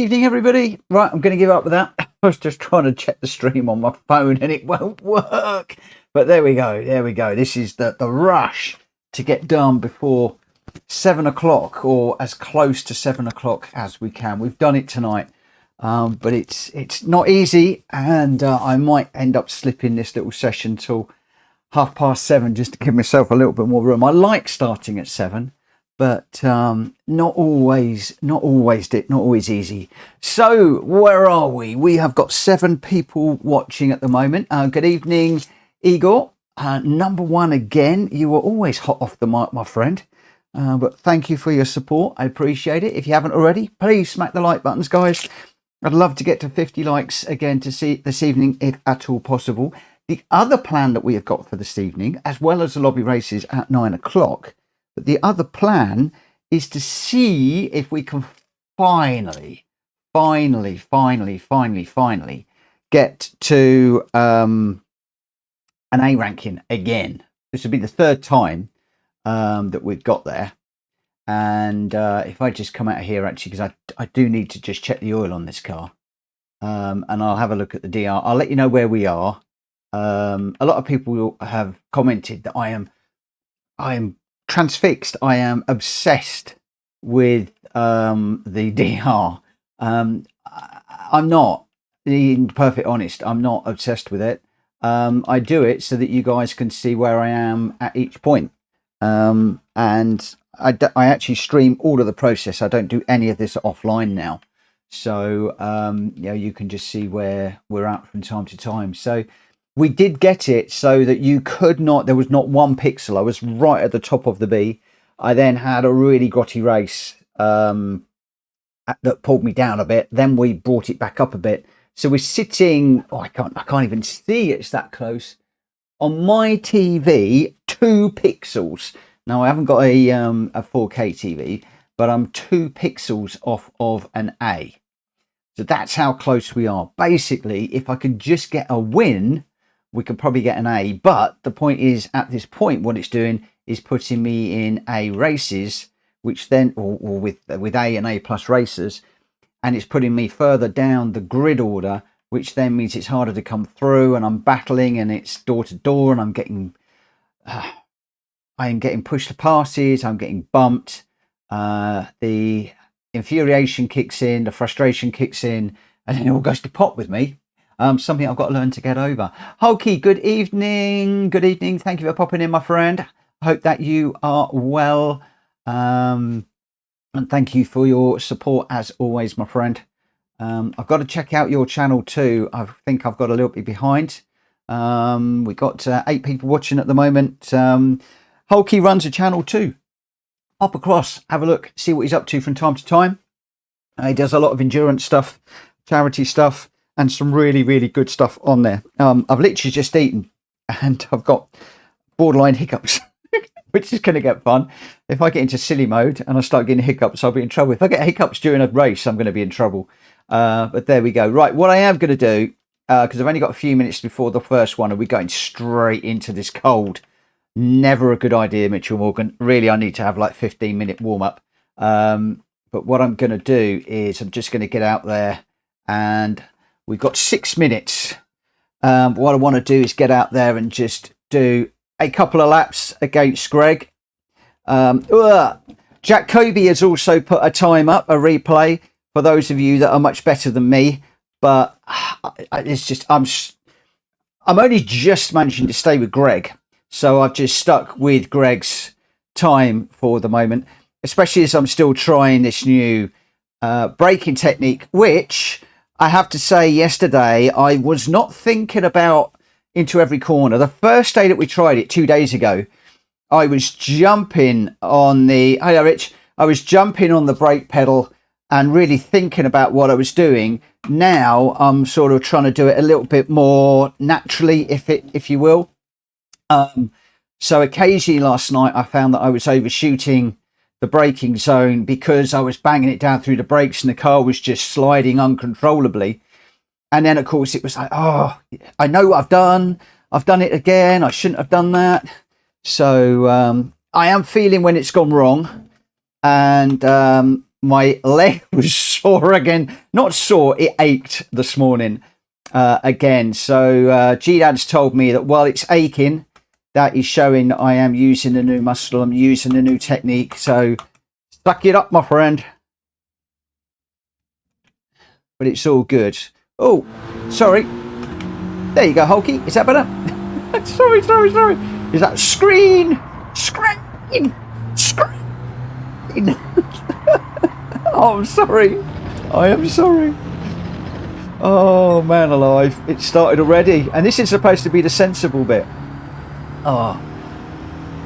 evening, everybody. Right, I'm going to give up with that. I was just trying to check the stream on my phone and it won't work. But there we go. There we go. This is the rush to get done before 7 o'clock, or as close to 7 o'clock as we can. We've done it tonight, but it's not easy, and I might end up slipping this little session till 7:30 just to give myself a little bit more room. I like starting at 7. But not always easy. So where are we? We have got 7 people watching at the moment. Good evening, Igor. Number 1 again. You were always hot off the mark, my friend. But thank you for your support. I appreciate it. If you haven't already, please smack the like buttons, guys. I'd love to get to 50 likes again to see this evening, if at all possible. The other plan that we have got for this evening, as well as the lobby races at 9 o'clock. But the other plan is to see if we can finally get to an A ranking again. This will be the 3rd time that we've got there. And if I just come out of here, actually, because I do need to just check the oil on this car. And I'll have a look at the DR. I'll let you know where we are. A lot of people have commented that I am transfixed. I am obsessed with the DR. I'm not, being perfect honest, I'm not obsessed with it. I do it so that you guys can see where I am at each point. And I actually stream all of the process. I don't do any of this offline now. So, you can just see where we're at from time to time. So we did get it so that you could not, there was not one pixel. I was right at the top of the B. I then had a really grotty race that pulled me down a bit. Then we brought it back up a bit. So we're sitting, I can't even see, it's that close. On my TV, 2 pixels. Now I haven't got a 4K TV, but I'm 2 pixels off of an A. So that's how close we are. Basically, if I can just get a win, we could probably get an A. But the point is, at this point, what it's doing is putting me in A races, which then, or with A and A plus races, and it's putting me further down the grid order, which then means it's harder to come through, and I'm battling, and it's door to door, and I am getting pushed to passes, I'm getting bumped. The infuriation kicks in, the frustration kicks in, and then it all goes to pot with me. Something I've got to learn to get over. Hulky, good evening. Good evening. Thank you for popping in, my friend. I hope that you are well. And thank you for your support as always, my friend. I've got to check out your channel too. I think I've got a little bit behind. We've got 8 people watching at the moment. Hulky runs a channel too. Hop across, have a look, see what he's up to from time to time. He does a lot of endurance stuff, charity stuff, and some really, really good stuff on there. I've literally just eaten and I've got borderline hiccups, which is going to get fun. If I get into silly mode and I start getting hiccups, I'll be in trouble. If I get hiccups during a race, I'm going to be in trouble. But there we go. Right, what I am going to do, because I've only got a few minutes before the first one, and we're going straight into this cold. Never a good idea, Mitchell Morgan. Really, I need to have like 15-minute warm-up. But what I'm going to do is I'm just going to get out there, and we've got 6 minutes. What I want to do is get out there and just do a couple of laps against Greg. Jack Kobe has also put a time up, a replay, for those of you that are much better than me. But it's just, I'm only just managing to stay with Greg. So I've just stuck with Greg's time for the moment, especially as I'm still trying this new braking technique, which I have to say yesterday, I was not thinking about into every corner. The first day that we tried it 2 days ago, I was jumping on the, hi Rich, I was jumping on the brake pedal and really thinking about what I was doing. Now I'm sort of trying to do it a little bit more naturally, if you will. So occasionally last night I found that I was overshooting the braking zone because I was banging it down through the brakes and the car was just sliding uncontrollably. And then of course it was like, oh, I know what I've done it again, I shouldn't have done that. So I am feeling when it's gone wrong, and my leg was sore again. Not sore, it ached this morning again. So G-Dad's told me that while it's aching, that is showing I am using a new muscle. I'm using a new technique. So suck it up, my friend. But it's all good. Oh, sorry. There you go, Hulky. Is that better? sorry. Is that screen? Oh, I'm sorry. I am sorry. Oh, man alive. It started already. And this is supposed to be the sensible bit. Oh.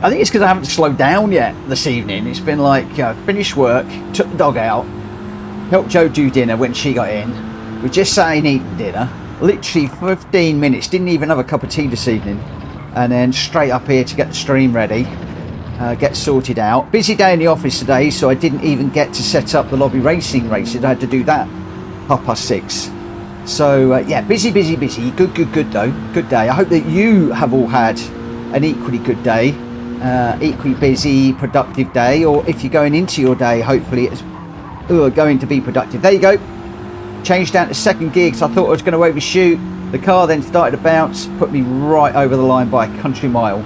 I think it's because I haven't slowed down yet this evening. It's been like, finished work, took the dog out, helped Jo do dinner when she got in. We just sat in eating dinner. Literally 15 minutes. Didn't even have a cup of tea this evening. And then straight up here to get the stream ready. Get sorted out. Busy day in the office today, so I didn't even get to set up the lobby racing races. I had to do that 6:30. So yeah, busy. Good though. Good day. I hope that you have all had an equally good day, equally busy, productive day, or if you're going into your day, hopefully it's going to be productive. There you go. Changed down to second gear because I thought I was going to overshoot. The car then started to bounce, put me right over the line by a country mile.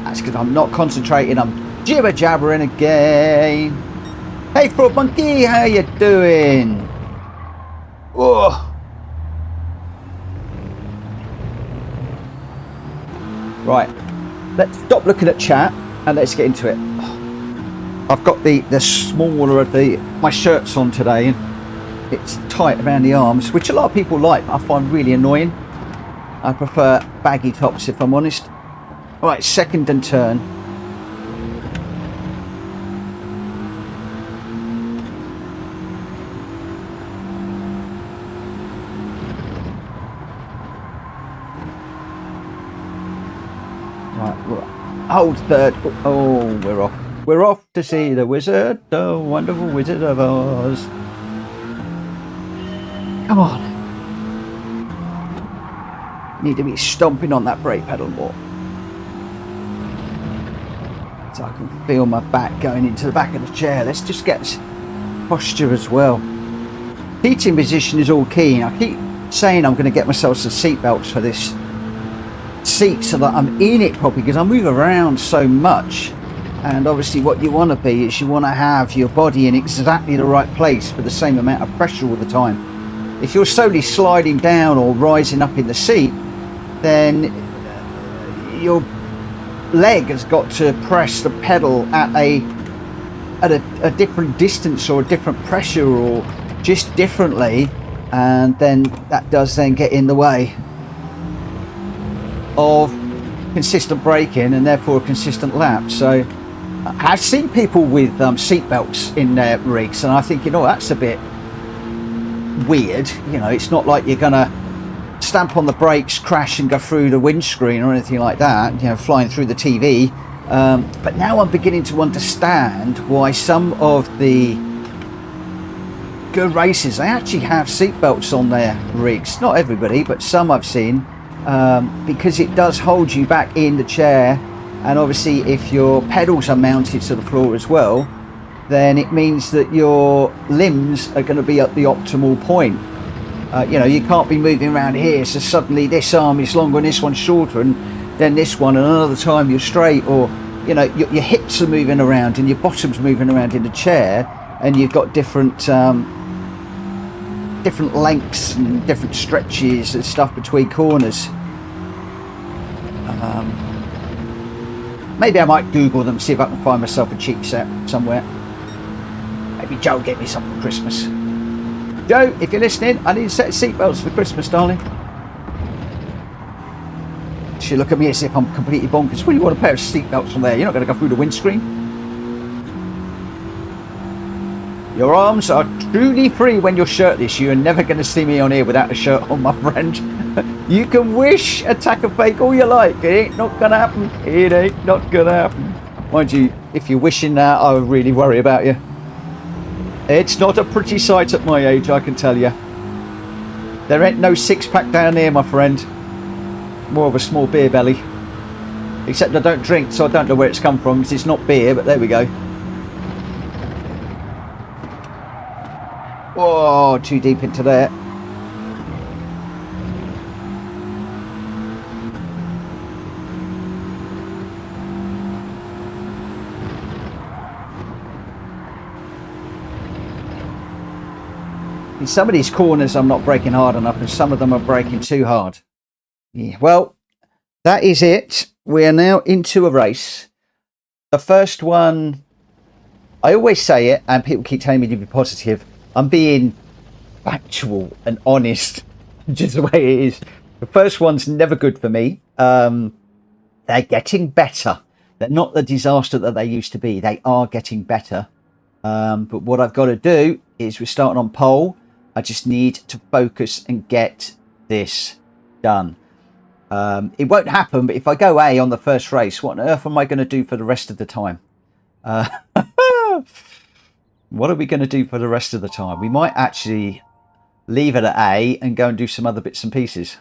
That's because I'm not concentrating. I'm jibber jabbering again. Hey, Frog Monkey, how you doing? Oh. Right, let's stop looking at chat and let's get into it. I've got the smaller of my shirts on today, and it's tight around the arms, which a lot of people like, but I find really annoying. I prefer baggy tops if I'm honest. Right, second and turn. Right, hold third. Oh, we're off. We're off to see the wizard, the wonderful Wizard of Oz. Come on. Need to be stomping on that brake pedal more. So I can feel my back going into the back of the chair. Let's just get posture as well. Seating position is all key. I keep saying I'm going to get myself some seat belts for this seat so that I'm in it properly, because I move around so much. And obviously what you want to be is you want to have your body in exactly the right place for the same amount of pressure all the time. If you're slowly sliding down or rising up in the seat, then your leg has got to press the pedal at a different distance or a different pressure or just differently, and then that does then get in the way of consistent braking and therefore a consistent lap. So I've seen people with seat belts in their rigs, and I think, that's a bit weird. It's not like you're gonna stamp on the brakes, crash and go through the windscreen or anything like that, flying through the TV. But now I'm beginning to understand why some of the good racers, they actually have seat belts on their rigs. Not everybody, but some I've seen, because it does hold you back in the chair. And obviously if your pedals are mounted to the floor as well, then it means that your limbs are going to be at the optimal point. You can't be moving around here, so suddenly this arm is longer and this one's shorter, and then this one, and another time you're straight, or your hips are moving around and your bottom's moving around in the chair, and you've got different lengths and different stretches and stuff between corners. Maybe I might Google them, see if I can find myself a cheap set somewhere. Maybe Joe will get me something for Christmas. Joe, if you're listening, I need a set of seatbelts for Christmas, darling. She'll look at me as if I'm completely bonkers. Well, you want a pair of seatbelts on there? You're not going to go through the windscreen. Your arms are truly free when you're shirtless. You are never going to see me on here without a shirt on, my friend. You can wish, attack a fake all you like. It ain't not going to happen. It ain't not going to happen. Mind you, if you're wishing that, I would really worry about you. It's not a pretty sight at my age, I can tell you. There ain't no six-pack down there, my friend. More of a small beer belly. Except I don't drink, so I don't know where it's come from, because it's not beer, but there we go. Whoa, too deep into there. In some of these corners I'm not braking hard enough, and some of them are braking too hard. Yeah, well, that is it. We are now into a race. The first one, I always say it, and people keep telling me to be positive. I'm being factual and honest, just the way it is. The first one's never good for me. They're getting better. They're not the disaster that they used to be. They are getting better. But what I've got to do is we're starting on pole. I just need to focus and get this done. It won't happen, but if I go A on the first race, what on earth am I going to do for the rest of the time? What are we going to do for the rest of the time? We might actually leave it at A and go and do some other bits and pieces.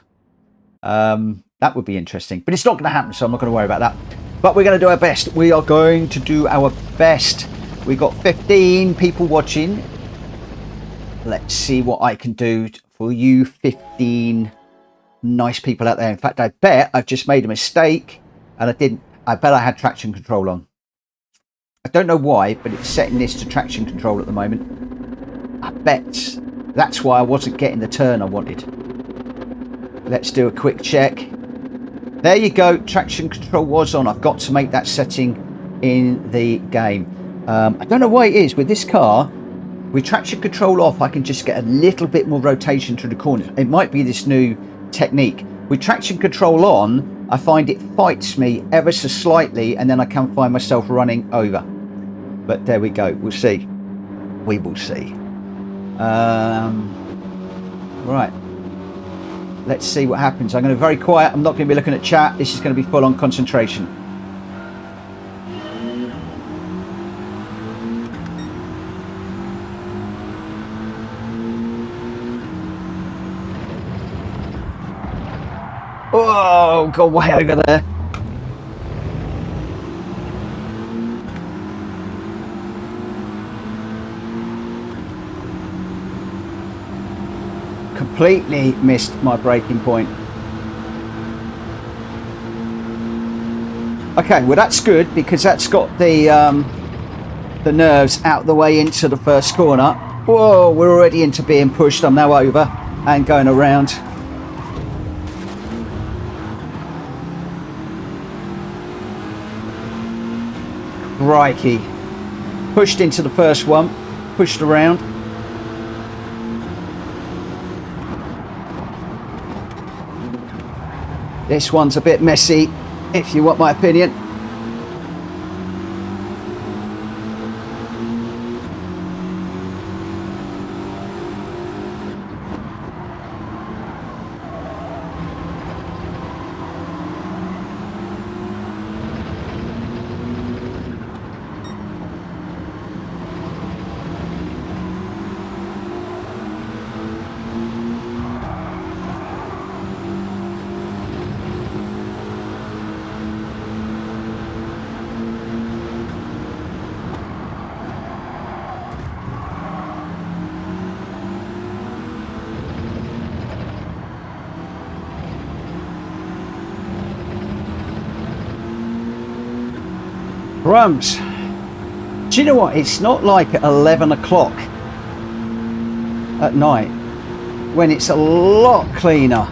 That would be interesting, but it's not going to happen, so I'm not going to worry about that. But we're going to do our best. We are going to do our best. We've got 15 people watching. Let's see what I can do for you 15 nice people out there. In fact, I bet I've just made a mistake and I bet I had traction control on. I don't know why, but it's setting this to traction control at the moment. I bet that's why I wasn't getting the turn I wanted. Let's do a quick check. There you go. Traction control was on. I've got to make that setting in the game. I don't know why it is with this car. With traction control off, I can just get a little bit more rotation through the corners. It might be this new technique. With traction control on, I find it fights me ever so slightly, and then I can find myself running over. But there we go. We'll see. We will see. Right. Let's see what happens. I'm going to be very quiet. I'm not going to be looking at chat. This is going to be full on concentration. Oh, got way over there. Completely missed my braking point. Okay, well that's good because that's got the nerves out the way into the first corner. Whoa, we're already into being pushed. I'm now over and going around. Crikey. Pushed into the first one, pushed around. This one's a bit messy, if you want my opinion. Crumbs. Do you know what? It's not like at 11 o'clock at night when it's a lot cleaner.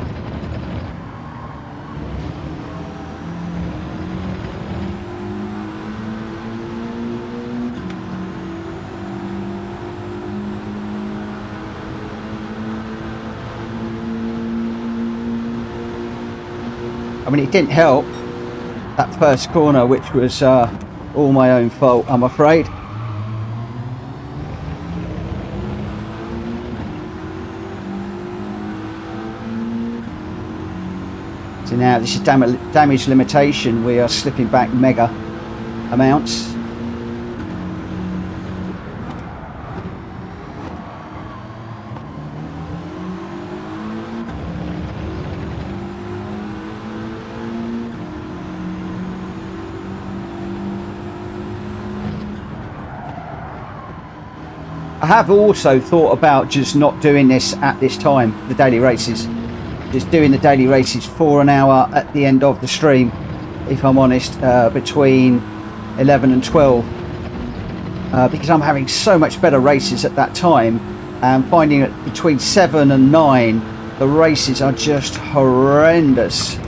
I mean, it didn't help that first corner, which was all my own fault, I'm afraid. So now this is damage limitation. We are slipping back mega amounts. I have also thought about just not doing this at this time, the daily races. Just doing the daily races for an hour at the end of the stream, if I'm honest, between 11 and 12. Because I'm having so much better races at that time, and finding that between 7 and 9, the races are just horrendous.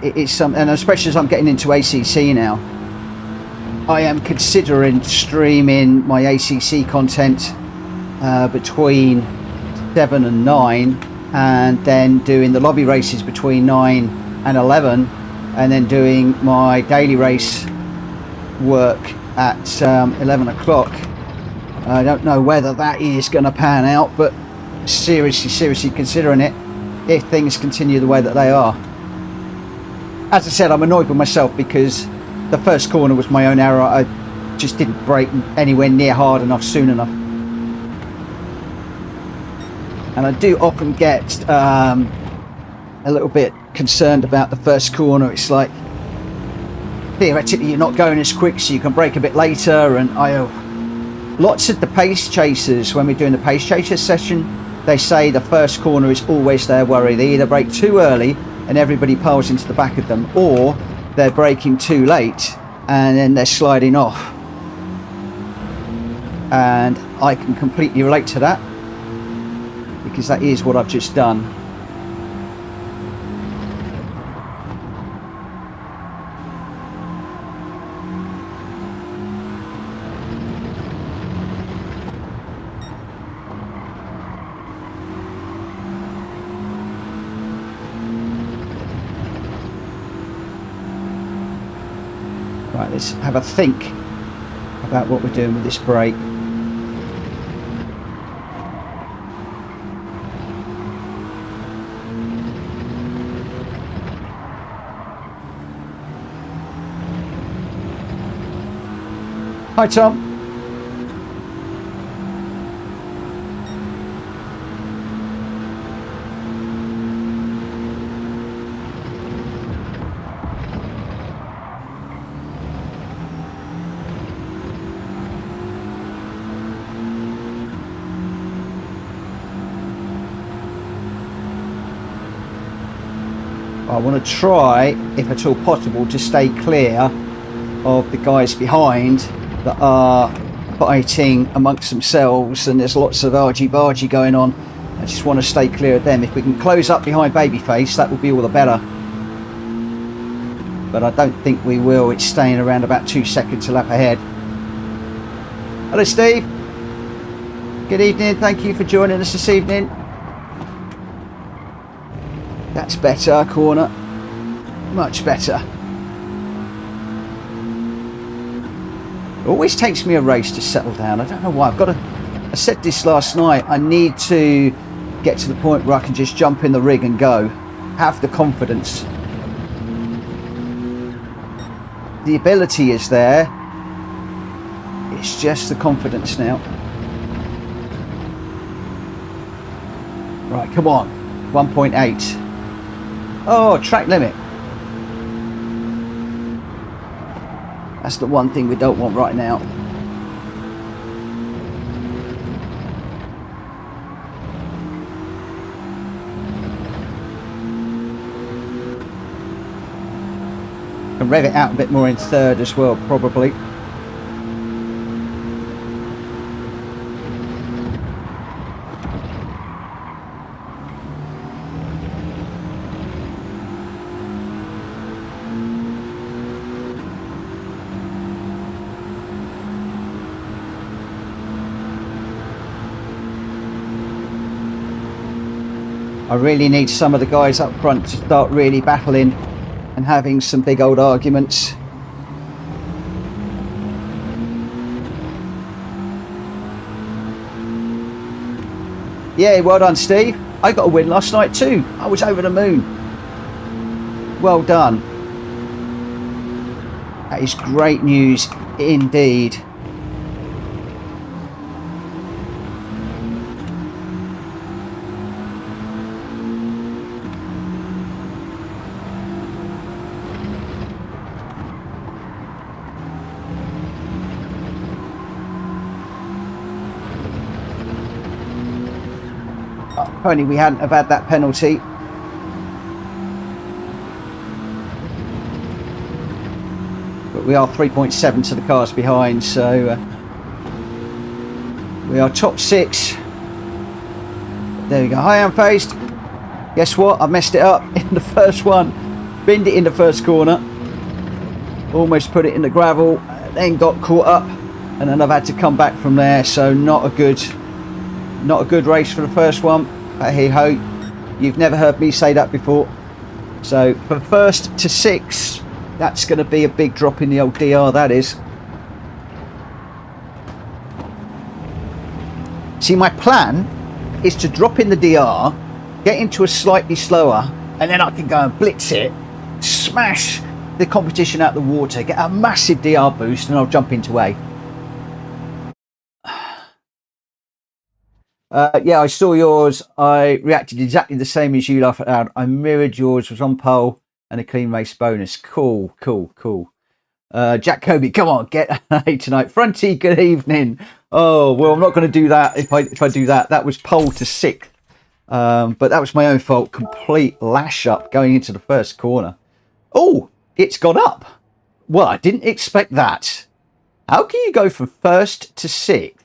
It's and especially as I'm getting into ACC now, I am considering streaming my ACC content between 7 and 9, and then doing the lobby races between 9 and 11, and then doing my daily race work at 11 o'clock. I don't know whether that is going to pan out, but seriously considering it if things continue the way that they are. As I said, I'm annoyed with myself because the first corner was my own error. I just didn't brake anywhere near hard enough soon enough. And I do often get a little bit concerned about the first corner. It's like, theoretically you're not going as quick, so you can brake a bit later. And lots of the pace chasers, when we're doing the pace chaser session, they say the first corner is always their worry. They either brake too early and everybody piles into the back of them, or they're braking too late and then they're sliding off. And I can completely relate to that, because that is what I've just done. Right, let's have a think about what we're doing with this brake. Hi Tom. I want to try, if at all possible, to stay clear of the guys behind that are fighting amongst themselves, and there's lots of argy-bargy going on. I just want to stay clear of them. If we can close up behind Babyface, that would be all the better. But I don't think we will. It's staying around about 2 seconds a lap ahead. Hello Steve. Good evening, thank you for joining us this evening. That's better, corner. Much better. It always takes me a race to settle down. I don't know why. I said this last night. I need to get to the point where I can just jump in the rig and go. Have the confidence. The ability is there. It's just the confidence now. Right, come on. 1.8. Oh, track limit. That's the one thing we don't want right now. Can rev it out a bit more in third as well, probably. I really need some of the guys up front to start really battling and having some big old arguments. Yeah, well done Steve. I got a win last night too. I was over the moon. Well done. That is great news indeed. If only we hadn't have had that penalty. But we are 3.7 to the cars behind, so we are top 6. There we go. Hi, Unfazed. Guess what? I messed it up in the first one. Binned it in the first corner. Almost put it in the gravel. Then got caught up, and then I've had to come back from there. So not a good race for the first one. But hey ho, you've never heard me say that before. So from 1st to 6th, that's going to be a big drop in the old DR. That is. See, my plan is to drop in the DR, get into a slightly slower, and then I can go and blitz it, smash the competition out the water, get a massive DR boost, and I'll jump into A. Yeah, I saw yours. I reacted exactly the same as you, laugh out loud. I mirrored yours, was on pole, and a clean race bonus. Cool. Jack Kobe, come on, get A tonight. Fronty, good evening. Oh, well, I'm not going to do that if I do that. That was pole to 6th. But that was my own fault. Complete lash up going into the first corner. Oh, it's gone up. Well, I didn't expect that. How can you go from 1st to 6th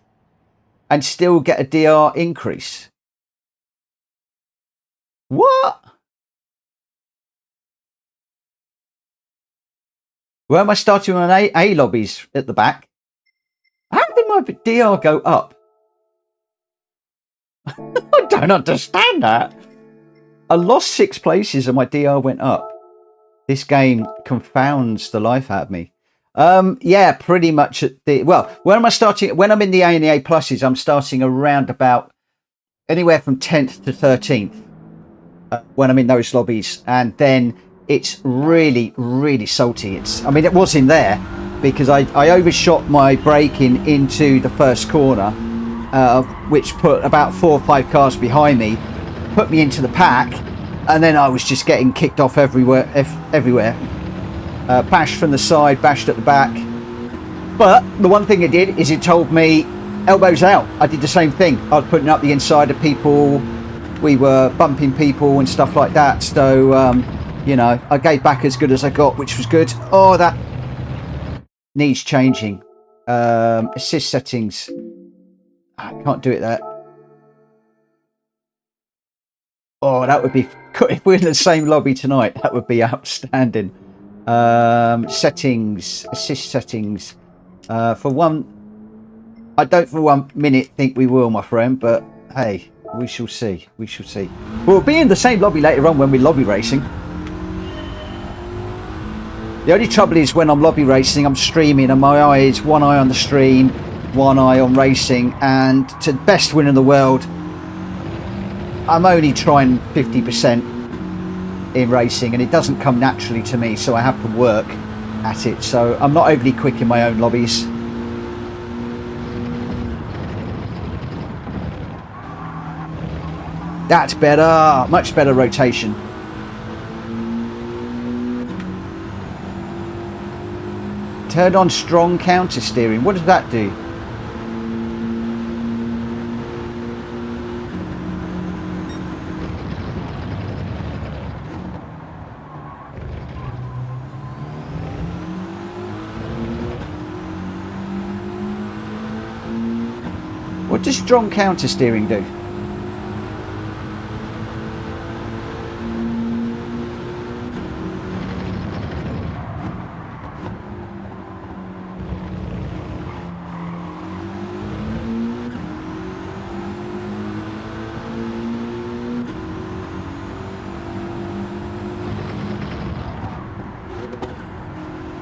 and still get a DR increase? What? Where am I starting on A lobbies at the back? How did my DR go up? I don't understand that. I lost 6 places and my DR went up. This game confounds the life out of me. Yeah, pretty much at the... Well, where am I starting? When I'm in the A and the A pluses, I'm starting around about anywhere from 10th to 13th when I'm in those lobbies. And then it's really, really salty. I mean, it was in there because I overshot my braking into the first corner, which put about 4 or 5 cars behind me, put me into the pack, and then I was just getting kicked off everywhere. Bashed from the side, bashed at the back. But the one thing it did is it told me elbows out. I did the same thing. I was putting up the inside of people. We were bumping people and stuff like that. So, you know, I gave back as good as I got, which was good. Oh, that needs changing. Assist settings. I can't do it there. Oh, that would be... If we're in the same lobby tonight, that would be outstanding. Settings, assist settings. For one... I don't for 1 minute think we will, my friend, but hey, we shall see. We shall see. We'll be in the same lobby later on when we're lobby racing. The only trouble is when I'm lobby racing, I'm streaming and my eye is one eye on the stream, one eye on racing, and to the best win in the world, I'm only trying 50% in racing and it doesn't come naturally to me, so I have to work at it. So I'm not overly quick in my own lobbies. That's better, much better rotation. Turn on strong counter steering. What does that do? What does strong counter steering do?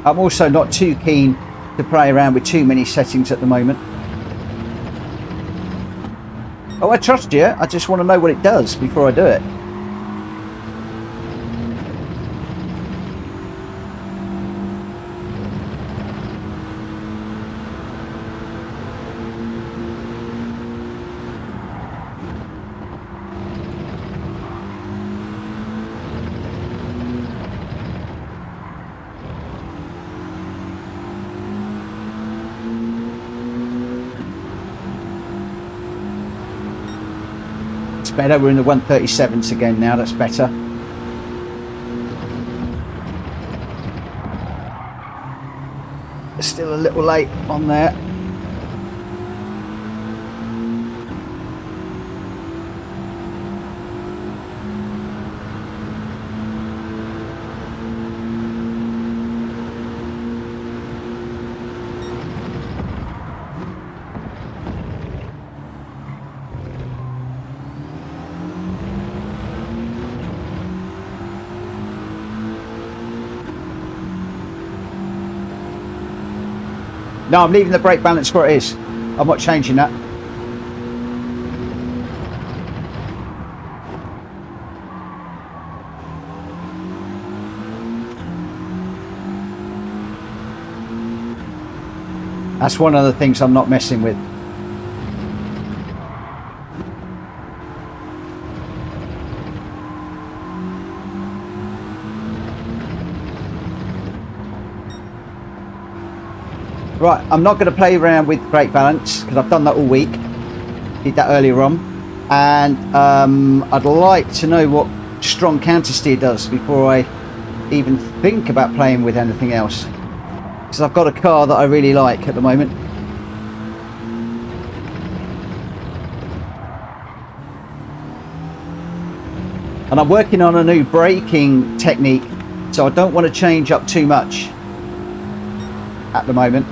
I'm also not too keen to play around with too many settings at the moment. Oh, I trust you. I just want to know what it does before I do it. better. We're in the 137s again now. That's better. Still a little late on there. No, I'm leaving the brake balance where it is. I'm not changing that. That's one of the things I'm not messing with. Right, I'm not going to play around with brake balance because I've done that all week. Did that earlier on. And I'd like to know what strong counter steer does before I even think about playing with anything else. Because I've got a car that I really like at the moment. And I'm working on a new braking technique, so I don't want to change up too much at the moment.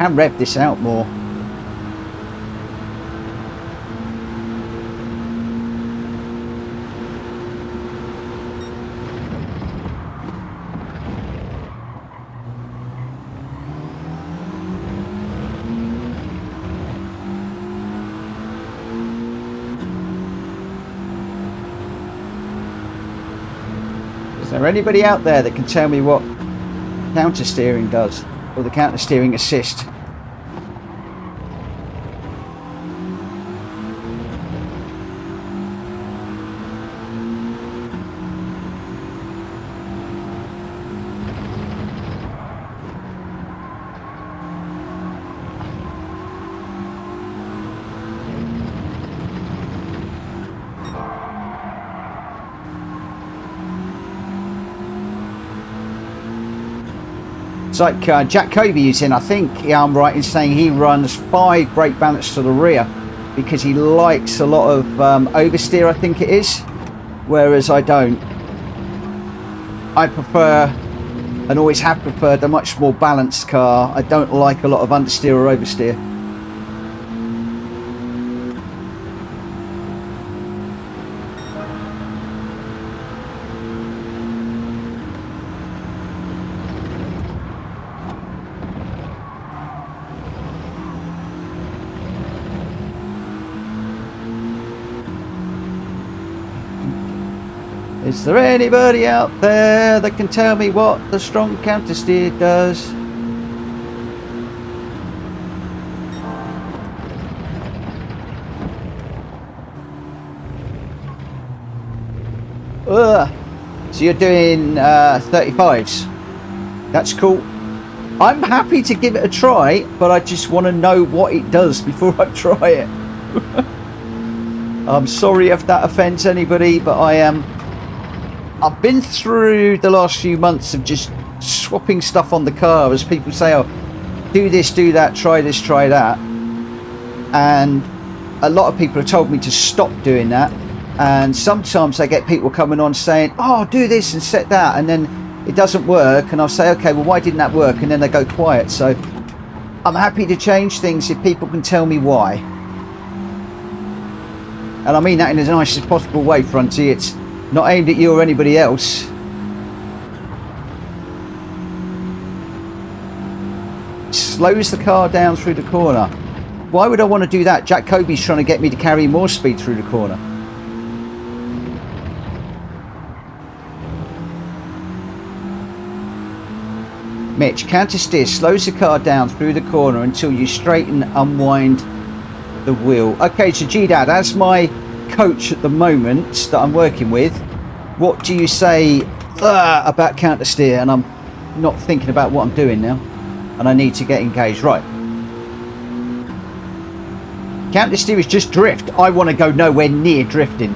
And rev this out more. Is there anybody out there that can tell me what counter steering does, or the counter steering assist? It's like Jack Kobe's in, I think I'm right in saying he runs 5 brake balance to the rear because he likes a lot of oversteer, I think it is, whereas I don't. I prefer, and always have preferred, a much more balanced car. I don't like a lot of understeer or oversteer. Is there anybody out there that can tell me what the strong counter steer does? Ugh. So you're doing 35s. That's cool. I'm happy to give it a try, but I just want to know what it does before I try it. I'm sorry if that offends anybody, but I've been through the last few months of just swapping stuff on the car as people say, oh, do this, do that, try this, try that. And a lot of people have told me to stop doing that. And sometimes I get people coming on saying, oh, do this and set that. And then it doesn't work. And I'll say, okay, well, why didn't that work? And then they go quiet. So I'm happy to change things if people can tell me why. And I mean that in the nicest possible way, Fronty. It's not aimed at you or anybody else. Slows the car down through the corner. Why would I want to do that? Jack Kobe's trying to get me to carry more speed through the corner. Mitch, counter steer slows the car down through the corner until you straighten, unwind the wheel. Okay, so G-Dad, as my coach at the moment that I'm working with, what do you say about counter steer? And I'm not thinking about what I'm doing now, and I need to get engaged. Right. Counter steer is just drift. I want to go nowhere near drifting.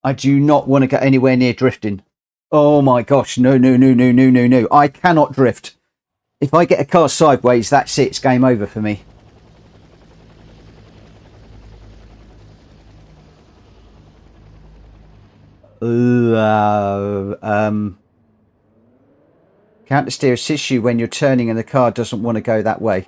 I do not want to go anywhere near drifting. Oh my gosh, no, no, no, no, no, no, no. I cannot drift. If I get a car sideways, that's it. It's game over for me. Counter steer assists you when you're turning and the car doesn't want to go that way.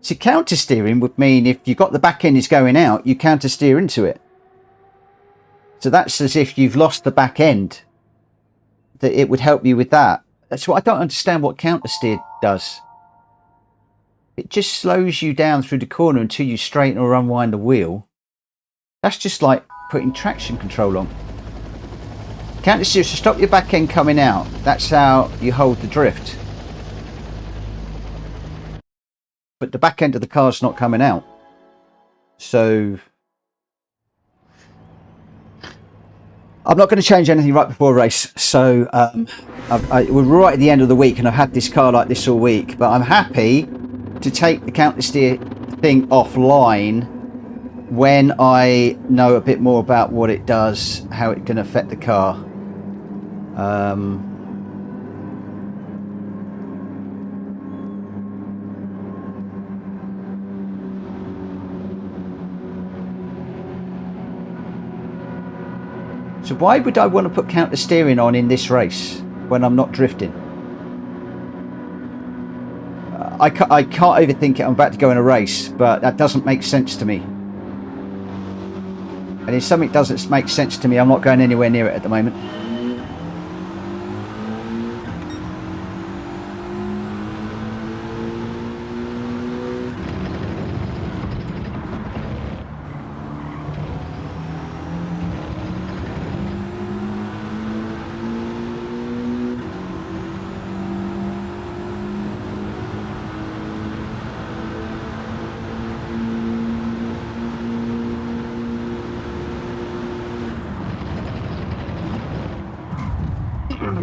So counter steering would mean if you've got the back end is going out, you counter steer into it. So that's as if you've lost the back end. That it would help you with that. That's what I don't understand what counter steer does. It just slows you down through the corner until you straighten or unwind the wheel. That's just like putting traction control on. Counter steer is to stop your back end coming out. That's how you hold the drift. But the back end of the car's not coming out. So I'm not going to change anything right before a race. So we're right at the end of the week and I've had this car like this all week. But I'm happy to take the counter steer thing offline when I know a bit more about what it does, how it can affect the car. So why would I want to put counter steering on in this race when I'm not drifting? I can't overthink it. I'm about to go in a race, but that doesn't make sense to me. And if something doesn't make sense to me, I'm not going anywhere near it at the moment.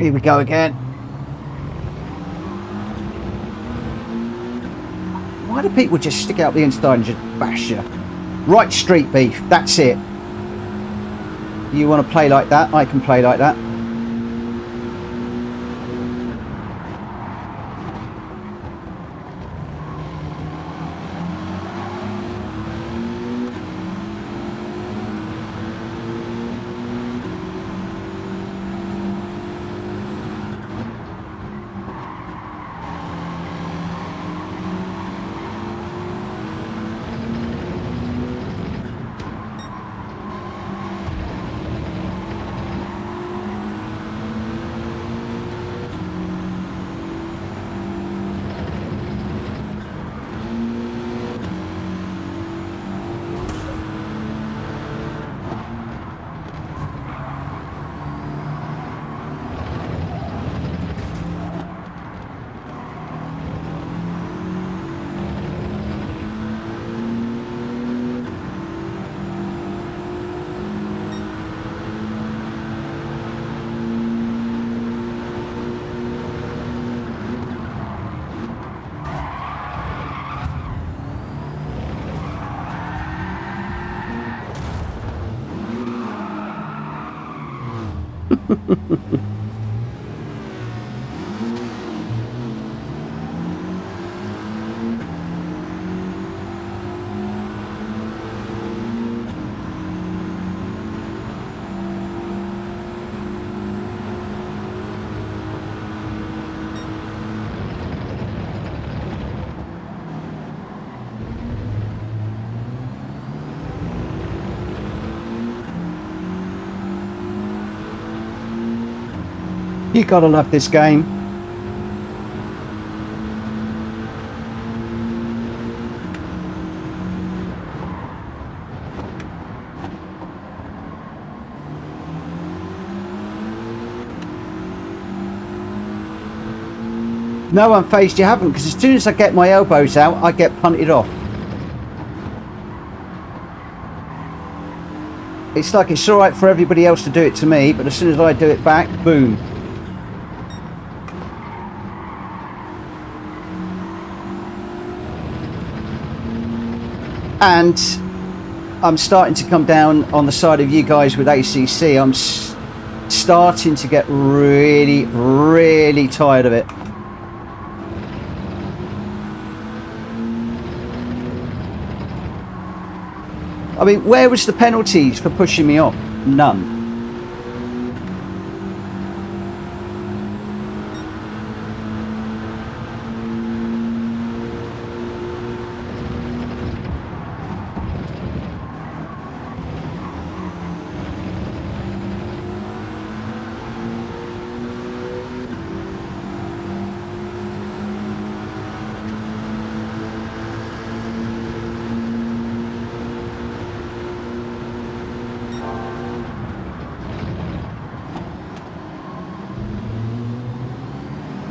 Here we go again. Why do people just stick out the inside and just bash you? Right, street beef, that's it. You want to play like that? I can play like that. You gotta love this game. No, I'm phased you haven't, because as soon as I get my elbows out, I get punted off. It's like it's all right for everybody else to do it to me, but as soon as I do it back, boom. And I'm starting to come down on the side of you guys with ACC. I'm starting to get really, really tired of it. I mean, where was the penalties for pushing me off? None.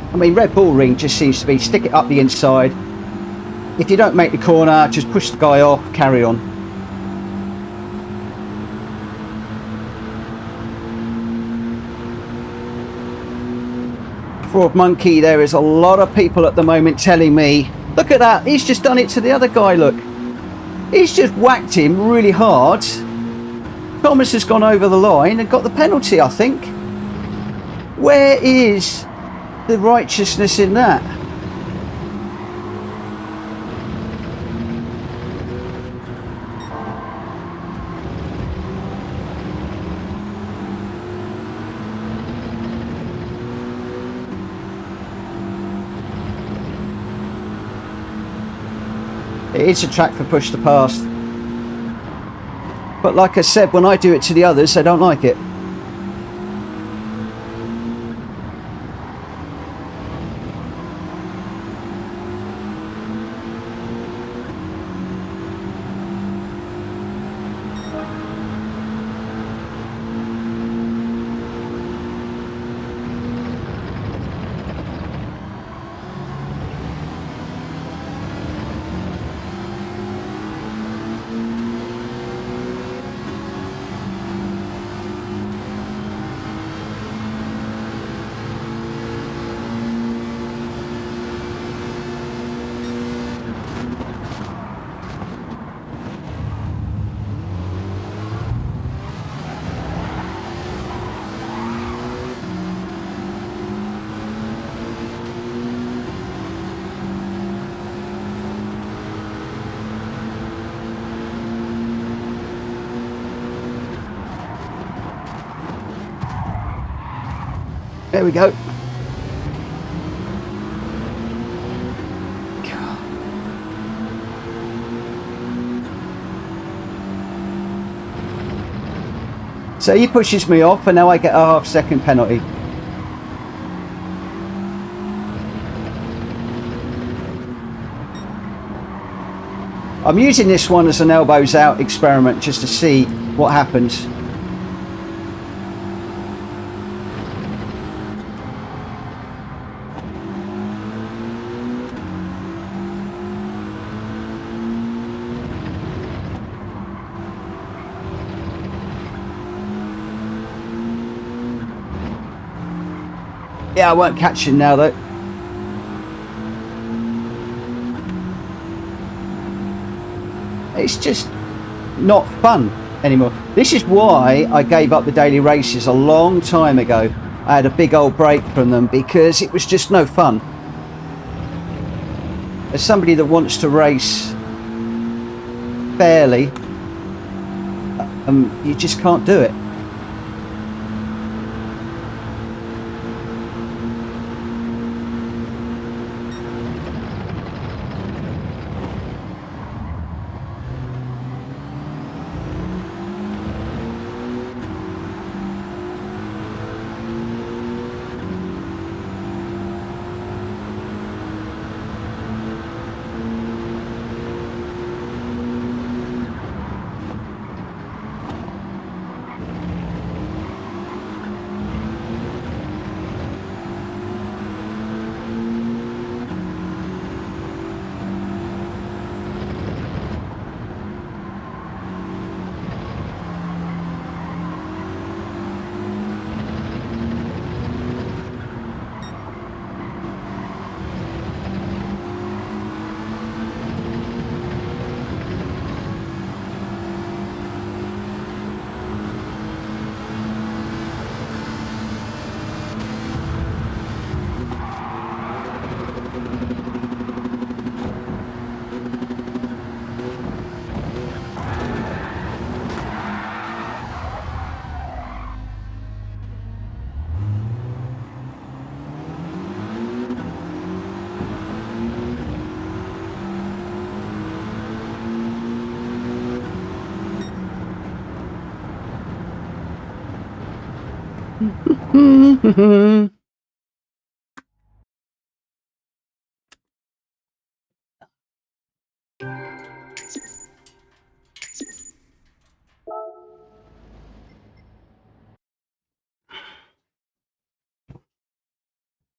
I mean, Red Bull Ring just seems to be stick it up the inside. If you don't make the corner, just push the guy off, carry on. Fraud Monkey, there is a lot of people at the moment telling me, look at that, he's just done it to the other guy, look. He's just whacked him really hard. Thomas has gone over the line and got the penalty, I think. Where is the righteousness in that? It is a track for push to pass, but like I said, when I do it to the others, they don't like it. There we go. So he pushes me off and now I get a half-second penalty. I'm using this one as an elbows out experiment just to see what happens. Yeah, I won't catch him now though. It's just not fun anymore. This is why I gave up the daily races a long time ago. I had a big old break from them because it was just no fun. As somebody that wants to race fairly, you just can't do it.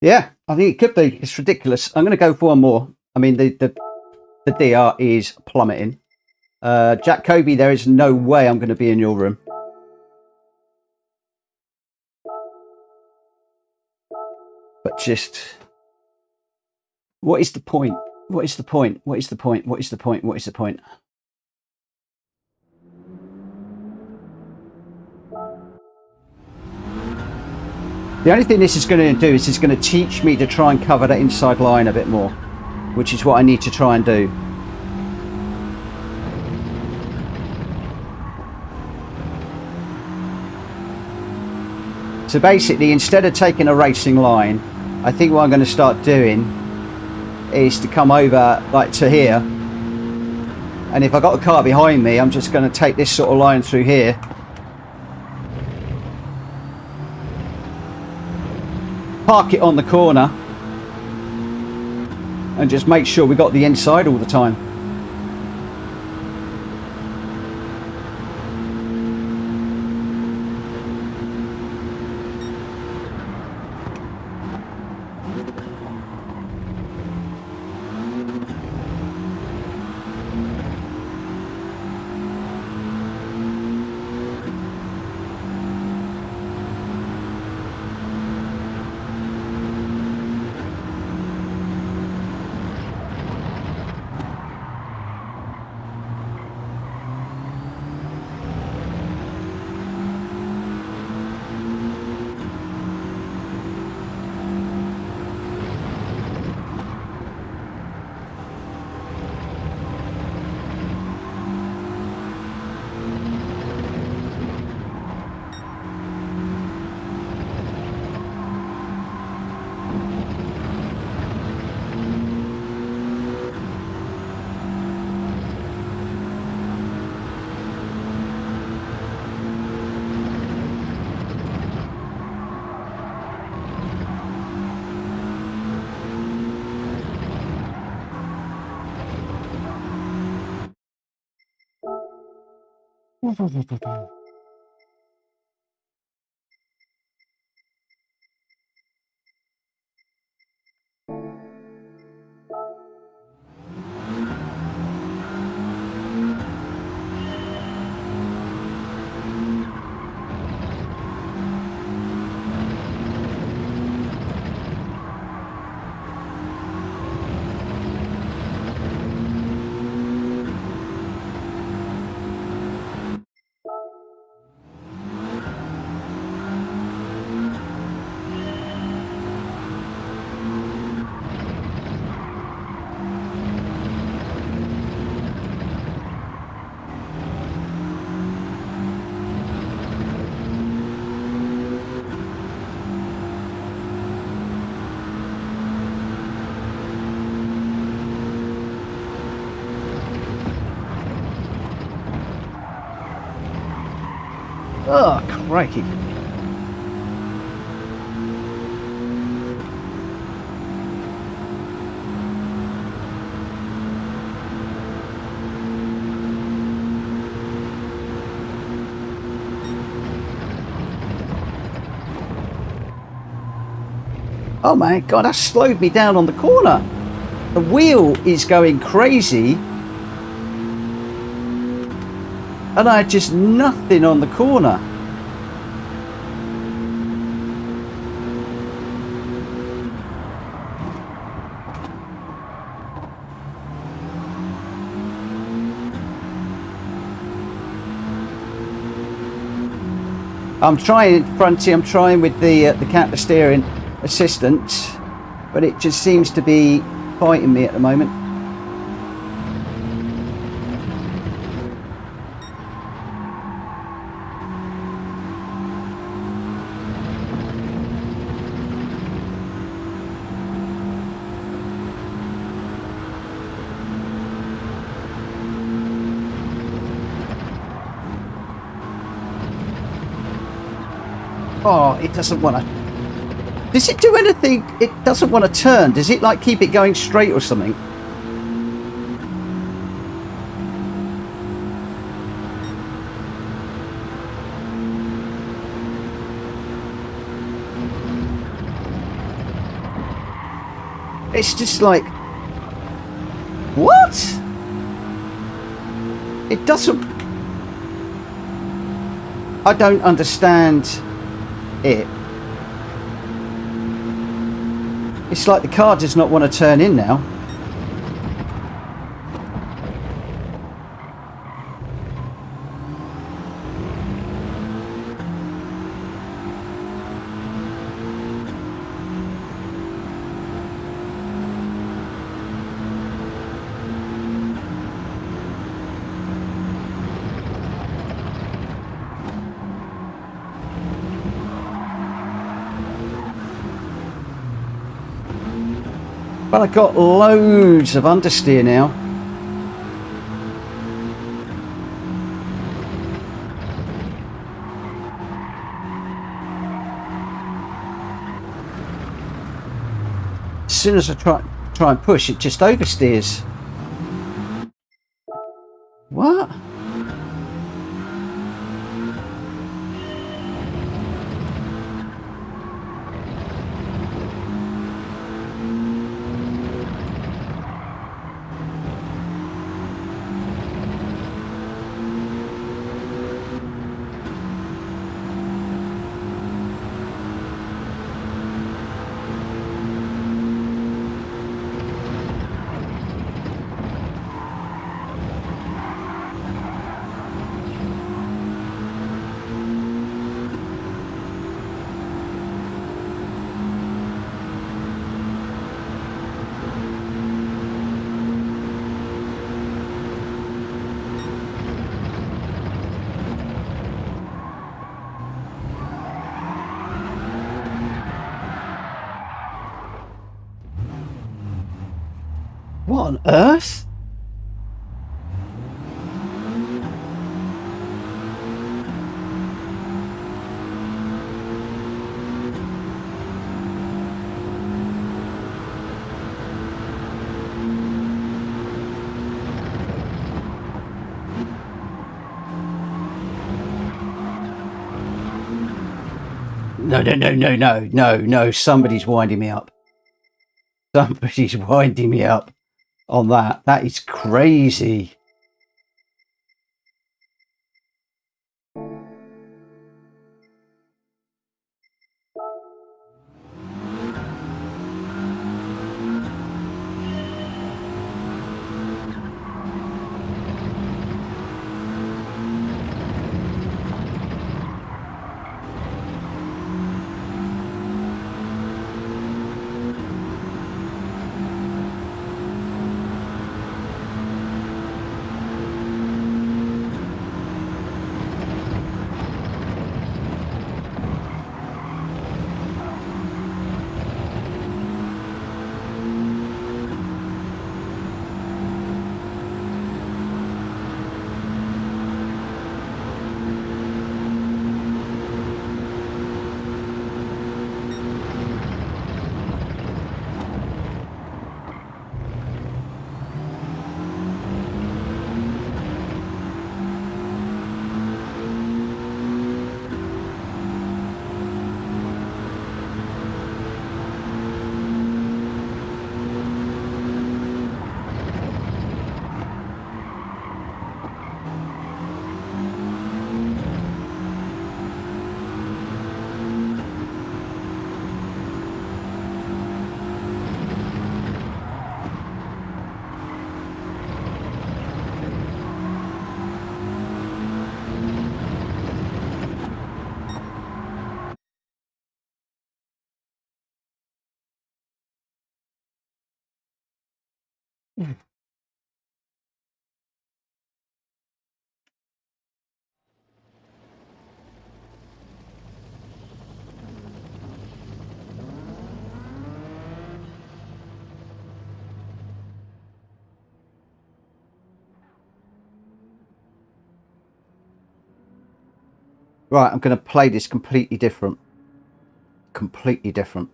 Yeah, I think it could be. It's ridiculous. I'm going to go for one more. I mean, the DR is plummeting. Jack Kobe, there is no way I'm going to be in your room. But just, what is the point? What is the point? What is the point? What is the point? What is the point? The only thing this is going to do is it's going to teach me to try and cover that inside line a bit more, which is what I need to try and do. So basically, instead of taking a racing line, I think what I'm going to start doing is to come over like to here. And if I got a car behind me, I'm just going to take this sort of line through here. Park it on the corner and just make sure we got the inside all the time. Oh, crikey. Oh my God, that slowed me down on the corner. The wheel is going crazy. And I had just nothing on the corner. I'm trying, Fronty, I'm trying with the counter steering assistant, but it just seems to be fighting me at the moment. Oh, it doesn't want to. Does it do anything? It doesn't want to turn. Does it like keep it going straight or something? It's just like, what? It doesn't. I don't understand it. It's like the car does not want to turn in now. But I've got loads of understeer now. As soon as I try and push, it just oversteers. What? What on earth? No. Somebody's winding me up. Somebody's winding me up on that. That is crazy. Right, I'm going to play this completely different. completely different.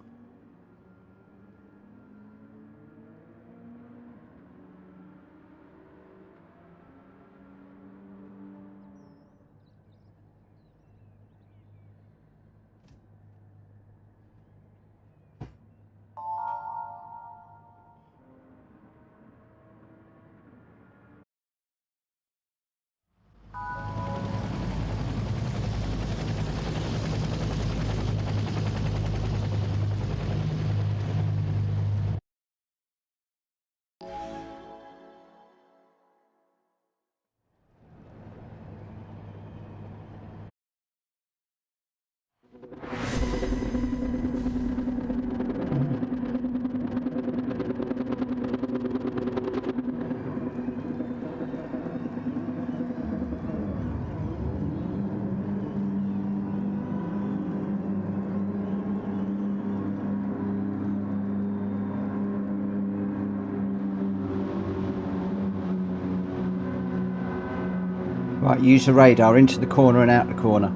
Right, use the radar into the corner and out the corner.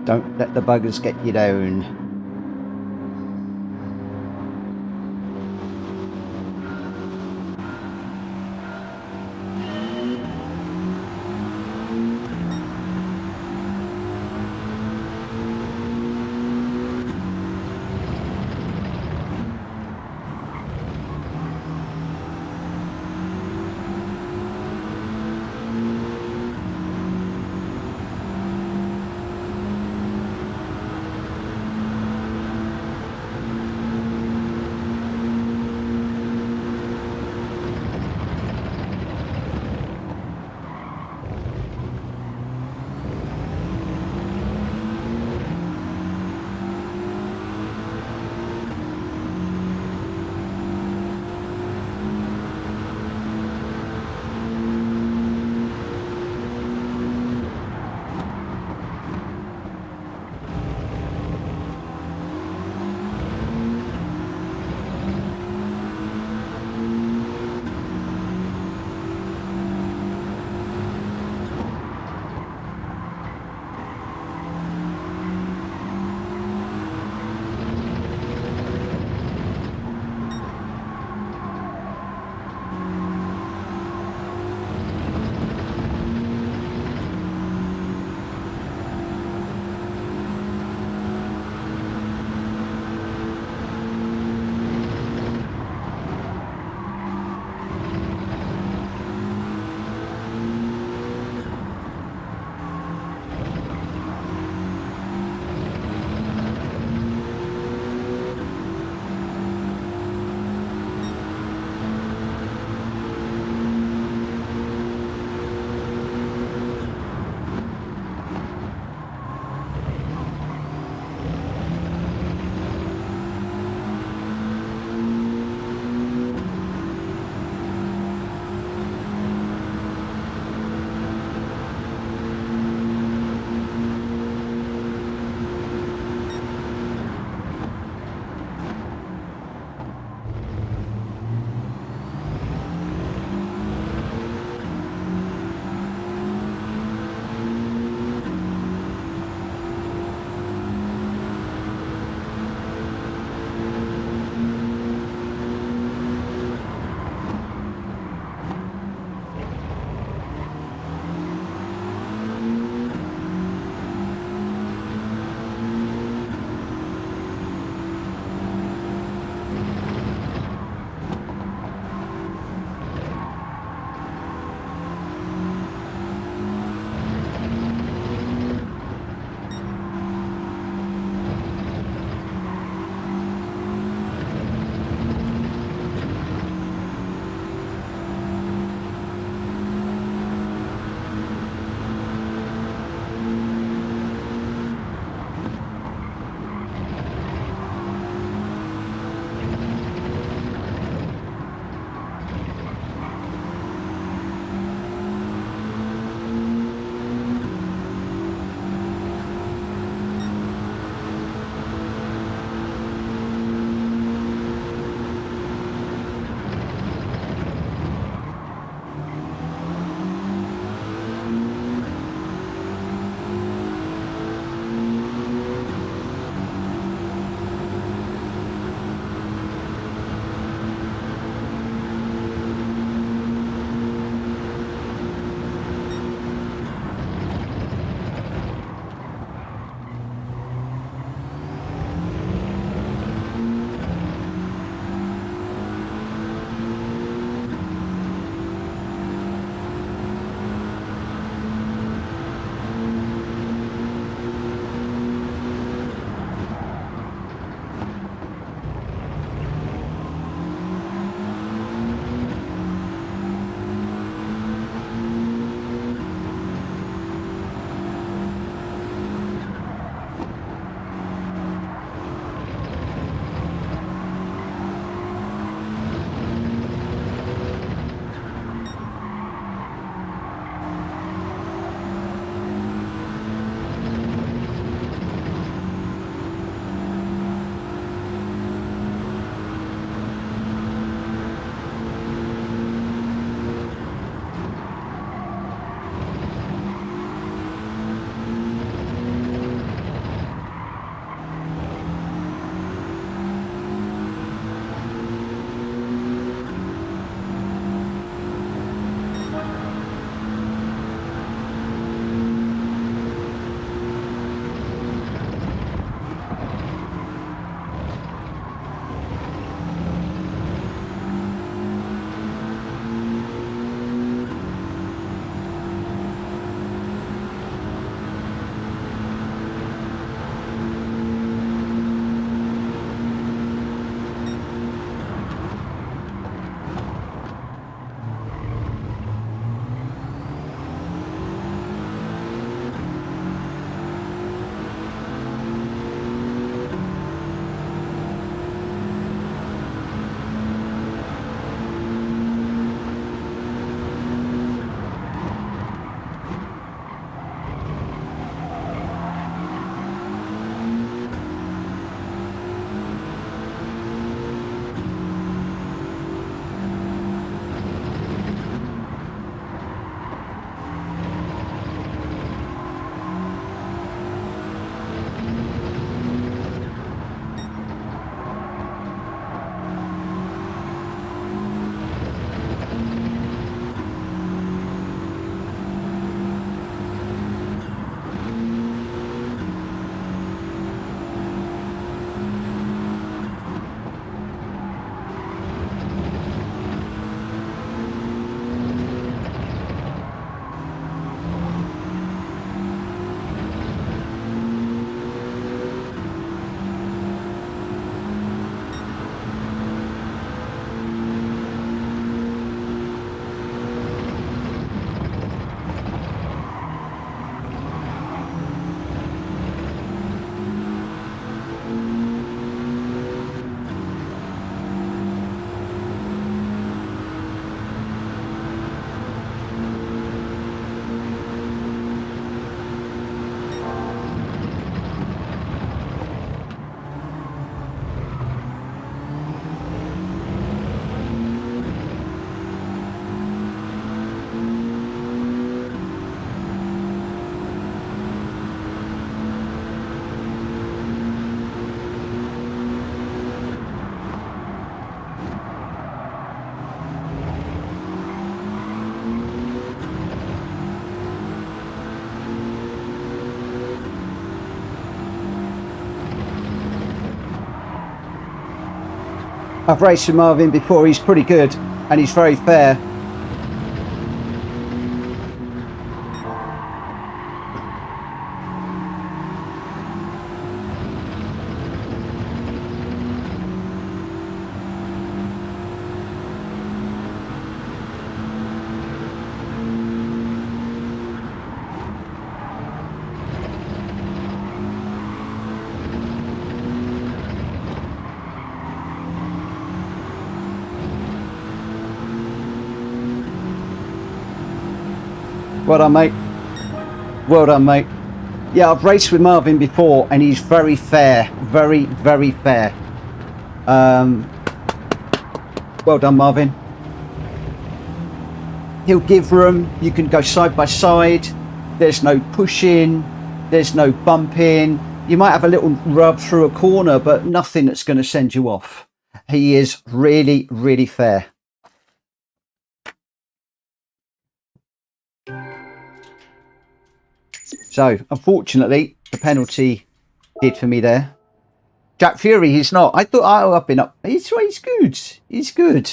Don't let the buggers get you down. I've raced with Marvin before. He's pretty good and he's very fair. Well done, mate. Well done, mate. Yeah, I've raced with Marvin before and he's very fair. Very, very fair. Well done, Marvin. He'll give room. You can go side by side. There's no pushing. There's no bumping. You might have a little rub through a corner, but nothing that's going to send you off. He is really, really fair. So, unfortunately, the penalty did for me there. Jack Fury, he's not. I thought, oh, I've been up. He's good. He's good.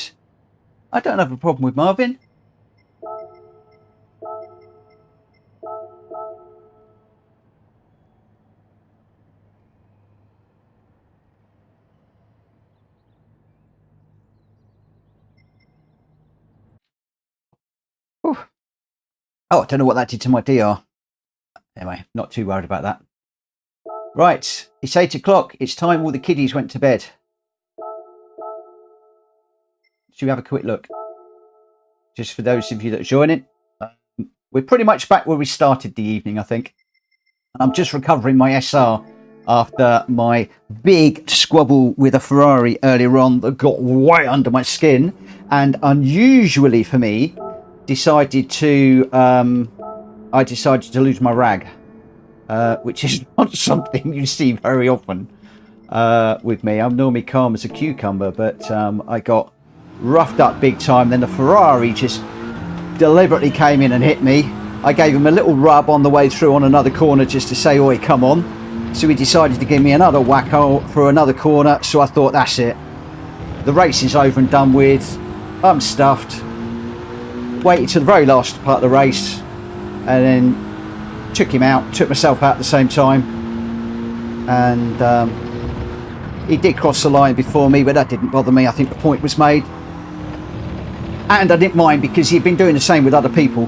I don't have a problem with Marvin. Whew. Oh, I don't know what that did to my DR. Anyway, not too worried about that. Right, it's 8 o'clock. It's time all the kiddies went to bed. Should we have a quick look? Just for those of you that are joining. We're pretty much back where we started the evening, I think. And I'm just recovering my SR after my big squabble with a Ferrari earlier on that got way under my skin. And unusually for me, I decided to lose my rag. Which is not something you see very often with me. I'm normally calm as a cucumber, but I got roughed up big time. Then the Ferrari just deliberately came in and hit me. I gave him a little rub on the way through on another corner just to say, oi, come on. So he decided to give me another wacko through another corner. So I thought, that's it. The race is over and done with. I'm stuffed. Waited to the very last part of the race and then took him out, took myself out at the same time, and he did cross the line before me, but that didn't bother me. I think the point was made, and I didn't mind because he'd been doing the same with other people.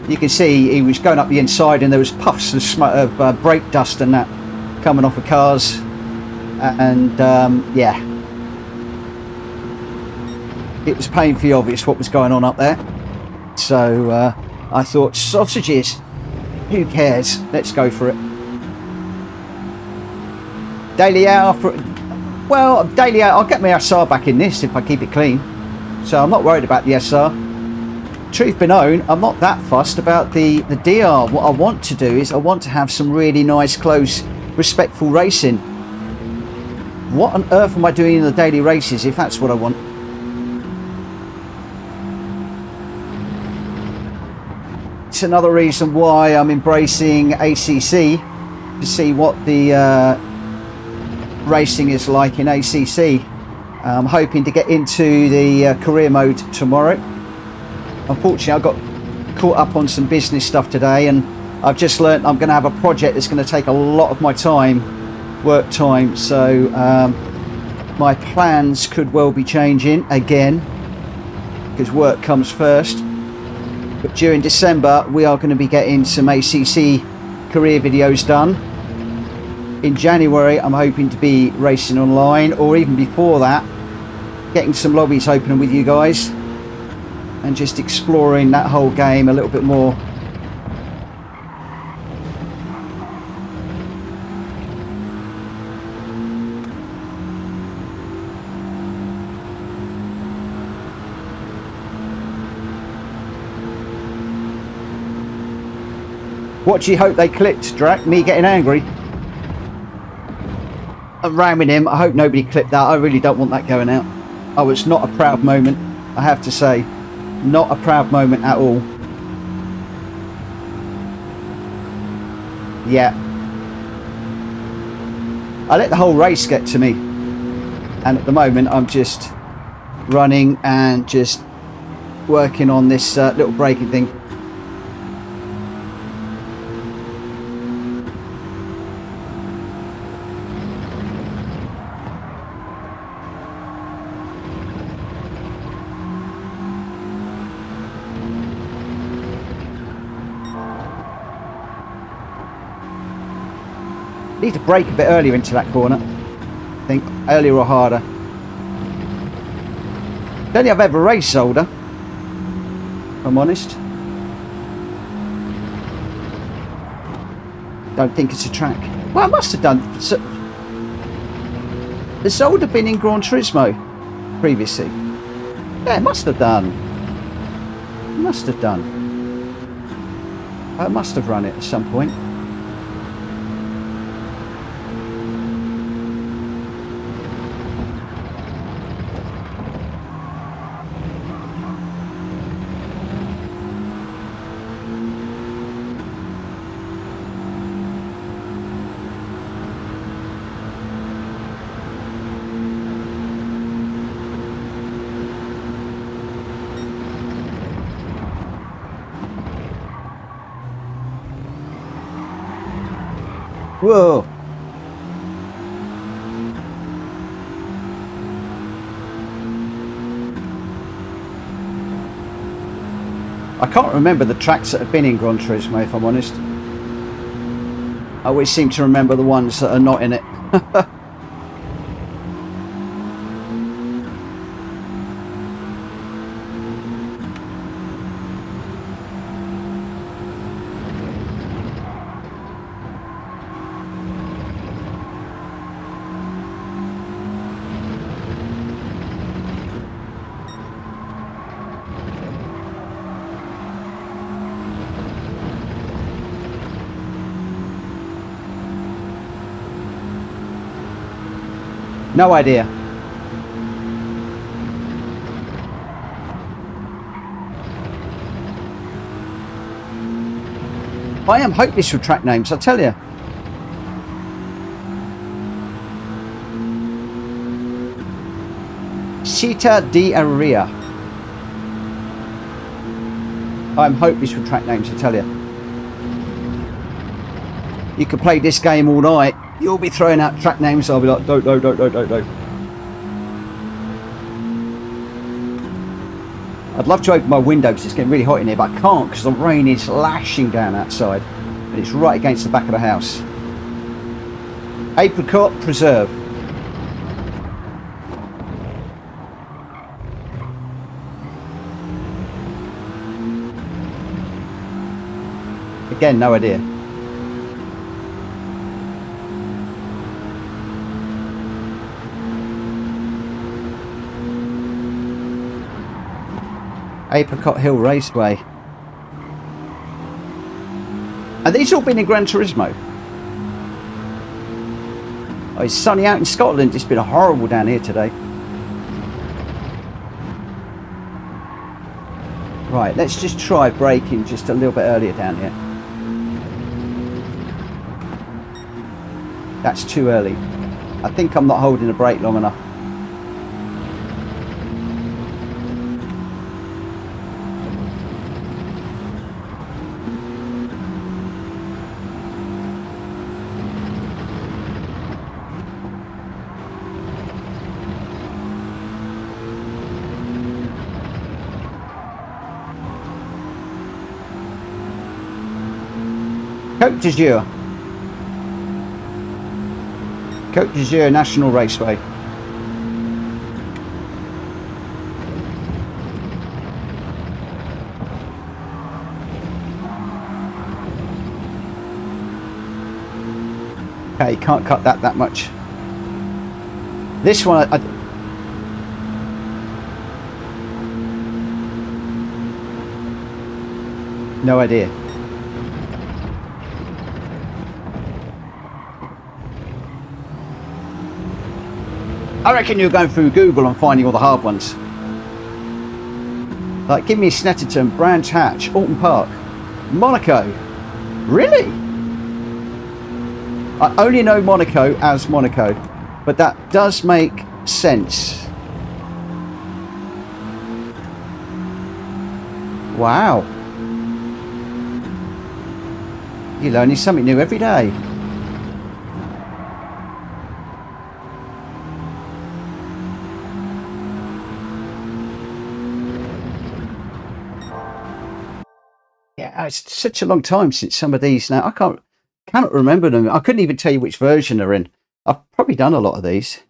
You can see he was going up the inside and there was puffs of smoke, of brake dust and that coming off of cars, and yeah, it was painfully obvious what was going on up there. So I thought, sausages, who cares? Let's go for it. Daily hour for, well, daily hour. I'll get my SR back in this if I keep it clean. So I'm not worried about the SR. Truth be known, I'm not that fussed about the DR. What I want to do is I want to have some really nice, close, respectful racing. What on earth am I doing in the daily races if that's what I want? It's another reason why I'm embracing ACC, to see what the racing is like in ACC. I'm hoping to get into the career mode tomorrow. Unfortunately, I got caught up on some business stuff today, and I've just learnt I'm going to have a project that's going to take a lot of my time, work time, so my plans could well be changing again because work comes first. But during December, we are going to be getting some ACC career videos done. In January, I'm hoping to be racing online, or even before that, getting some lobbies open with you guys and just exploring that whole game a little bit more. What do you hope they clipped, Drac? Me getting angry? I'm ramming him. I hope nobody clipped that. I really don't want that going out. Oh, it's not a proud moment, I have to say. Not a proud moment at all. Yeah. I let the whole race get to me. And at the moment I'm just running and just working on this little braking thing. Need to brake a bit earlier into that corner. I think earlier or harder. Don't think I've ever raced Zolder, if I'm honest. Don't think it's a track. Well, I must have done. So, has Zolder been in Gran Turismo previously? Yeah, it must have done. Must have done. I must have run it at some point. Whoa! I can't remember the tracks that have been in Gran Turismo, if I'm honest. I always seem to remember the ones that are not in it. No idea. I am hopeless with track names, I tell you. Cita de Aria. I'm hopeless with track names, I tell you. You can play this game all night. You'll be throwing out track names. I'll be like, don't. I'd love to open my window because it's getting really hot in here, but I can't because the rain is lashing down outside and it's right against the back of the house. Apricot Preserve. Again, no idea. Apricot Hill Raceway. And these all been in Gran Turismo. Oh, it's sunny out in Scotland. It's been horrible down here today. Right, let's just try braking just a little bit earlier down here. That's too early. I think I'm not holding the brake long enough. Côte d'Azur. Côte d'Azur National Raceway. Okay, you can't cut that much. This one, no idea. I reckon you're going through Google and finding all the hard ones. Like, give me Snetterton, Brands Hatch, Alton Park, Monaco. Really? I only know Monaco as Monaco, but that does make sense. Wow. You're learning something new every day. Yeah, it's such a long time since some of these now. I cannot remember them. I couldn't even tell you which version they're in. I've probably done a lot of these.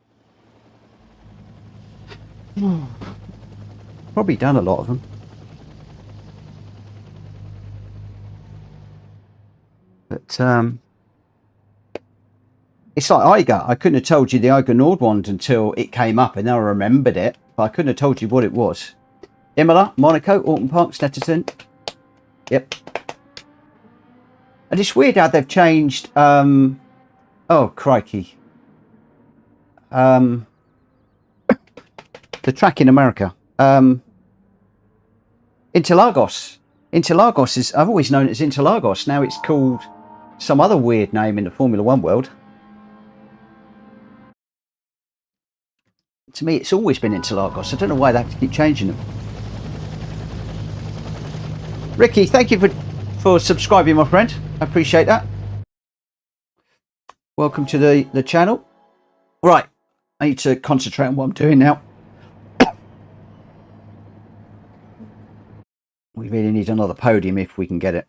Probably done a lot of them. But it's like Eiger. I couldn't have told you the Eiger Nord one until it came up, and then I remembered it, but I couldn't have told you what it was. Imola, Monaco, Alton Park, Snetterton. Yep. And it's weird how they've changed. Oh crikey. The track in America. Interlagos. Interlagos is, I've always known it as Interlagos. Now it's called some other weird name in the Formula One world. To me, it's always been Interlagos. I don't know why they have to keep changing them. Ricky, thank you for subscribing, my friend. I appreciate that. Welcome to the channel. Right, I need to concentrate on what I'm doing now. We really need another podium if we can get it.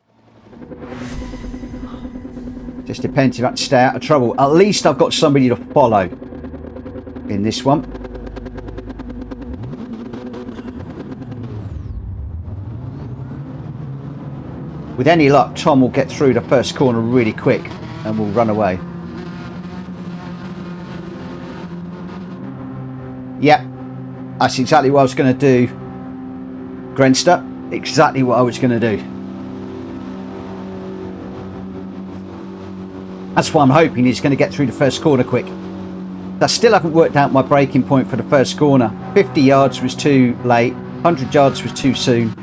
Just depends if I have to stay out of trouble. At least I've got somebody to follow in this one. With any luck, Tom will get through the first corner really quick and will run away. Yep, that's exactly what I was going to do, Grenster. Exactly what I was going to do. That's why I'm hoping he's going to get through the first corner quick. I still haven't worked out my braking point for the first corner. 50 yards was too late. 100 yards was too soon.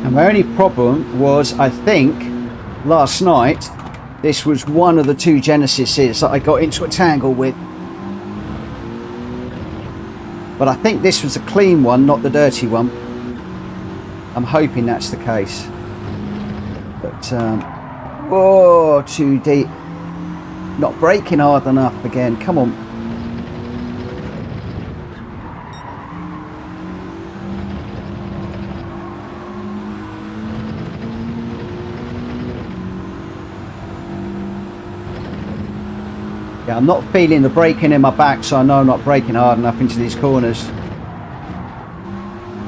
And my only problem was, I think, last night, this was one of the two Genesises that I got into a tangle with. But I think this was a clean one, not the dirty one. I'm hoping that's the case. But, whoa, too deep. Not braking hard enough again, come on. Yeah, I'm not feeling the braking in my back, so I know I'm not braking hard enough into these corners.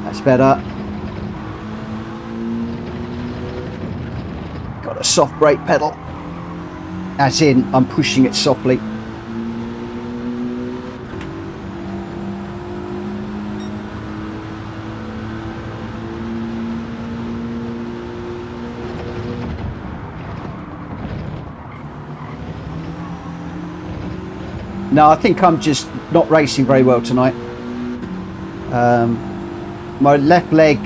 That's better. Got a soft brake pedal. As in, I'm pushing it softly. No, I think I'm just not racing very well tonight. My left leg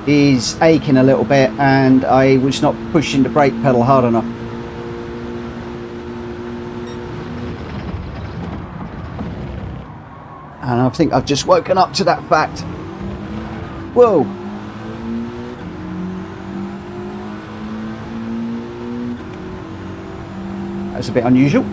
is aching a little bit and I was not pushing the brake pedal hard enough. And I think I've just woken up to that fact. Whoa. That's a bit unusual.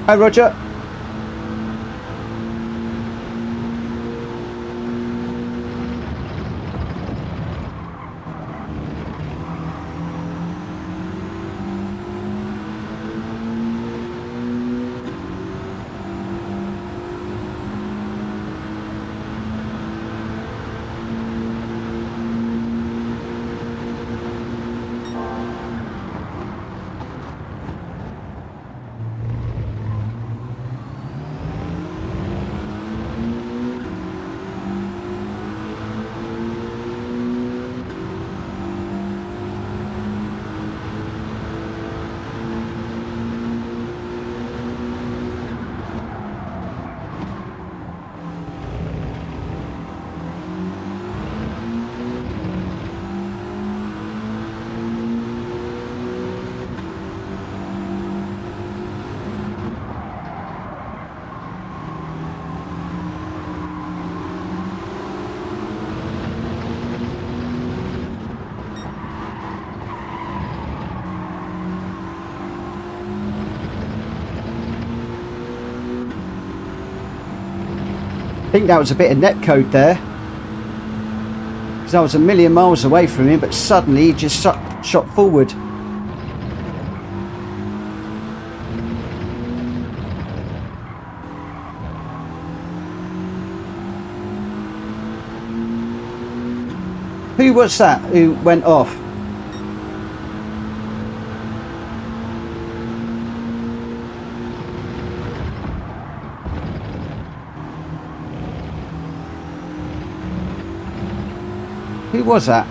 Hi, Roger. I think that was a bit of netcode there, because I was a million miles away from him, but suddenly he just shot forward. Who was that who went off? Who was that?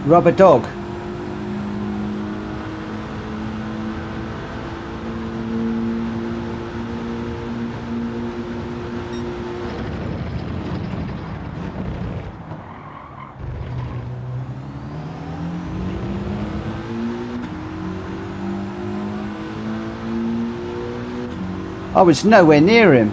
Rubber dog. I was nowhere near him.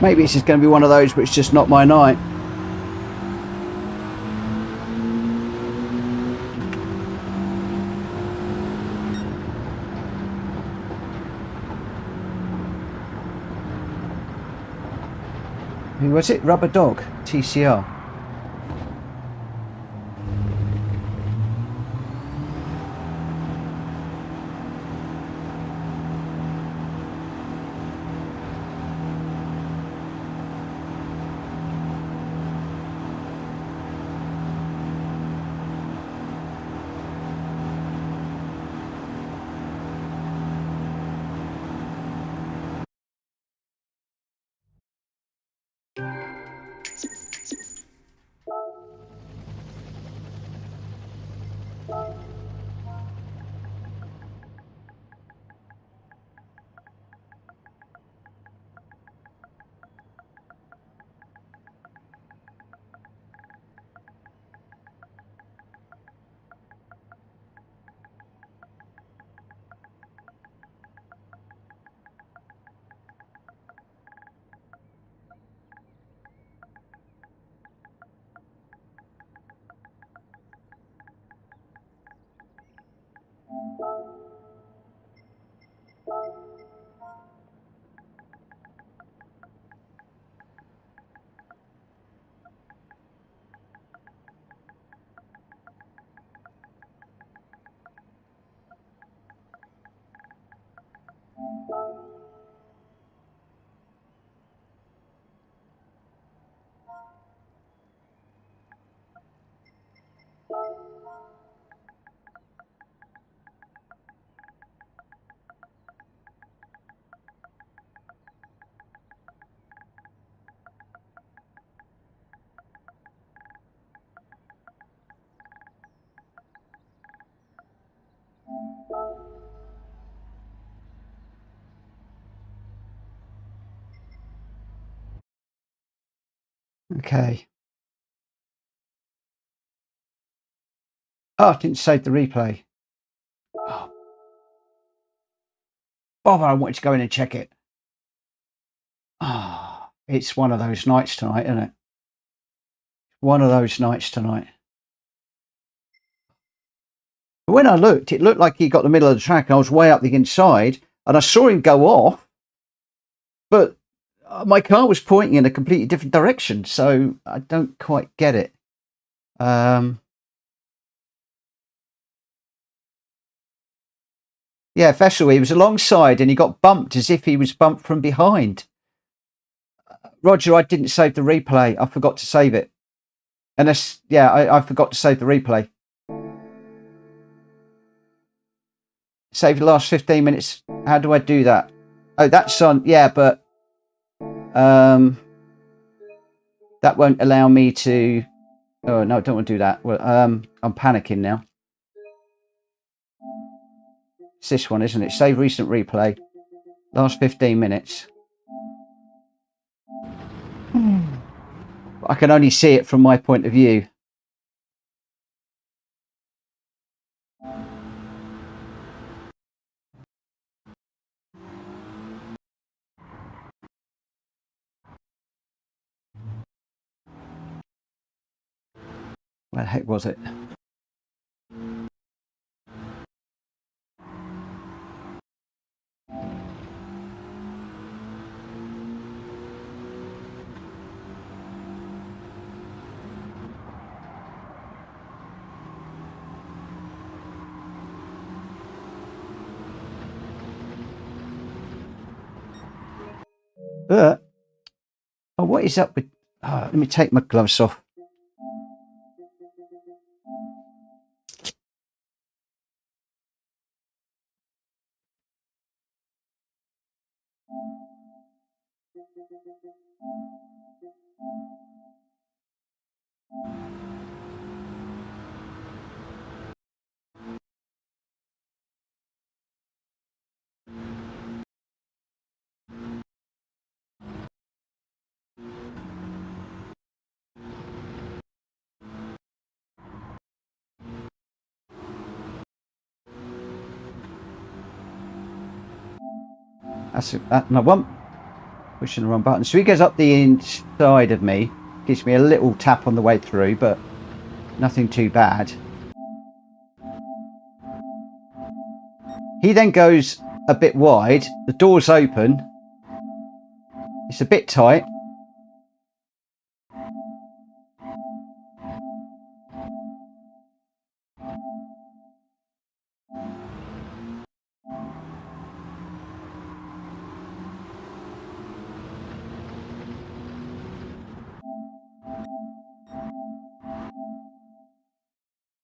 Maybe this is going to be one of those, but it's just not my night. Who was it? Rubber Dog, TCR. Okay. Oh, I didn't save the replay. Oh, bother, I wanted to go in and check it. Ah, oh, it's one of those nights tonight, isn't it? One of those nights tonight. But when I looked, it looked like he got the middle of the track and I was way up the inside and I saw him go off, but my car was pointing in a completely different direction, so I don't quite get it. Yeah, Vessel, he was alongside and he got bumped as if he was bumped from behind. Roger, I didn't save the replay. I forgot to save it. And I forgot to save the replay. Save the last 15 minutes. How do I do that? Oh, that's on. Yeah, but that won't allow me to. Oh no, I don't want to do that. Well, I'm panicking now. It's this one, isn't it? Save recent replay. Last 15 minutes. I can only see it from my point of view. Where the heck was it? Oh, what is up with... Oh, let me take my gloves off. That's no one. Pushing the wrong button. So he goes up the inside of me. Gives me a little tap on the way through, but nothing too bad. He then goes a bit wide. The door's open. It's a bit tight.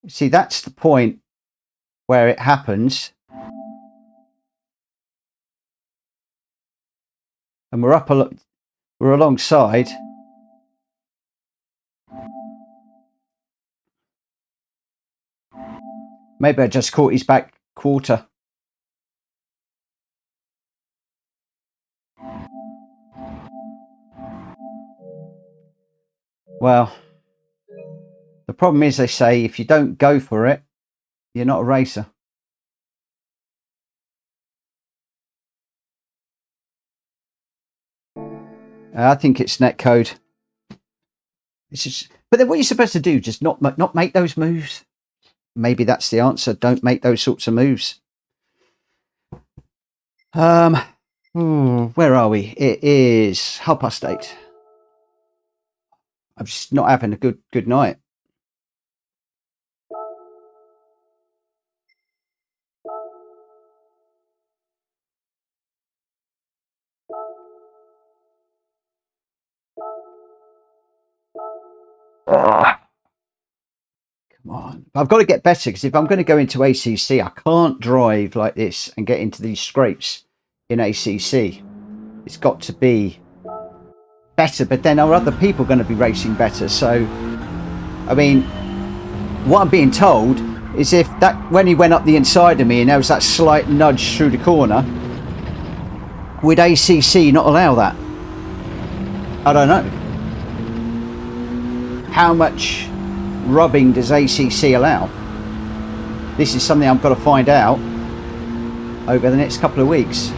See, that's the point where it happens. And we're alongside. Maybe I just caught his back quarter. Well, the problem is, they say, if you don't go for it, you're not a racer. I think it's netcode. It's just, but then what you're supposed to do, just not make those moves. Maybe that's the answer. Don't make those sorts of moves. Where are we? It is 8:30. I'm just not having a good night. Come on. I've got to get better, because if I'm going to go into ACC, I can't drive like this and get into these scrapes in ACC. It's got to be better, but then are other people going to be racing better? So, I mean, what I'm being told is if that, when he went up the inside of me and there was that slight nudge through the corner, would ACC not allow that? I don't know. how much rubbing does ACC allow? This is something I've got to find out over the next couple of weeks.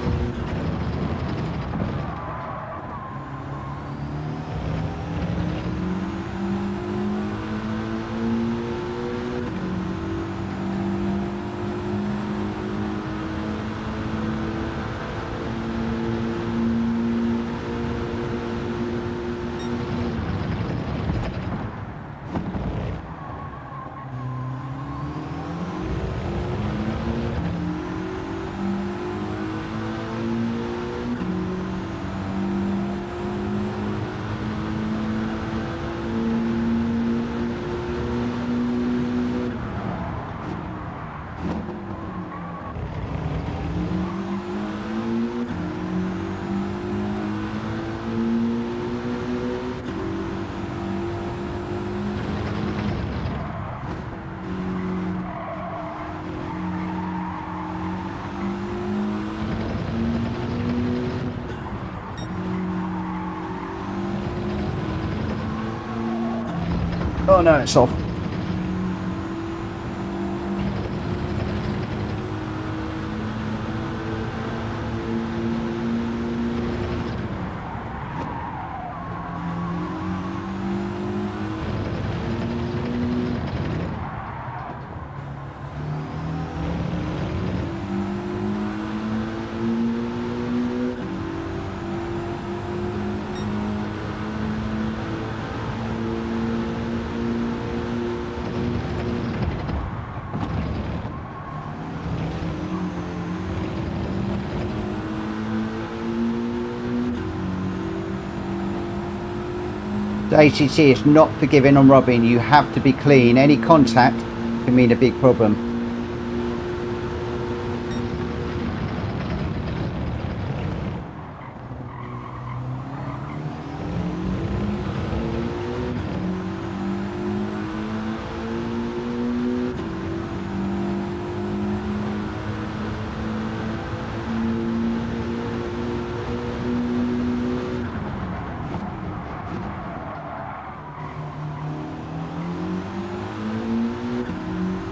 Oh no, it's off. The ACC is not forgiving on rubbing. You have to be clean. Any contact can mean a big problem.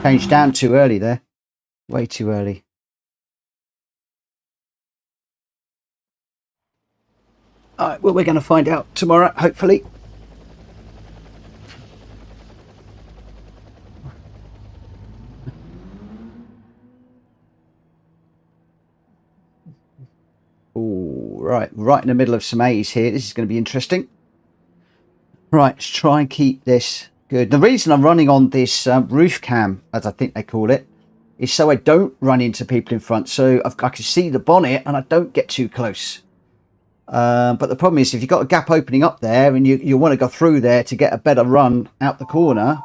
Changed down too early there. Way too early. Alright, well, we're going to find out tomorrow, hopefully. Oh, right in the middle of some A's here. This is going to be interesting. Right, let's try and keep this good. The reason I'm running on this roof cam, as I think they call it, is so I don't run into people in front. So I can see the bonnet and I don't get too close. But the problem is, if you've got a gap opening up there and you want to go through there to get a better run out the corner,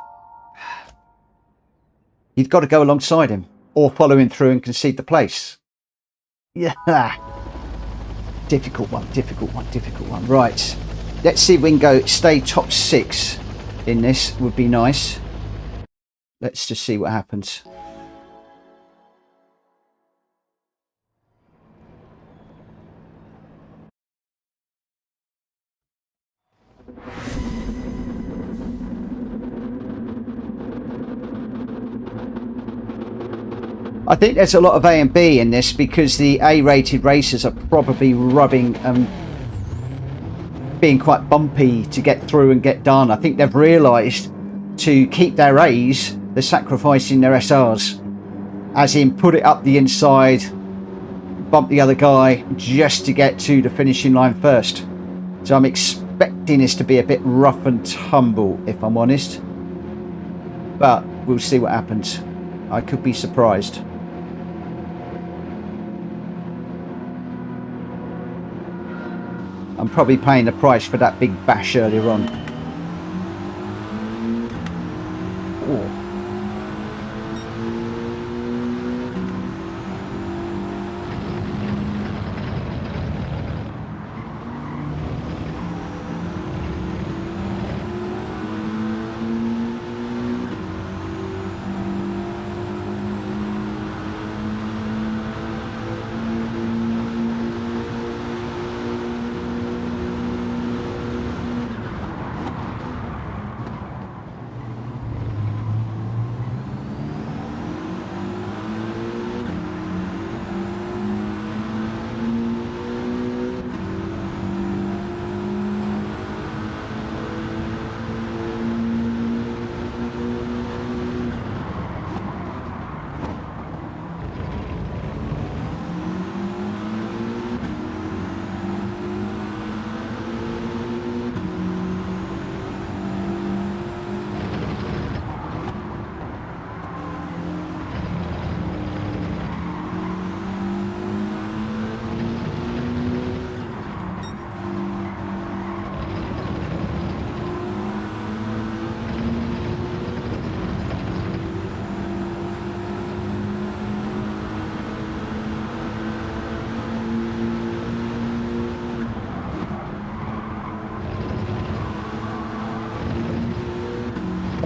you've got to go alongside him or follow him through and concede the place. Yeah. Difficult one. Right. Let's see if we can go stay top 6 in this. Would be nice. Let's just see what happens. I think there's a lot of A and B in this because the A-rated racers are probably rubbing and being quite bumpy to get through and get done. I think they've realised to keep their A's, they're sacrificing their SRs, as in put it up the inside, bump the other guy just to get to the finishing line first. So I'm expecting this to be a bit rough and tumble, if I'm honest, but we'll see what happens. I could be surprised. I'm probably paying the price for that big bash earlier on. Ooh.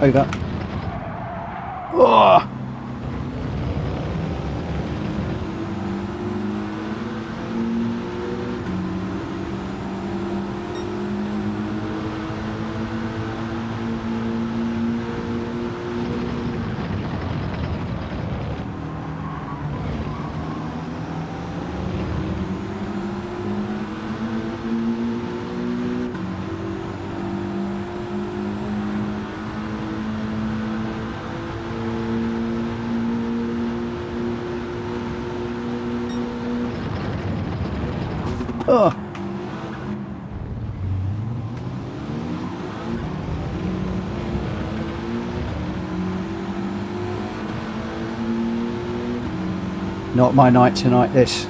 over. Oh! Oh. Not my night tonight, this.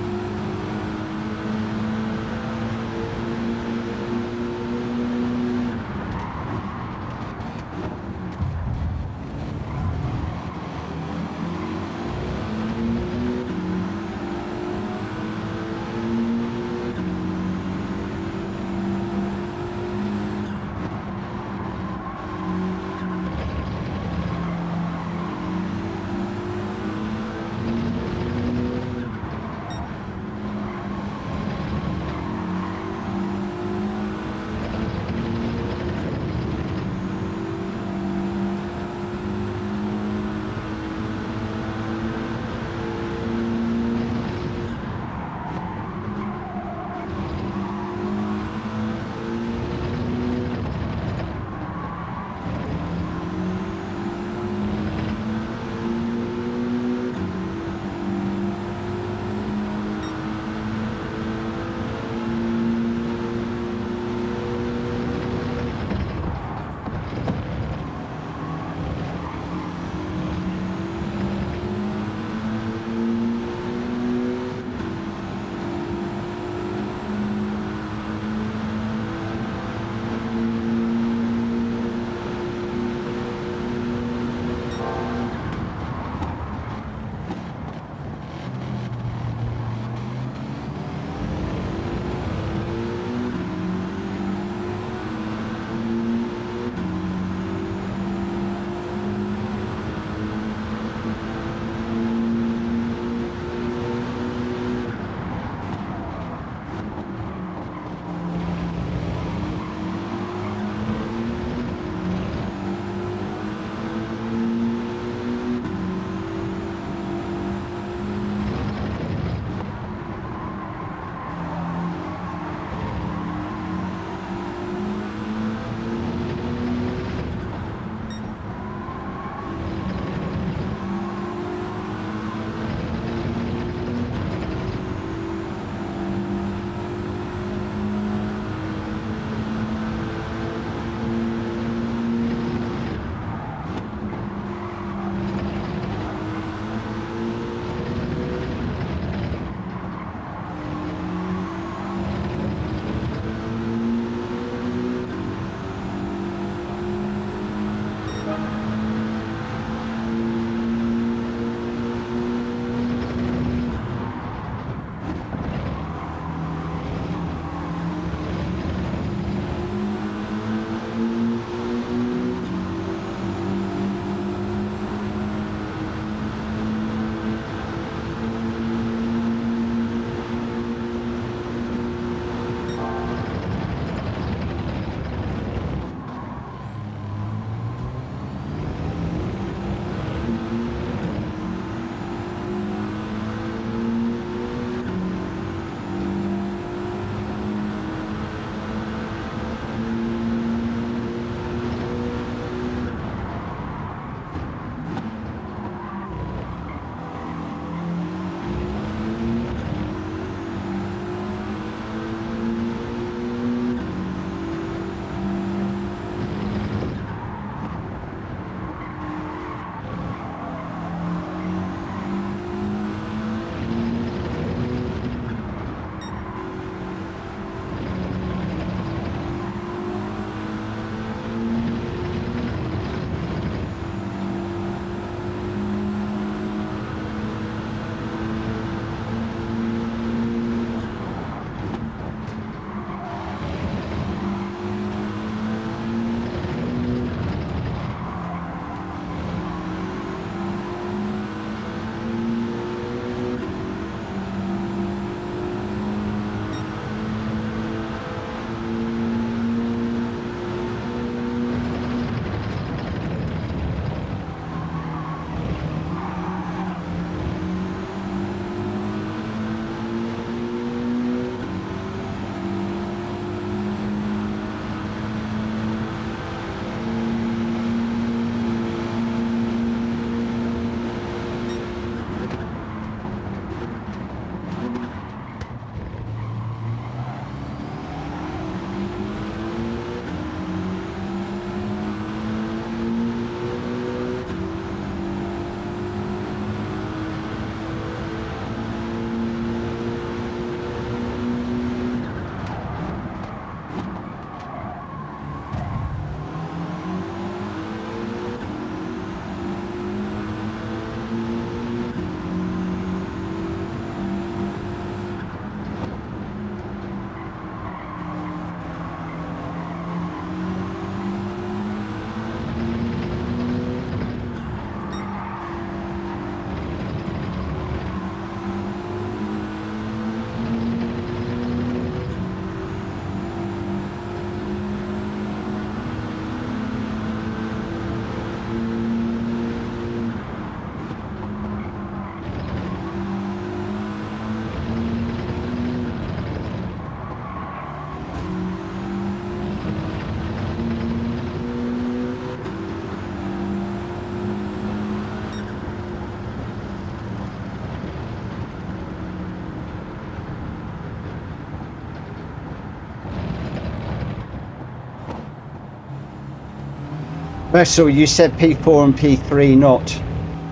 Vessel, you said P4 and P3 not.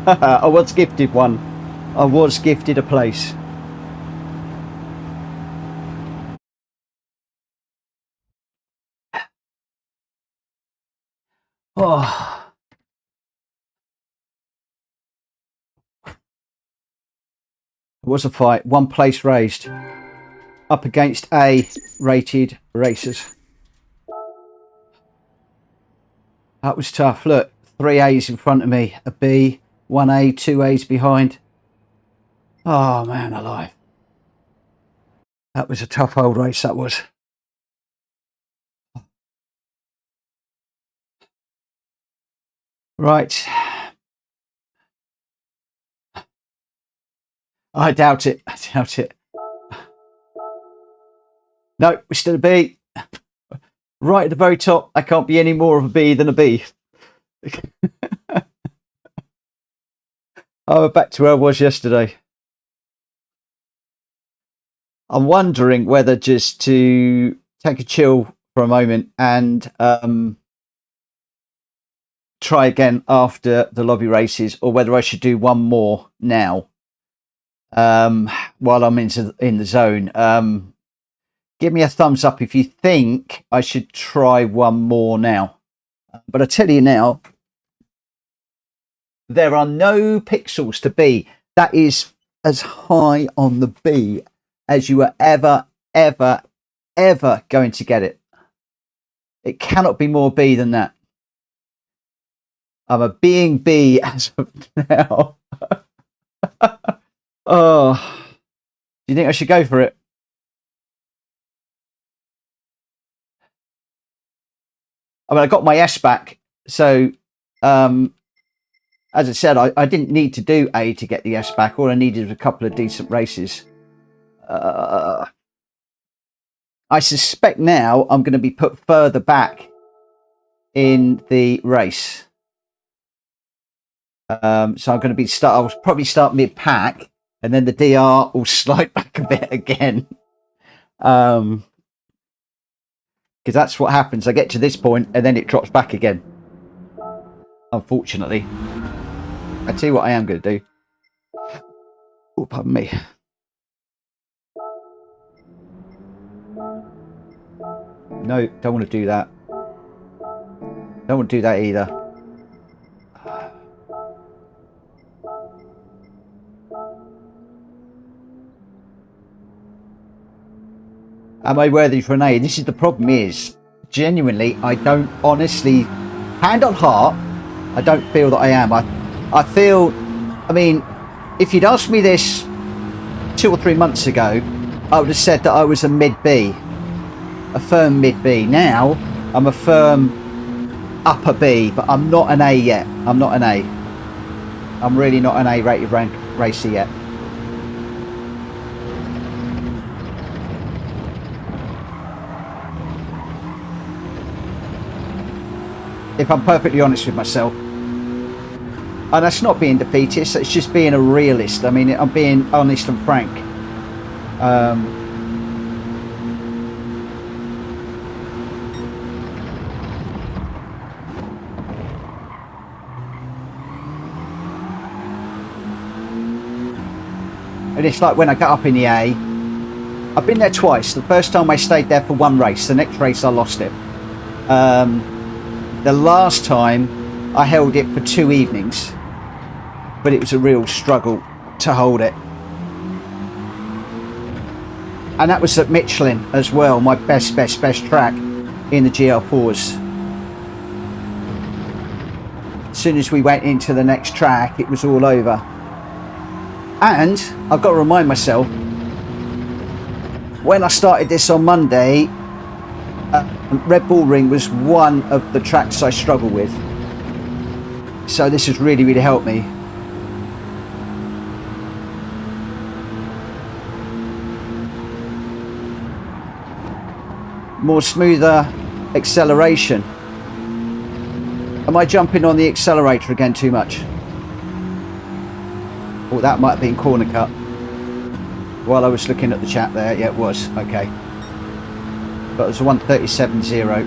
I was gifted one. I was gifted a place. Oh. It was a fight. One place raised. Up against A-rated racers. That was tough. Look, 3 A's in front of me. A B, 1 A, 2 A's behind. Oh, man alive. That was a tough old race, that was. Right. I doubt it. I doubt it. No, we're still a B. Right at the very top. I can't be any more of a B than a B. Oh, back to where I was yesterday. I'm wondering whether just to take a chill for a moment and try again after the lobby races, or whether I should do one more now while I'm in the zone. Give me a thumbs up if you think I should try one more now. But I tell you now, there are no pixels to B. That is as high on the B as you are ever going to get it. It cannot be more B than that. I'm a being B as of now. Oh, do you think I should go for it? I mean, I got my S back, so as I said, I didn't need to do A to get the S back. All I needed was a couple of decent races. I suspect now I'm going to be put further back in the race. So I'm going to be I'll probably start mid-pack, and then the DR will slide back a bit again. Because that's what happens. I get to this point and then it drops back again. Unfortunately. I tell you what I am going to do. Oh, pardon me. No, don't want to do that. Don't want to do that either. Am I worthy for an A? This is the problem is, genuinely, I don't honestly, hand on heart, I don't feel that I am. I feel, I mean, if you'd asked me this 2 or 3 months ago, I would have said that I was a mid-B, a firm mid-B. Now, I'm a firm upper B, but I'm not an A yet. I'm not an A. I'm really not an A-rated rank racer yet. If I'm perfectly honest with myself. And that's not being defeatist, it's just being a realist. I mean, I'm being honest and frank. And it's like when I got up in the A, I've been there twice. The first time I stayed there for 1 race, the next race I lost it. The last time I held it for 2 evenings, but it was a real struggle to hold it. And that was at Michelin as well, my best track in the GL4s. As soon as we went into the next track, it was all over. And I've got to remind myself, when I started this on Monday, Red Bull Ring was one of the tracks I struggle with. So this has really helped me. More smoother acceleration. Am I jumping on the accelerator again too much? Oh, that might have been corner cut. While I was looking at the chat there, yeah, it was. Okay. But it was a 1:37.0.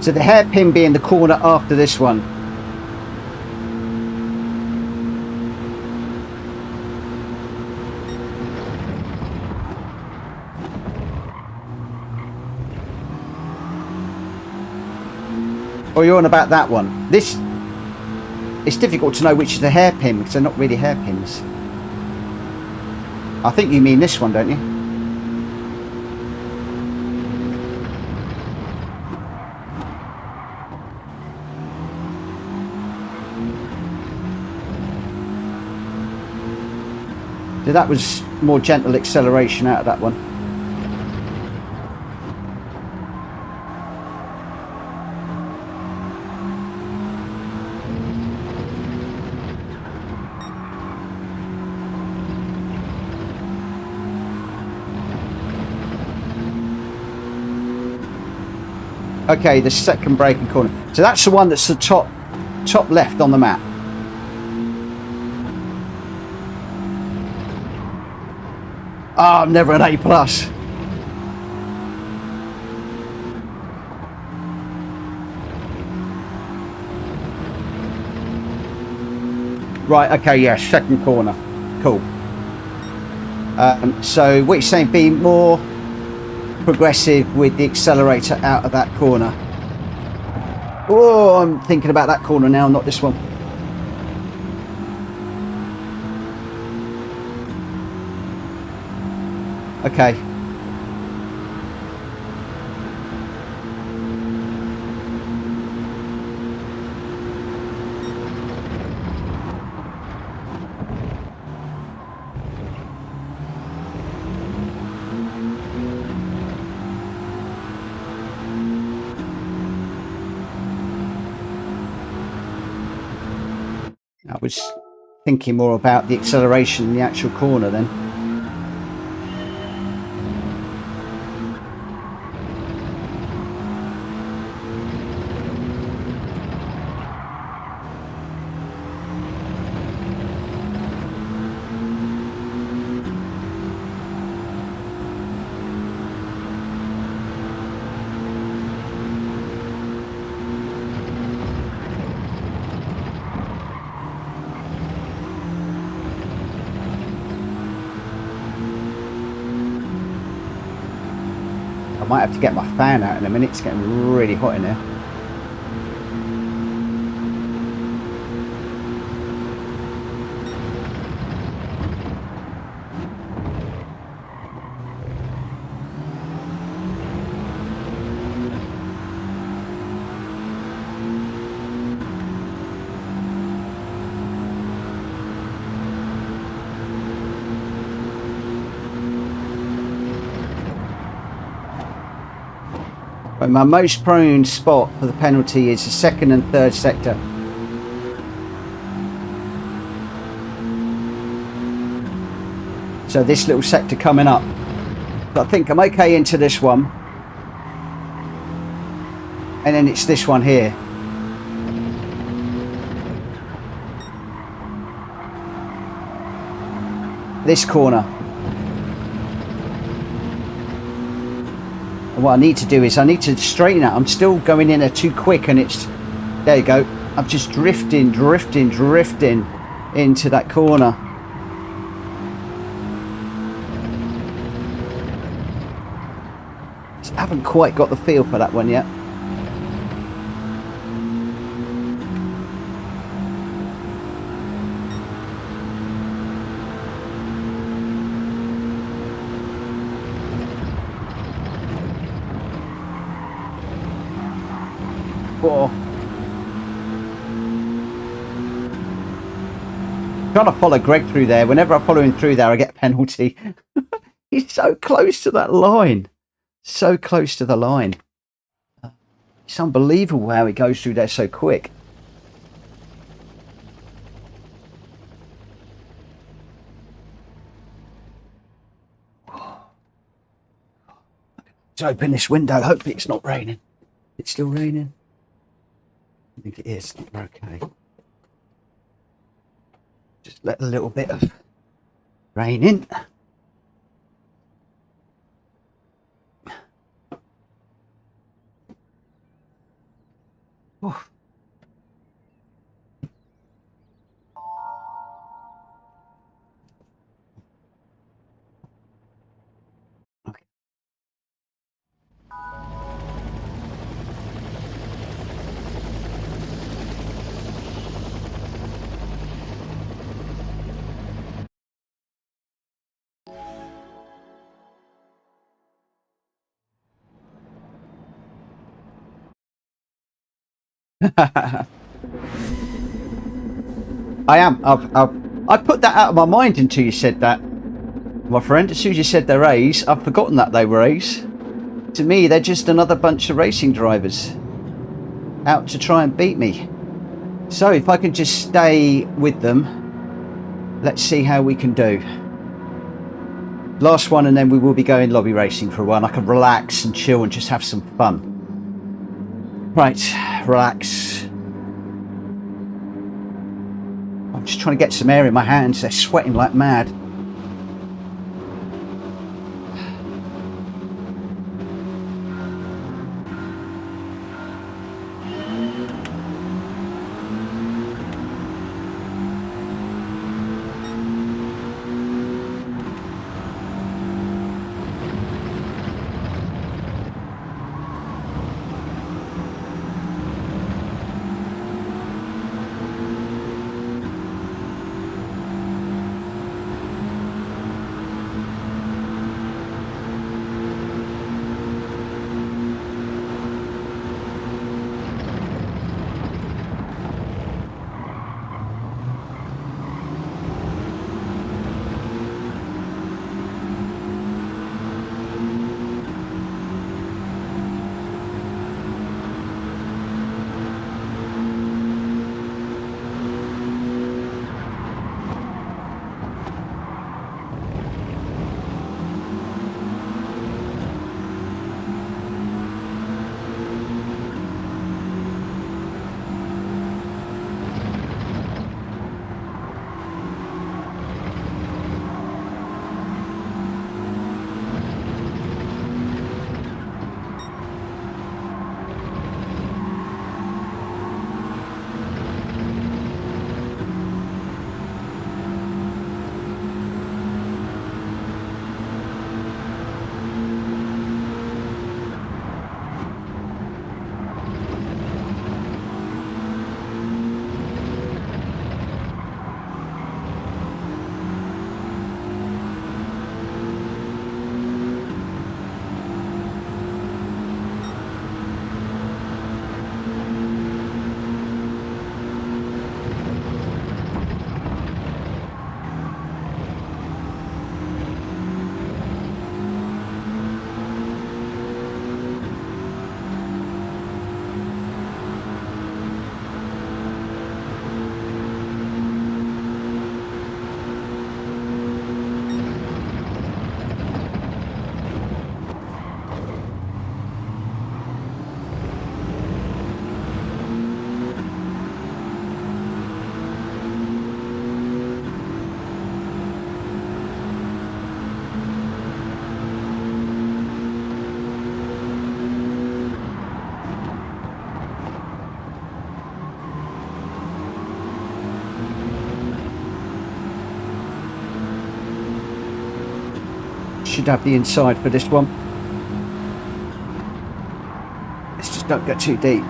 So the hairpin being the corner after this one. Or you're on about that one. This, it's difficult to know which is the hairpin because they're not really hairpins. I think you mean this one, don't you? So that was more gentle acceleration out of that one. Okay, the second braking corner. So that's the one that's the top left on the map. Oh, I'm never an A+. Right, okay, yeah, second corner. Cool. So what you're saying, be more progressive with the accelerator out of that corner. Oh, I'm thinking about that corner now, not this one. Okay. I was thinking more about the acceleration in the actual corner then. I might have to get my fan out in a minute, it's getting really hot in here. But my most prone spot for the penalty is the second and third sector. So this little sector coming up. But I think I'm okay into this one. And then it's this one here. This corner. What I need to do is I need to straighten out. I'm still going in there too quick and it's, there you go. I'm just drifting into that corner. Just haven't quite got the feel for that one yet. Whoa. Trying to follow Greg through there. Whenever I follow him through there, I get a penalty. He's so close to that line. So close to the line. It's unbelievable how he goes through there so quick. Let's open this window. Hopefully it's not raining. It's still raining. I think it is. We're okay. Just let a little bit of rain in. Oh. Okay. I am. I put that out of my mind until you said that, my friend. As soon as you said they're A's, I've forgotten that they were A's. To me, they're just another bunch of racing drivers out to try and beat me. So if I can just stay with them, let's see how we can do. Last one, and then we will be going lobby racing for a while. I can relax and chill and just have some fun. Right, relax. I'm just trying to get some air in my hands. They're sweating like mad. Should have the inside for this one. Let's just don't get too deep.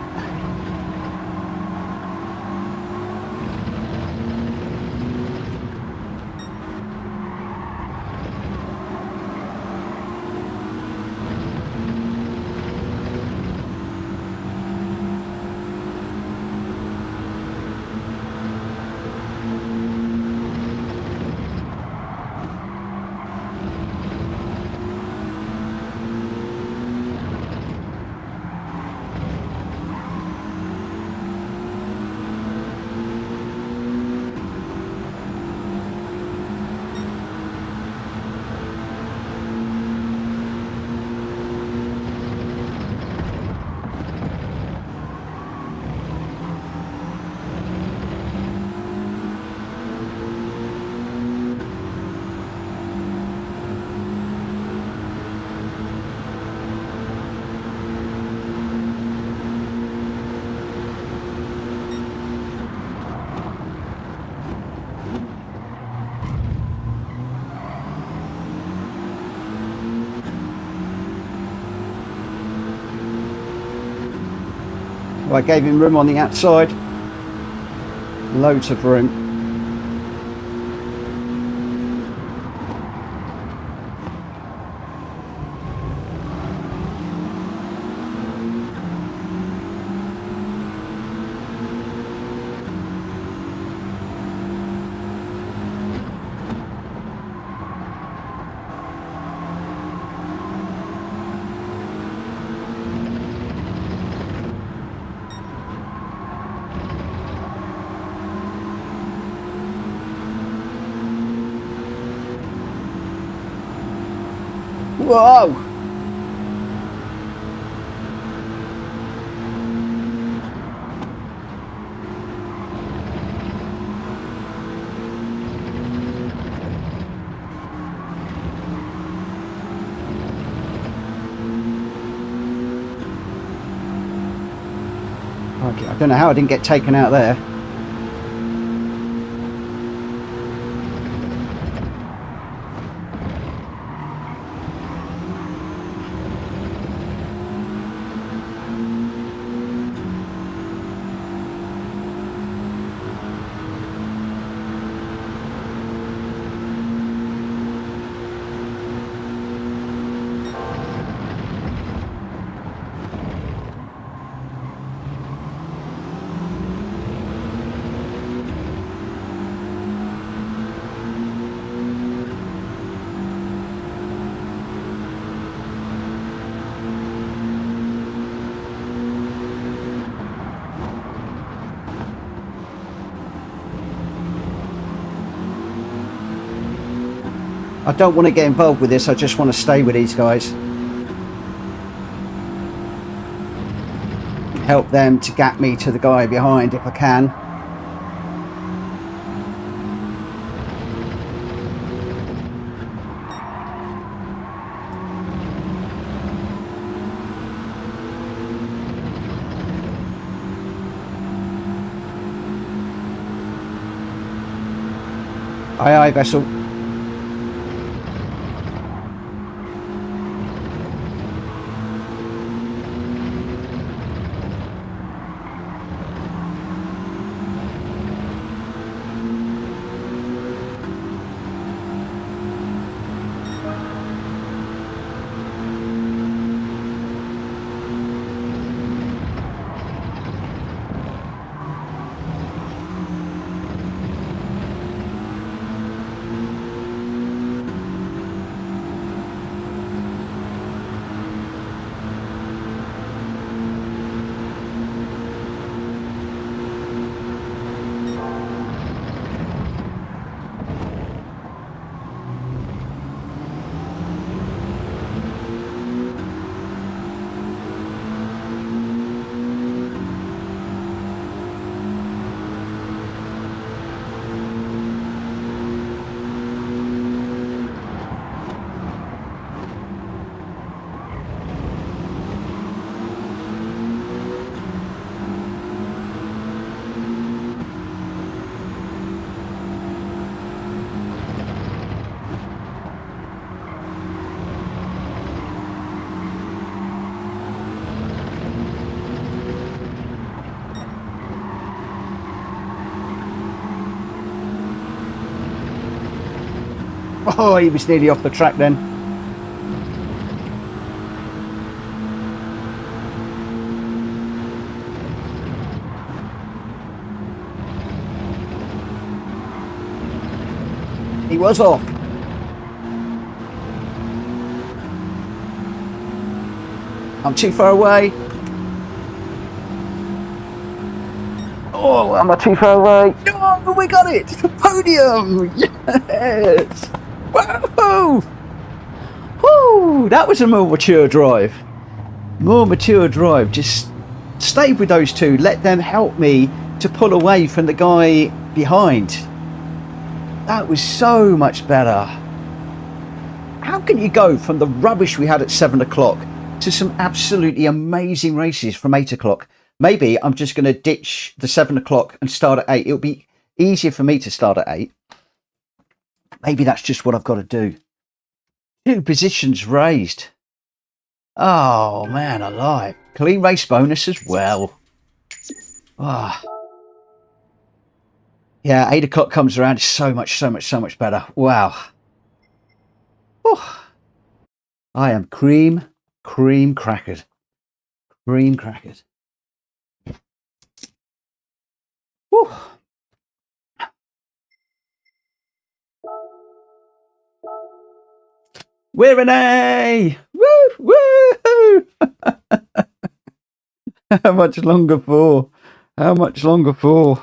I gave him room on the outside. Loads of room. Whoa! Okay, I don't know how I didn't get taken out there. I don't want to get involved with this, I just want to stay with these guys. Help them to gap me to the guy behind if I can. Aye aye, vessel. Oh, he was nearly off the track then. He was off. I'm too far away. Oh, am I too far away? Oh, we got it! Podium! Yes! Whoa! Woo! That was a more mature drive. More mature drive. Just stay with those two. Let them help me to pull away from the guy behind. That was so much better. How can you go from the rubbish we had at 7 o'clock to some absolutely amazing races from 8 o'clock? Maybe I'm just going to ditch the 7 o'clock and start at 8. It'll be easier for me to start at 8. Maybe that's just what I've got to do. 2 positions raised. Oh, man alive. Clean race bonus as well. Ah, yeah, 8 o'clock comes around. It's so much better. Wow. Whew. I am cream crackered. Cream crackered. Whew. We're an A! Woo! Woo! How much longer for? How much longer for?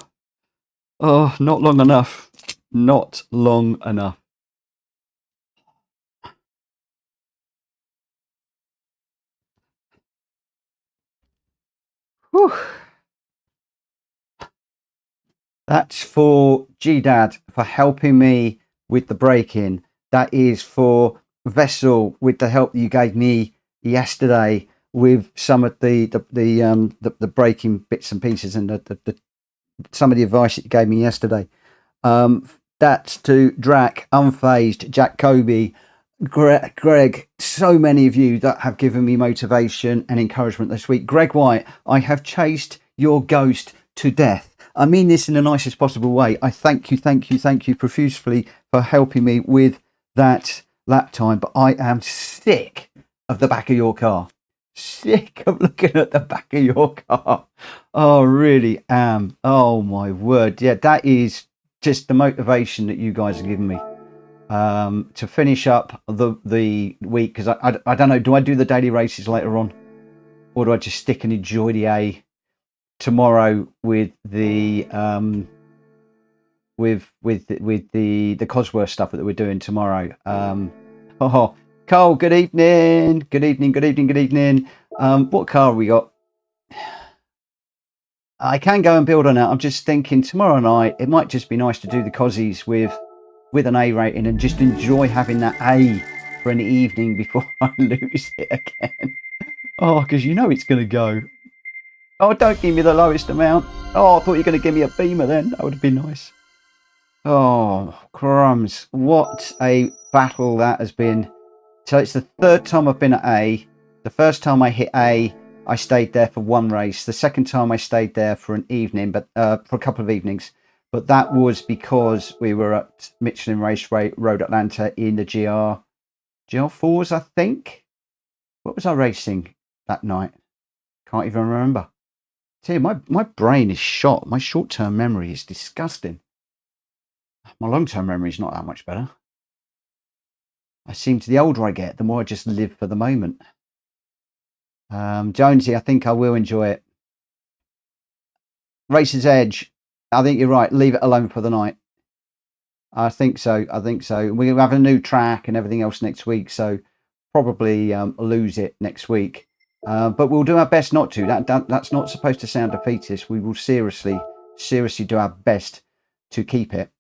Oh, not long enough. Not long enough. Whew. That's for G-Dad for helping me with the break-in. That is for Vessel with the help you gave me yesterday with some of the breaking bits and pieces and some of the advice that you gave me yesterday. That's to Drac, Unfazed, Jack Kobe, Greg, so many of you that have given me motivation and encouragement this week. Greg White, I have chased your ghost to death. I mean this in the nicest possible way. I thank you profusely for helping me with that lap time, but I am sick of the back of your car. Sick of looking at the back of your car. Oh, really am. Oh, my word. Yeah, that is just the motivation that you guys have given me to finish up the week, because I don't know, do I do the daily races later on, or do I just stick and enjoy the A tomorrow with the with the Cosworth stuff that we're doing tomorrow? Oh, Carl, good evening. What car have we got? I can go and build on it. I'm just thinking tomorrow night it might just be nice to do the Cossies with an A rating and just enjoy having that A for an evening before I lose it again. Oh, because you know it's going to go. Oh, don't give me the lowest amount. Oh, I thought you were going to give me a Beamer then. That would have been nice. Oh, crumbs. What a battle that has been. So it's the third time I've been at A. The first time I hit A, I stayed there for one race. The second time I stayed there for an evening, but for a couple of evenings. But that was because we were at Michelin Raceway Road Atlanta in the GR4s, I think. What was I racing that night? Can't even remember. Tell you, my brain is shot. My short-term memory is disgusting. My long-term memory is not that much better. I seem to, the older I get, the more I just live for the moment. Jonesy, I think I will enjoy it. Racer's Edge, I think you're right. Leave it alone for the night. I think so. We'll have a new track and everything else next week, so probably lose it next week. But we'll do our best not to. That's not supposed to sound defeatist. We will seriously do our best to keep it.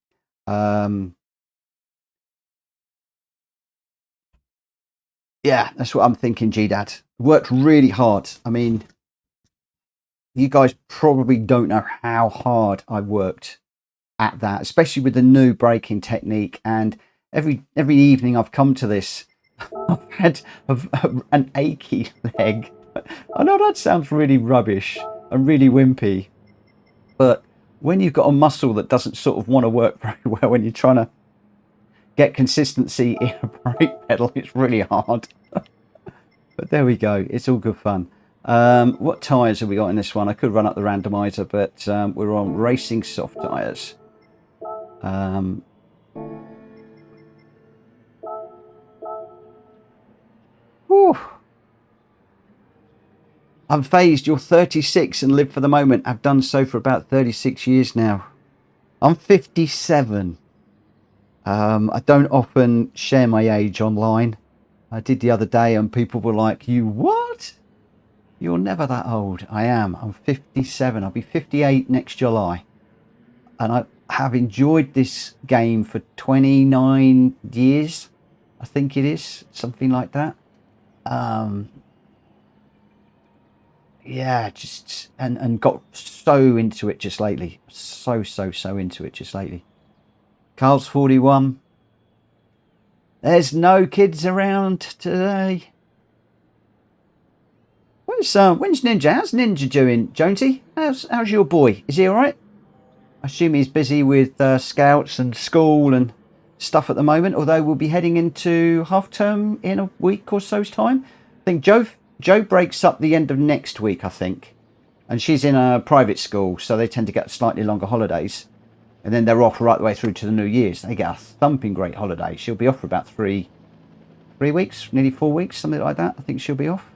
Yeah, that's what I'm thinking, G-Dad. Worked really hard. I mean, you guys probably don't know how hard I worked at that, especially with the new braking technique. And every evening I've come to this, I've had an achy leg. I know that sounds really rubbish and really wimpy, but when you've got a muscle that doesn't sort of want to work very well when you're trying to get consistency in a brake pedal, it's really hard. But there we go. It's all good fun. What tyres have we got in this one? I could run up the randomiser, but we're on racing soft tyres. Whew. Unfazed, you're 36 and live for the moment. I've done so for about 36 years now. I'm 57. I don't often share my age online. I did the other day and people were like, you what? You're never that old. I am. I'm 57. I'll be 58 next July. And I have enjoyed this game for 29 years. I think it is. Something like that. Yeah, just and got so into it just lately. So into it just lately. Carl's 41. There's no kids around today. When's Ninja? How's Ninja doing, Jonesy? How's your boy? Is he all right? I assume he's busy with scouts and school and stuff at the moment. Although we'll be heading into half term in a week or so's time. I think Joe breaks up the end of next week, I think, and she's in a private school, so they tend to get slightly longer holidays, and then they're off right the way through to the New Year's. They get a thumping great holiday. She'll be off for about three weeks, nearly 4 weeks, something like that. I think she'll be off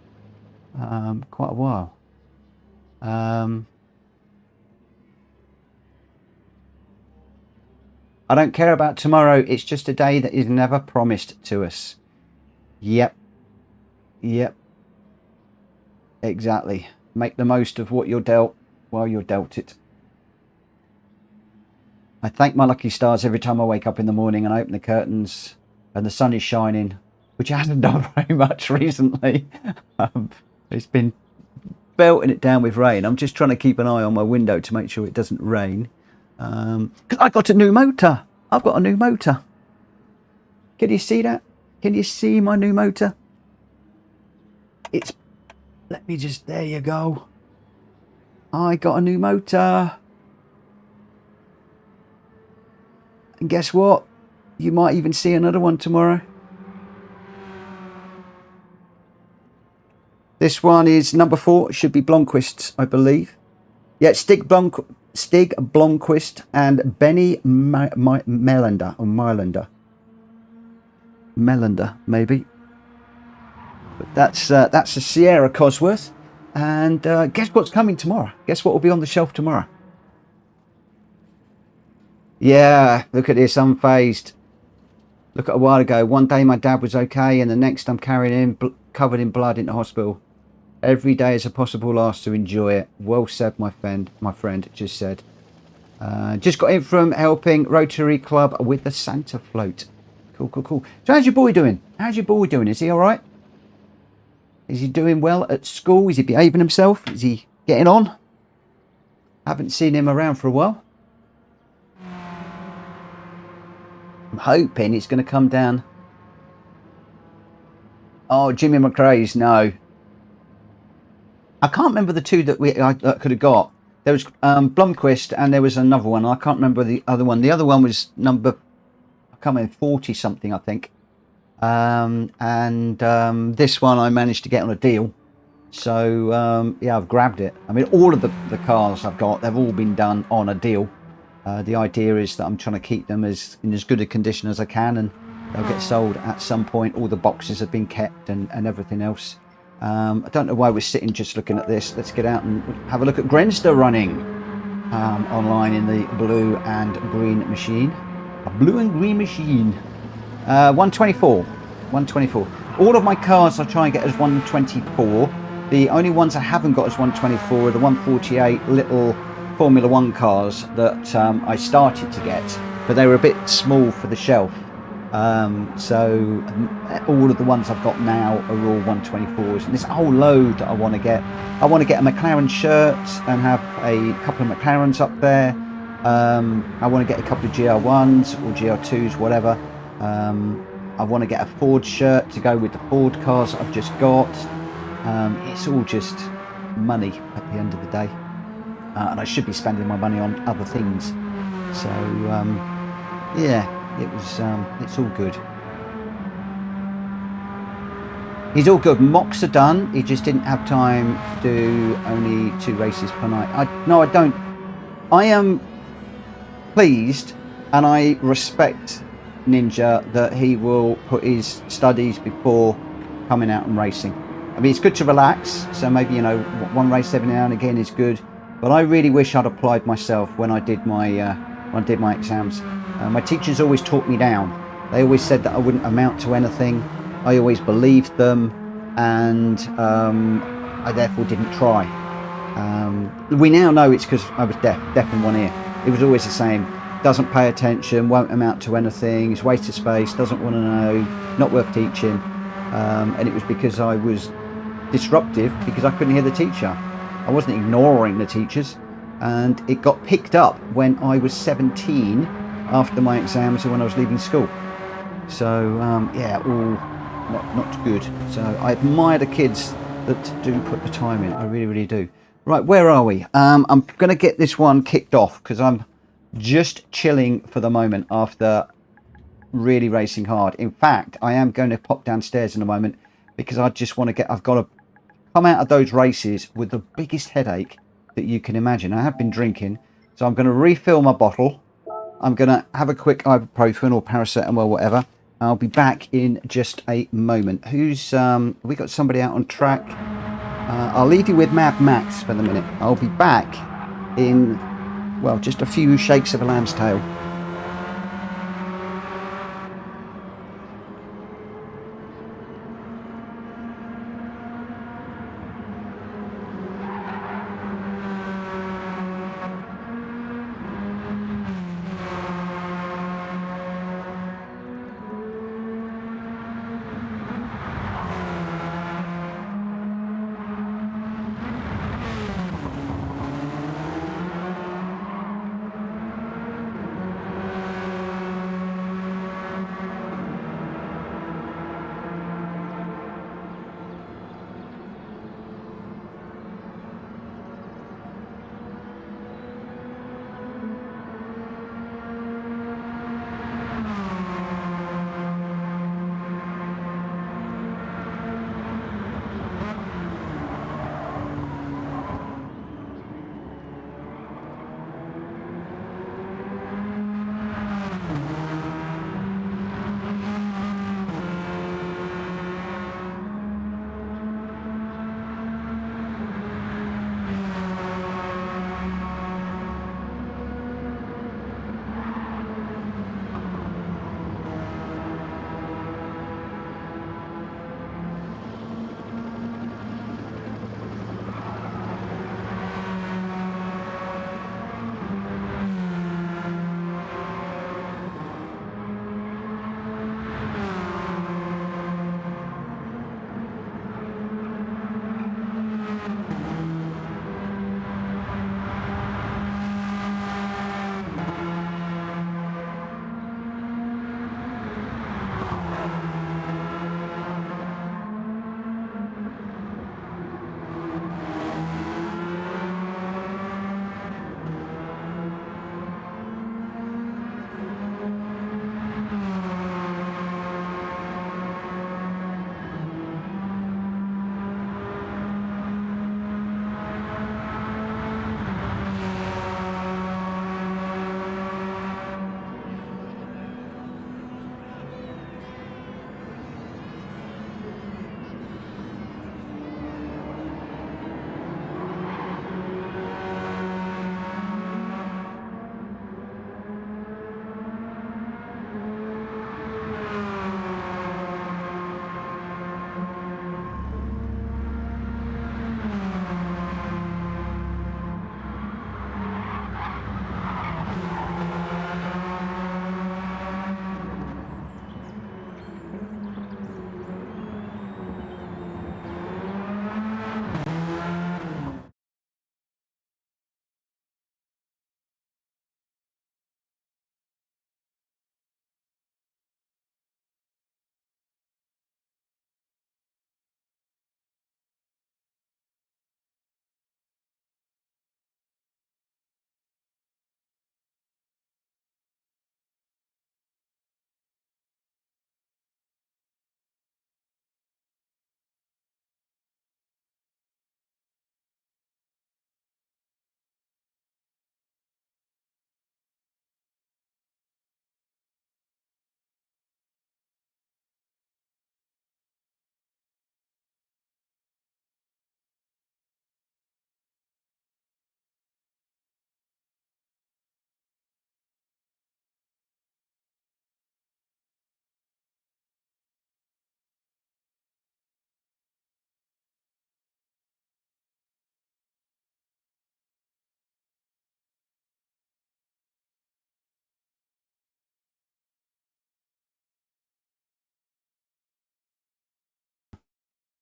quite a while. I don't care about tomorrow. It's just a day that is never promised to us. Yep. Exactly. Make the most of what you're dealt while you're dealt it. I thank my lucky stars every time I wake up in the morning and I open the curtains and the sun is shining, which hasn't done very much recently. It's been belting it down with rain. I'm just trying to keep an eye on my window to make sure it doesn't rain. Because I got a new motor. I've got a new motor. Can you see that? Can you see my new motor? Let me just, there you go. I got a new motor. And guess what? You might even see another one tomorrow. This one is number 4. It should be Blomqvist's, I believe. Yeah, Stig Blomqvist and Benny Melander, or Melander, maybe. But that's a Sierra Cosworth. And guess what's coming tomorrow? Guess what will be on the shelf tomorrow? Yeah, look at this, unfazed. Look at a while ago. One day my dad was okay, and the next I'm carrying him covered in blood into hospital. Every day is a possible last to enjoy it. Well said, my friend just said. Just got in from helping Rotary Club with the Santa float. Cool. So how's your boy doing? Is he all right? Is he doing well at school? Is he behaving himself? Is he getting on? Haven't seen him around for a while. I'm hoping it's going to come down. Oh, Jimmy McRae's, no. I can't remember the two that I could have got. There was Blomqvist and there was another one. I can't remember the other one. The other one was number, I can't remember, 40 something, I think. This one I managed to get on a deal. So, yeah, I've grabbed it. I mean, all of the cars I've got, they've all been done on a deal. The idea is that I'm trying to keep them in as good a condition as I can, and they'll get sold at some point. All the boxes have been kept and everything else. I don't know why we're sitting just looking at this. Let's get out and have a look at Grenster running online in the blue and green machine. A blue and green machine. 124. All of my cars I try and get as 124. The only ones I haven't got as 124 are the 148 little Formula 1 cars that I started to get, but they were a bit small for the shelf. So all of the ones I've got now are all 124s, and there's a whole load that I want to get. I want to get a McLaren shirt and have a couple of McLarens up there. I want to get a couple of GR1s or GR2s, whatever. I want to get a Ford shirt to go with the Ford cars that I've just got. It's all just money at the end of the day, and I should be spending my money on other things. So yeah, it's all good. He's all good. Mocks are done. He just didn't have time to do only 2 races per night. I don't. I am pleased and I respect Ninja that he will put his studies before coming out and racing. I mean, it's good to relax, so maybe, you know, one race every now and again is good, but I really wish I'd applied myself when I did my exams. My teachers always talked me down. They always said that I wouldn't amount to anything. I always believed them, and I therefore didn't try. We now know it's because I was deaf in one ear. It was always the same. Doesn't pay attention, won't amount to anything, it's a waste of space, doesn't want to know, not worth teaching. And it was because I was disruptive, because I couldn't hear the teacher. I wasn't ignoring the teachers, and it got picked up when I was 17 after my exams and when I was leaving school. So yeah, all not good. So I admire the kids that do put the time in. I really, really do. Right, where are we? I'm going to get this one kicked off because I'm just chilling for the moment after really racing hard. In fact, I am going to pop downstairs in a moment because I just want to get, I've got to come out of those races with the biggest headache that you can imagine. I have been drinking, so I'm going to refill my bottle. I'm going to have a quick ibuprofen or paracetamol, whatever. I'll be back in just a moment. Who's, we got somebody out on track. I'll leave you with Mad Max for the minute. I'll be back in, well, just a few shakes of a lamb's tail.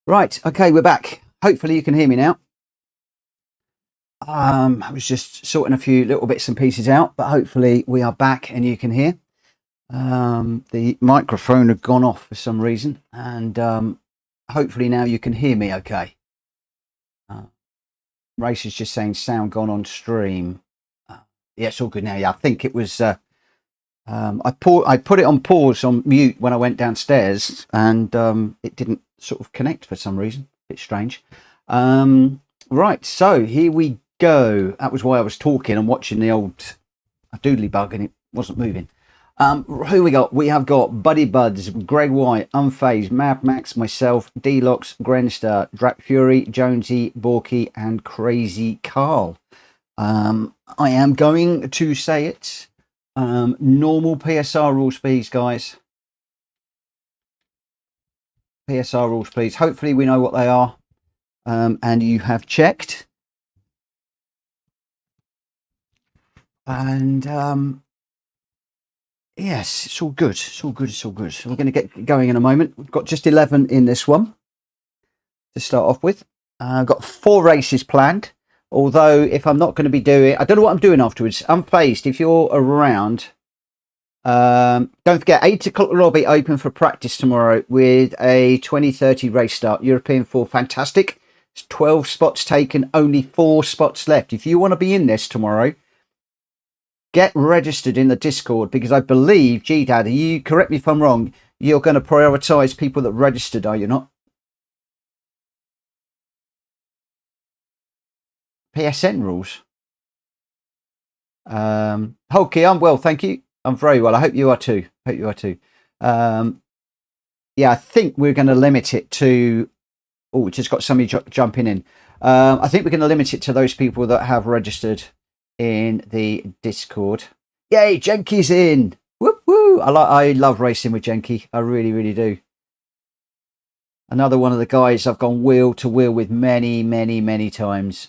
Right, okay, we're back. Hopefully you can hear me now. I was just sorting a few little bits and pieces out, but hopefully we are back and you can hear. The microphone had gone off for some reason, and hopefully now you can hear me okay. Race is just saying sound gone on stream. Yeah, it's all good now. Yeah, I think it was. I put it on pause on mute when I went downstairs, and it didn't sort of connect for some reason. A bit strange. Right, so here we go. That was why I was talking and watching the old doodly bug, and it wasn't moving. Who we got? We have got Buddy Buds, Greg White, Unfazed, Mad Max, myself, D-Lox, Grenstar, Drac Fury, Jonesy, Borky, and Crazy Carl. I am going to say it. Normal PSR rules, please, guys. PSR rules, please. Hopefully we know what they are. And you have checked. And yes, it's all good. It's all good. It's all good. So we're going to get going in a moment. We've got just 11 in this one to start off with. I've got 4 races planned. Although, if I'm not going to be doing, I don't know what I'm doing afterwards. Unfazed, if you're around, don't forget, 8 o'clock lobby open for practice tomorrow with a 2030 race start. European 4, fantastic. It's 12 spots taken, only 4 spots left. If you want to be in this tomorrow, get registered in the Discord, because I believe, G-Dad, you correct me if I'm wrong, you're going to prioritise people that registered, are you not? PSN rules. Hulky, I'm well, thank you. I'm very well. I hope you are too. Yeah, I think we're going to limit it to. Oh, we just got somebody jumping in. I think we're going to limit it to those people that have registered in the Discord. Yay, Jenky's in. Whoop woo! I love racing with Jenky. I really, really do. Another one of the guys I've gone wheel to wheel with many times.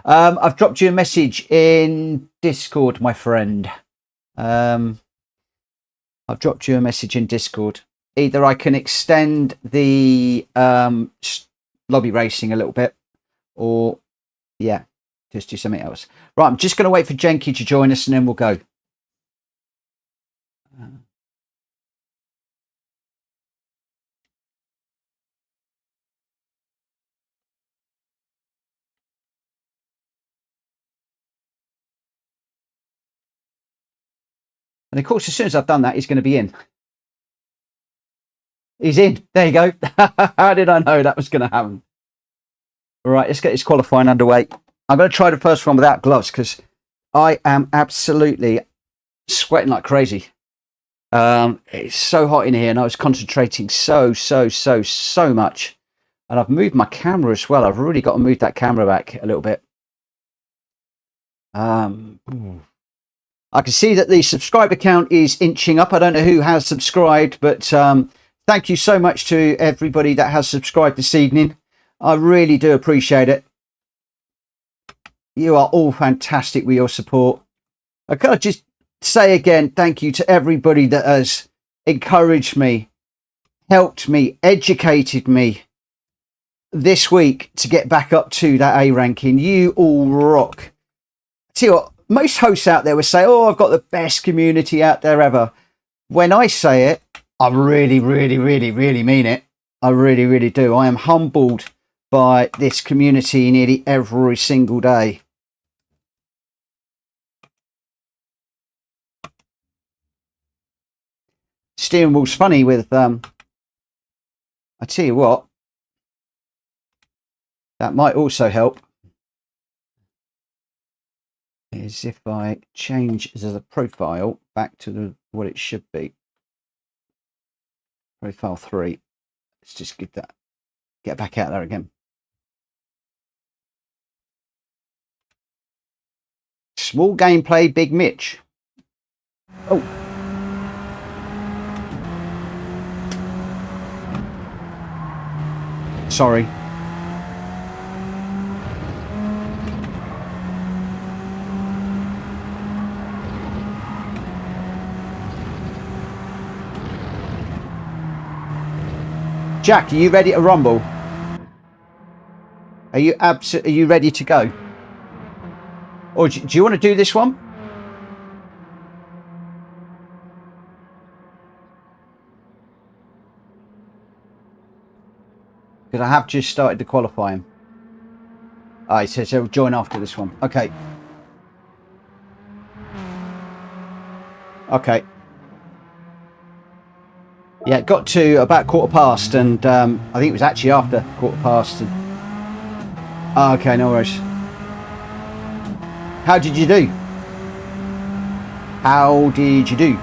I've dropped you a message in Discord, my friend. I've dropped you a message in Discord. Either I can extend the lobby racing a little bit, or yeah, just do something else. Right, I'm just going to wait for Jenky to join us, and then we'll go. And of course, as soon as I've done that, he's going to be in. He's in. There you go. How did I know that was going to happen? All right, let's get this qualifying underway. I'm going to try the first one without gloves, because I am absolutely sweating like crazy. It's so hot in here, and I was concentrating so much. And I've moved my camera as well. I've really got to move that camera back a little bit. I can see that the subscriber count is inching up. I don't know who has subscribed, but thank you so much to everybody that has subscribed this evening. I really do appreciate it. You are all fantastic with your support. I can't just say again, thank you to everybody that has encouraged me, helped me, educated me this week to get back up to that A ranking. You all rock. See what? Most hosts out there will say, oh, I've got the best community out there ever. When I say it, I really mean it. I really do. I am humbled by this community nearly every single day. Steering wheel's funny with, I tell you what, that might also help. Is if I change the profile back to what it should be. Profile 3. Let's just get back out there again. Small gameplay, Big Mitch. Oh. Sorry. Jack, are you ready to rumble? Are you ready to go? Or do you want to do this one? Because I have just started the qualifying. Ah, he says he'll join after this one. Okay. Okay. Yeah, got to about 1:15, and I think it was actually after 1:15. And... okay, no worries. How did you do? How did you do?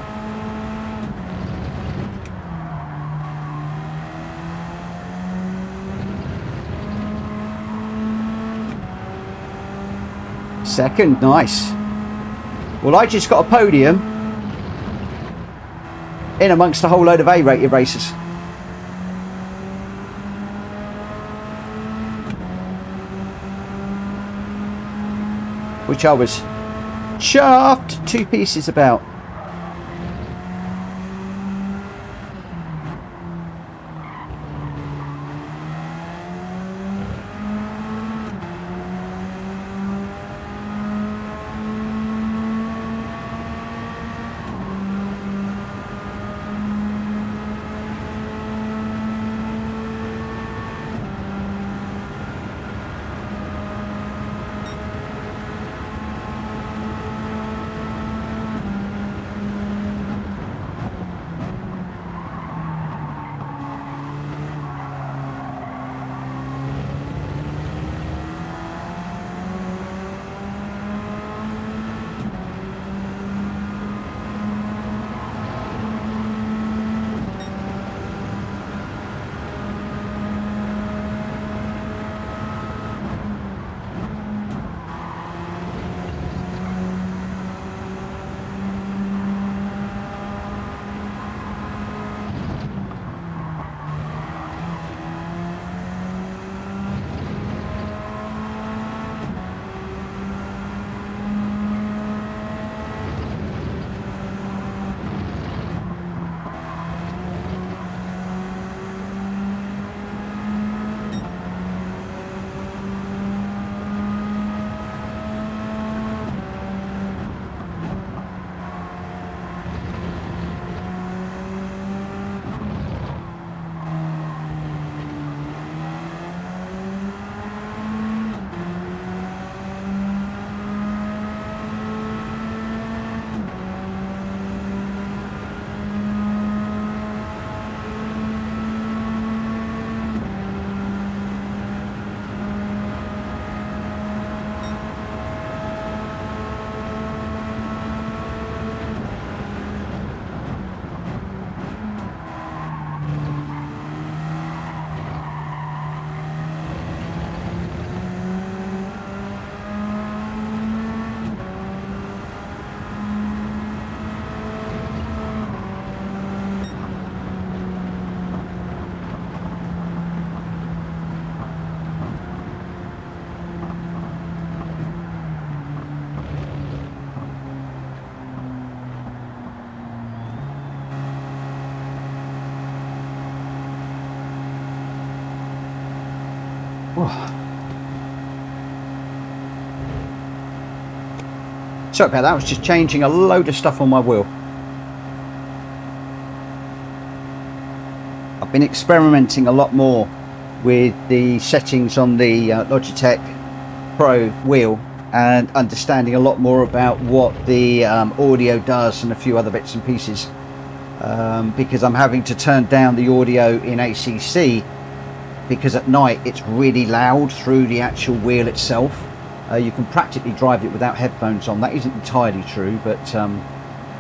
Second, nice. Well, I just got a podium in amongst a whole load of A-rated racers. Which I was chuffed 2 pieces about. Sorry about that, I was just changing a load of stuff on my wheel. I've been experimenting a lot more with the settings on the Logitech Pro wheel and understanding a lot more about what the audio does and a few other bits and pieces, because I'm having to turn down the audio in ACC because at night it's really loud through the actual wheel itself. You can practically drive it without headphones on. That isn't entirely true, but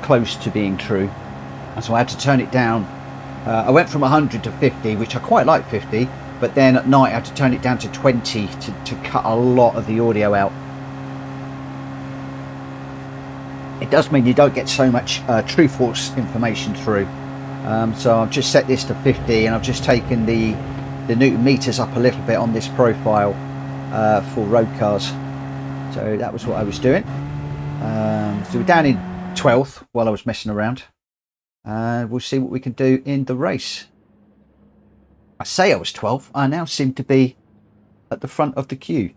close to being true. And so I had to turn it down. I went from 100 to 50, which I quite like 50, but then at night I had to turn it down to 20 to cut a lot of the audio out. It does mean you don't get so much true force information through. So I've just set this to 50, and I've just taken the Newton meters up a little bit on this profile for road cars. So that was what I was doing. So we're down in 12th while I was messing around. We'll see what we can do in the race. I say I was 12th. I now seem to be at the front of the queue.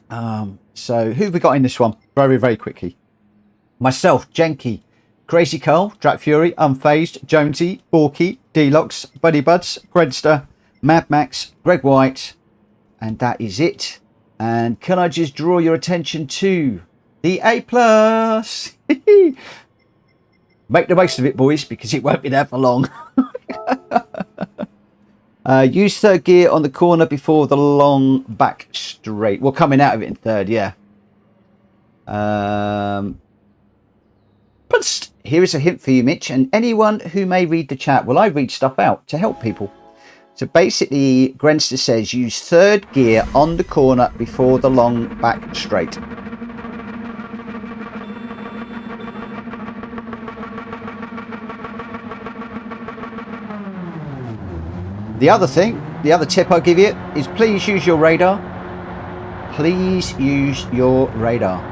So who have we got in this one? Very, very quickly. Myself, Jenky, Crazy Carl, Drat Fury, Unfazed, Jonesy, Borky, Deluxe, Buddy Buds, Gredster, Mad Max, Greg White, and that is it. And can I just draw your attention to the A+? Make the most of it, boys, because it won't be there for long. Use third gear on the corner before the long back straight. Well, coming out of it in third, yeah. But here is a hint for you, Mitch, and anyone who may read the chat. Well, I read stuff out to help people. So basically, Grenster says use third gear on the corner before the long back straight. The other tip I'll give you is please use your radar. Please use your radar.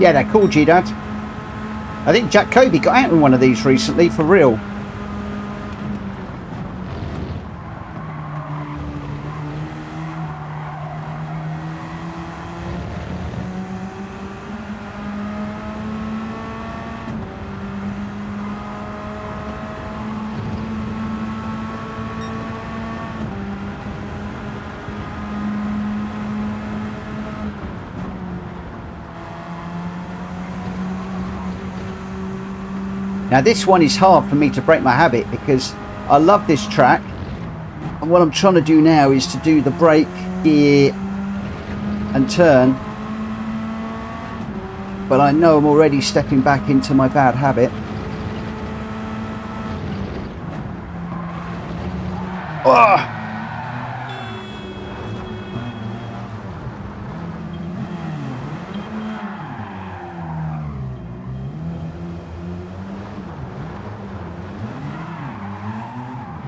Yeah, they're cool, G-Dad. I think Jack Kobe got out in one of these recently, for real. Now this one is hard for me to break my habit because I love this track, and what I'm trying to do now is to do the brake, gear and turn, but I know I'm already stepping back into my bad habit. Oh!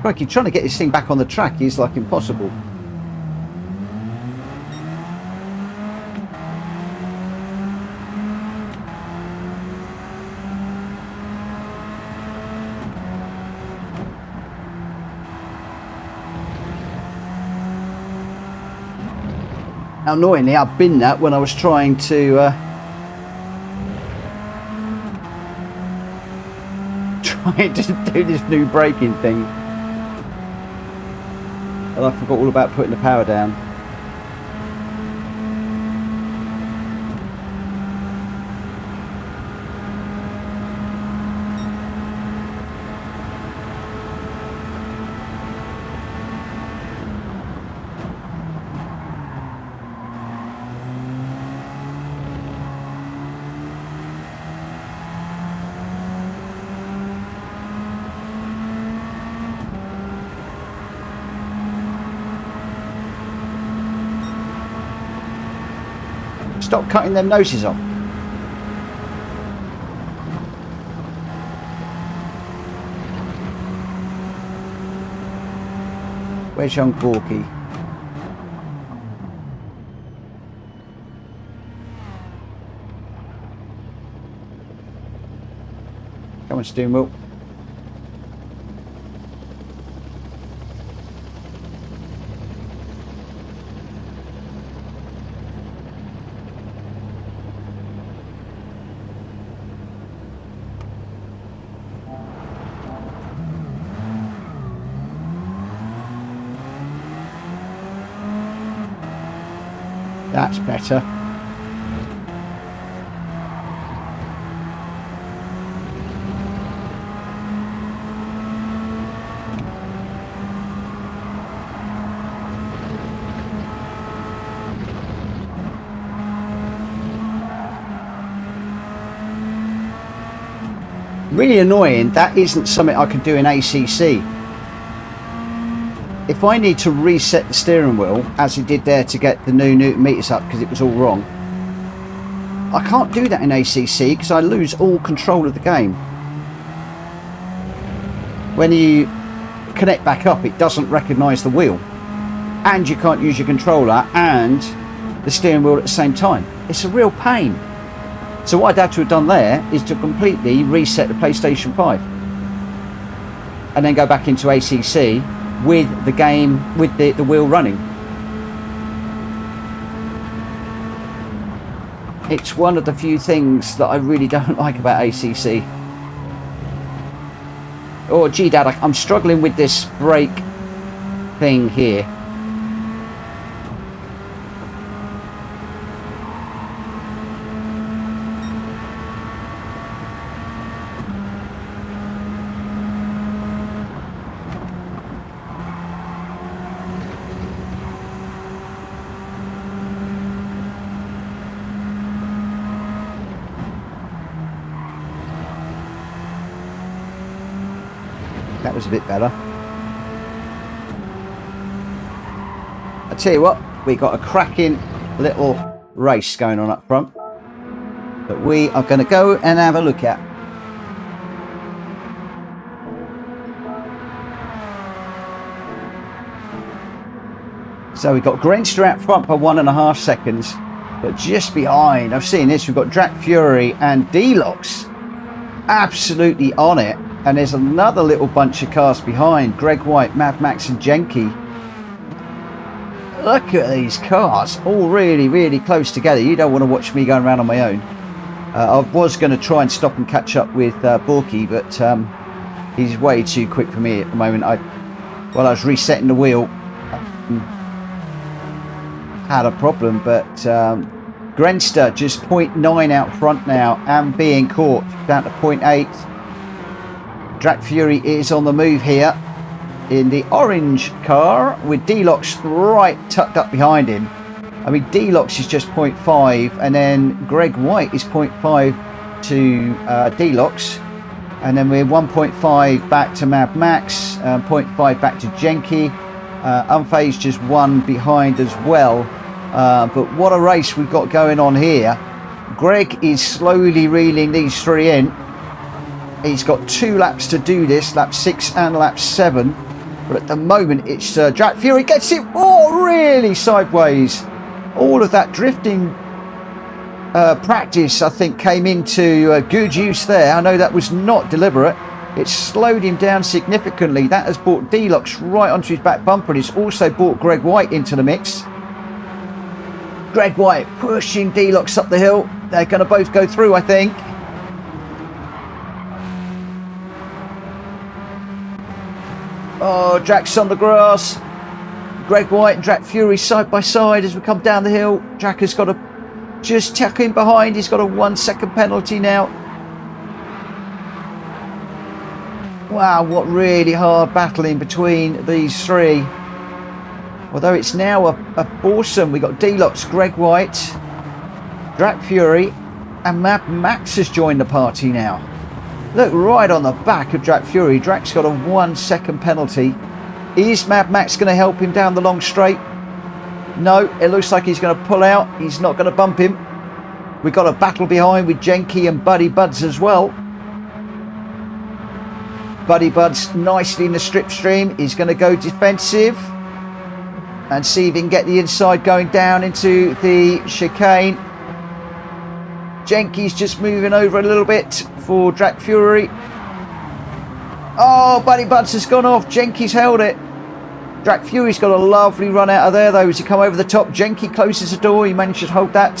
Crikey, trying to get this thing back on the track is like impossible. Now, annoyingly, I've been that when I was trying to do this new braking thing. And I forgot all about putting the power down. Stop cutting them noses off. Where's young Borky? Come on, steering wheel. That's better. Really annoying, that isn't something I can do in ACC. If I need to reset the steering wheel, as it did there to get the new Newton meters up because it was all wrong, I can't do that in ACC because I lose all control of the game. When you connect back up, it doesn't recognise the wheel, and you can't use your controller and the steering wheel at the same time. It's a real pain. So what I'd have to have done there is to completely reset the PlayStation 5 and then go back into ACC with the game, with the wheel running. It's one of the few things that I really don't like about ACC. Oh gee Dad, I'm struggling with this brake thing here. That was a bit better. I tell you what, we got a cracking little race going on up front that we are going to go and have a look at. So we've got Grenster out front by 1.5 seconds, but just behind, I've seen this, we've got Drac Fury and D-Lox absolutely on it. And there's another little bunch of cars behind. Greg White, Mad Max and Genki. Look at these cars. All really, really close together. You don't want to watch me going around on my own. I was going to try and stop and catch up with Borky, but he's way too quick for me at the moment. While I was resetting the wheel, had a problem, but Grenster just 0.9 out front now and being caught down to 0.8. Drac Fury is on the move here in the orange car with D-Lox right tucked up behind him. I mean, D-Lox is just 0.5 and then Greg White is 0.5 to D-Lox, and then we're 1.5 back to Mad Max, 0.5 back to Genki. Unfazed just 1 behind as well. But what a race we've got going on here. Greg is slowly reeling these 3 in. He's got 2 laps to do this, lap 6 and lap 7. But at the moment, it's Drac Fury gets it, oh, really sideways. All of that drifting practice, I think, came into good use there. I know that was not deliberate. It slowed him down significantly. That has brought D-Lox right onto his back bumper, and it's also brought Greg White into the mix. Greg White pushing D-Lox up the hill. They're going to both go through, I think. Oh, Drac's on the grass. Greg White and Drac Fury side by side as we come down the hill. Drac has got to just tuck in behind. He's got a 1 second penalty now. Wow, what really hard battling between these 3. Although it's now a foursome. We've got D-Lox, Greg White, Drac Fury, and Mad Max has joined the party now. Look, right on the back of Drac Fury. Drac's got a 1 second penalty. Is Mad Max going to help him down the long straight? No, it looks like he's going to pull out. He's not going to bump him. We've got a battle behind with Genki and Buddy Buds as well. Buddy Buds nicely in the slipstream. He's going to go defensive and see if he can get the inside going down into the chicane. Genki's just moving over a little bit for Drac Fury. Oh, Buddy Buds has gone off. Genki's held it. Drac Fury's got a lovely run out of there though as he come over the top. Genki closes the door. He manages to hold that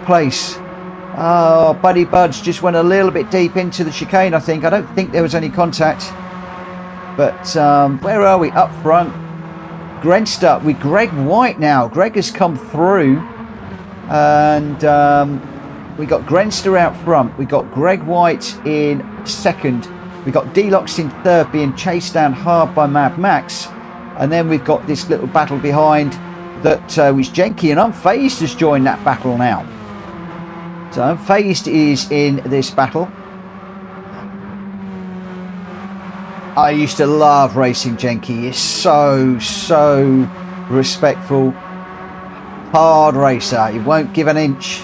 place. Oh, Buddy Buds just went a little bit deep into the chicane, I think. I don't think there was any contact. But where are we? Up front. Grenster with Greg White now. Greg has come through, and we got Grenster out front. We got Greg White in second. We got Deluxe in third, being chased down hard by Mad Max. And then we've got this little battle behind that was Jenky, and Unfazed has joined that battle now. So Unfazed is in this battle. I used to love racing Jenky. He's so respectful. Hard racer. He won't give an inch.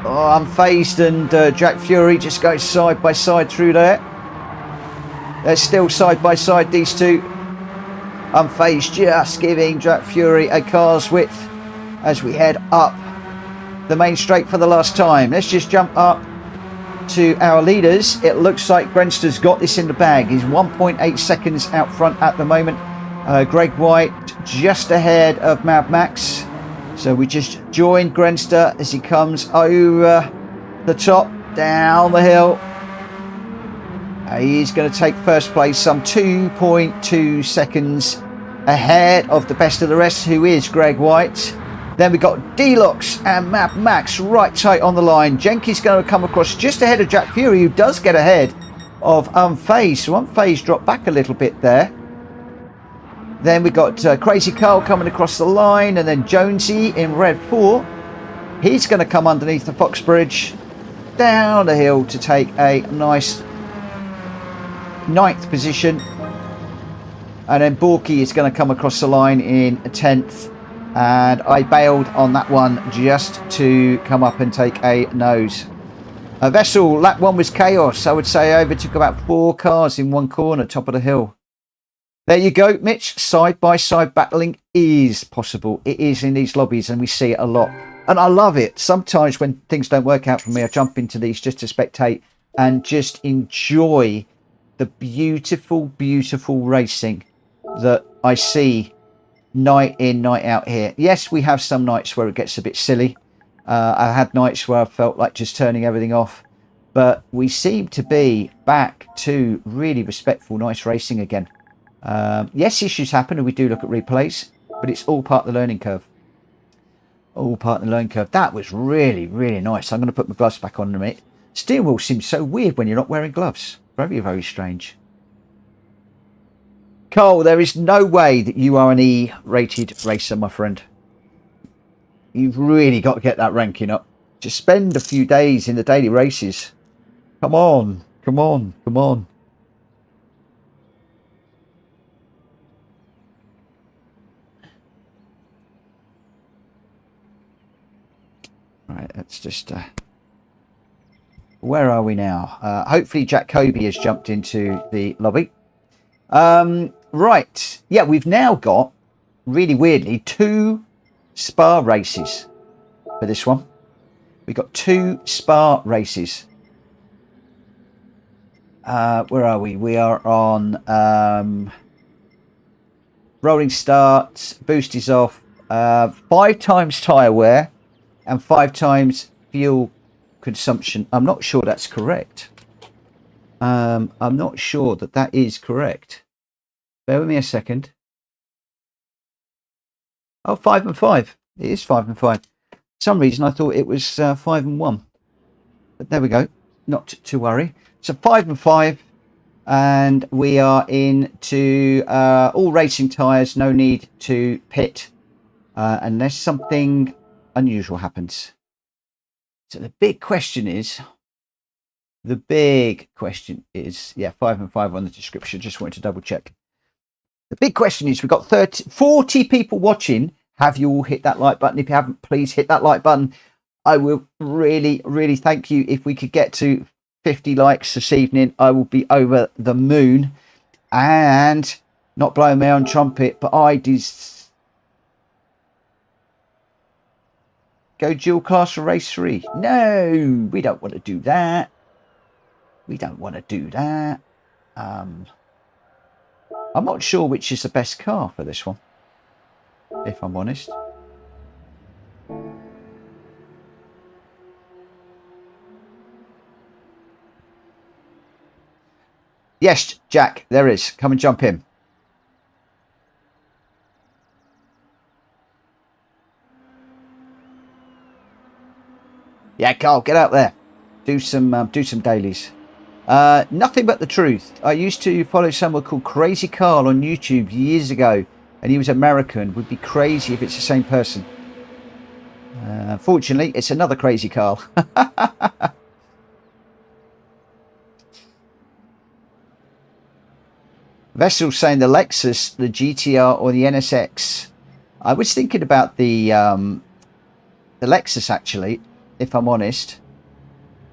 Oh, Unfazed and Jack Fury just go side by side through there. They're still side by side, these two. Unfazed just giving Jack Fury a car's width as we head up the main straight for the last time. Let's just jump up to our leaders. It looks like Grenster's got this in the bag. He's 1.8 seconds out front at the moment. Greg White just ahead of Mad Max. So we just joined Grenster as he comes over the top, down the hill. He's going to take first place, some 2.2 seconds ahead of the best of the rest, who is Greg White. Then we got Deluxe and Mad Max right tight on the line. Jenky's going to come across just ahead of Jack Fury, who does get ahead of Unfazed. So Unfazed dropped back a little bit there. Then we got Crazy Carl coming across the line, and then Jonesy in red 4. He's going to come underneath the Fox Bridge, down the hill to take a nice 9th position. And then Borky is going to come across the line in 10th. And I bailed on that one just to come up and take a nose. A Vessel, lap 1 was chaos. I would say I overtook about 4 cars in one corner, top of the hill. There you go, Mitch. Side-by-side battling is possible. It is in these lobbies, and we see it a lot. And I love it. Sometimes when things don't work out for me, I jump into these just to spectate and just enjoy the beautiful, beautiful racing that I see night in, night out here. Yes, we have some nights where it gets a bit silly. I had nights where I felt like just turning everything off. But we seem to be back to really respectful, nice racing again. Yes, issues happen and we do look at replays, but it's all part of the learning curve. All part of the learning curve. That was really, really nice. I'm going to put my gloves back on in a minute. Steering wheel seems so weird when you're not wearing gloves. Very, very strange. Carl, there is no way that you are an E-rated racer, my friend. You've really got to get that ranking up. Just spend a few days in the daily races. Come on, come on, come on. Right, let's just... where are we now? Hopefully Jack Kobe has jumped into the lobby. Right. Yeah, we've now got, really weirdly, 2 Spa races for this one. We've got 2 Spa races. Where are we? We are on rolling starts, boost is off, 5 times tyre wear and 5 times fuel consumption. I'm not sure that's correct. I'm not sure that that is correct. Bear with me a second. Oh, 5 and 5. It is 5 and 5. For some reason I thought it was 5 and 1. But there we go. Not to worry. So 5 and 5. And we are into all racing tyres. No need to pit unless something unusual happens. So the big question is... yeah, 5 and 5 on the description. Just wanted to double check. The big question is, we've got 40 people watching. Have you all hit that like button? If you haven't, please hit that like button. I will really, really thank you. If we could get to 50 likes this evening, I will be over the moon. And not blowing my own trumpet, but go dual class for race 3. No, we don't want to do that. We don't want to do that. I'm not sure which is the best car for this one, if I'm honest. Yes, Jack, there is. Come and jump in. Yeah, Carl, get out there. Do some dailies. Nothing but the truth. I used to follow someone called Crazy Carl on YouTube years ago, and he was American. Would be crazy if it's the same person. Fortunately, it's another Crazy Carl. Vessel's saying the Lexus, the GTR, or the NSX. I was thinking about the Lexus, actually, if I'm honest.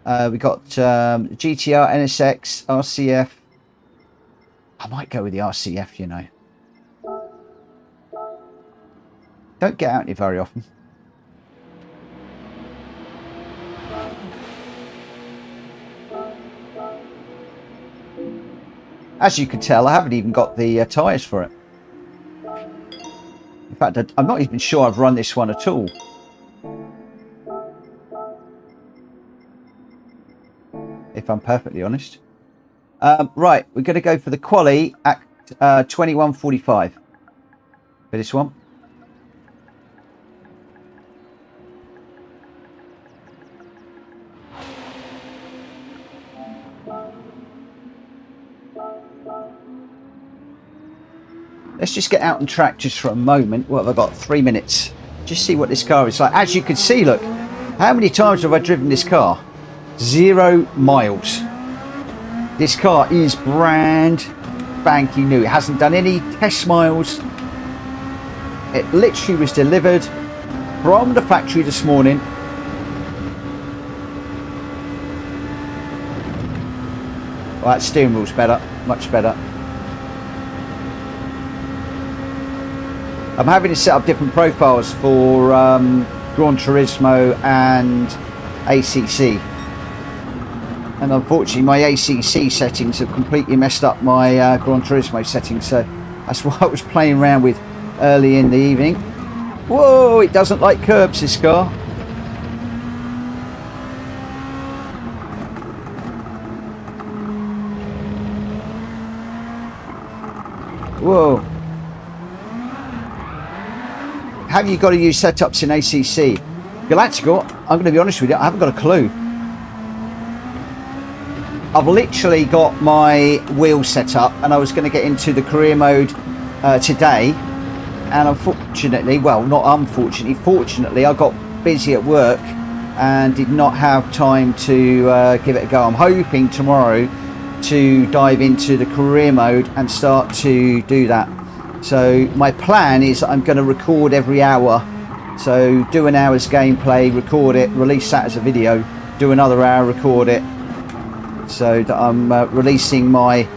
We got GTR, NSX, RCF. I might go with the RCF, you know. Don't get out here very often. As you can tell, I haven't even got the tyres for it. In fact, I'm not even sure I've run this one at all. If I'm perfectly honest. Right, we're going to go for the quali at 21:45 for this one. Let's just get out on track just for a moment. What have I got? 3 minutes. Just see what this car is like. As you can see, look, how many times have I driven this car? 0 miles. This car is brand spanking new. It hasn't done any test miles. It literally was delivered from the factory this morning. Well, that steering wheel's better, much better. I'm having to set up different profiles for Gran Turismo and ACC. And unfortunately, my ACC settings have completely messed up my Gran Turismo settings. So that's what I was playing around with early in the evening. Whoa, it doesn't like curbs, this car. Whoa. Have you got to use setups in ACC? Galactical, I'm going to be honest with you, I haven't got a clue. I've literally got my wheel set up and I was going to get into the career mode today. And unfortunately, well, not unfortunately, fortunately, I got busy at work and did not have time to give it a go. I'm hoping tomorrow to dive into the career mode and start to do that. So my plan is I'm going to record every hour. So do an hour's gameplay, record it, release that as a video, do another hour, record it. So that I'm releasing my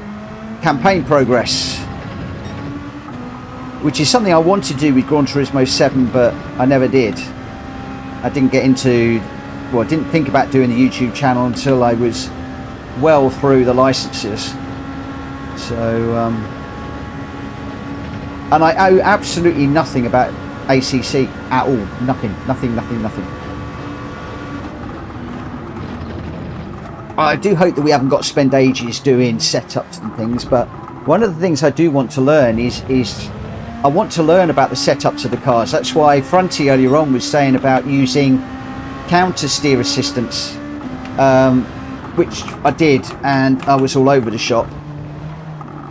campaign progress, which is something I wanted to do with Gran Turismo 7, but I never did. I didn't get into, well, I didn't think about doing the YouTube channel until I was well through the licenses. So, and I owe absolutely nothing about ACC at all. Nothing. I do hope that we haven't got to spend ages doing setups and things, but one of the things I do want to learn is I want to learn about the setups of the cars. That's why Fronty earlier on was saying about using counter steer assistance, which I did, and I was all over the shop.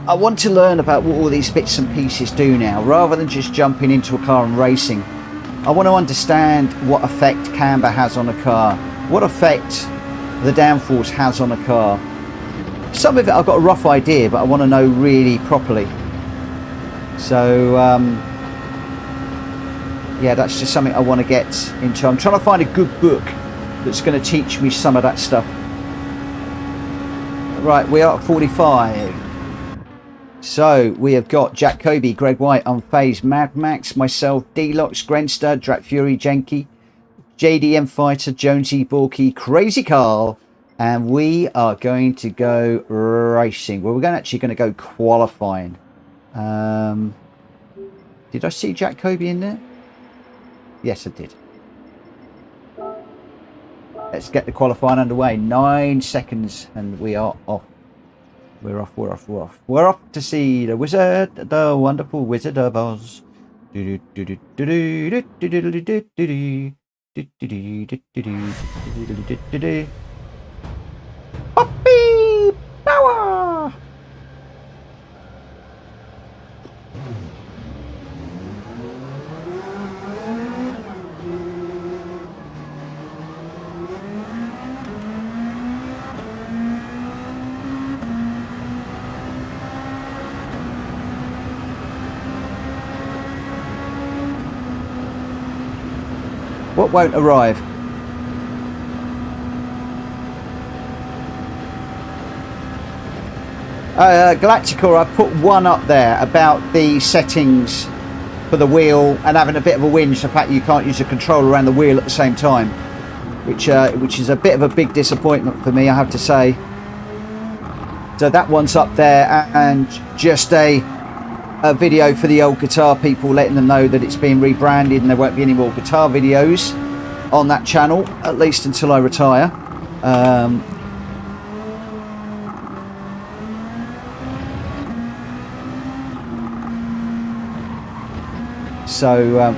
I want to learn about what all these bits and pieces do now, rather than just jumping into a car and racing. I want to understand what effect camber has on a car, what effect the downforce has on a car. Some of it I've got a rough idea, but I want to know really properly. So yeah, that's just something I want to get into. I'm trying to find a good book that's going to teach me some of that stuff. Right, we are at 45. So we have got Jack Kobe, Greg White, Unfazed, Mad Max, myself, D-Lox, Grenster, Drat Fury, Jenky, JDM Fighter, Jonesy, Borky, Crazy Carl, and we are going to go racing. Well, we're actually going to go qualifying. Did I see Jack Kobe in there? Yes, I did. Let's get the qualifying underway. 9 seconds and we are off. We're off. We're off to see the wizard, the wonderful Wizard of Oz. Puppy power! What won't arrive? Galactica, I put one up there about the settings for the wheel and having a bit of a whinge, the fact you can't use the controller around the wheel at the same time, which is a bit of a big disappointment for me, I have to say. So that one's up there, and just a video for the old guitar people, letting them know that it's being rebranded and there won't be any more guitar videos on that channel, at least until I retire.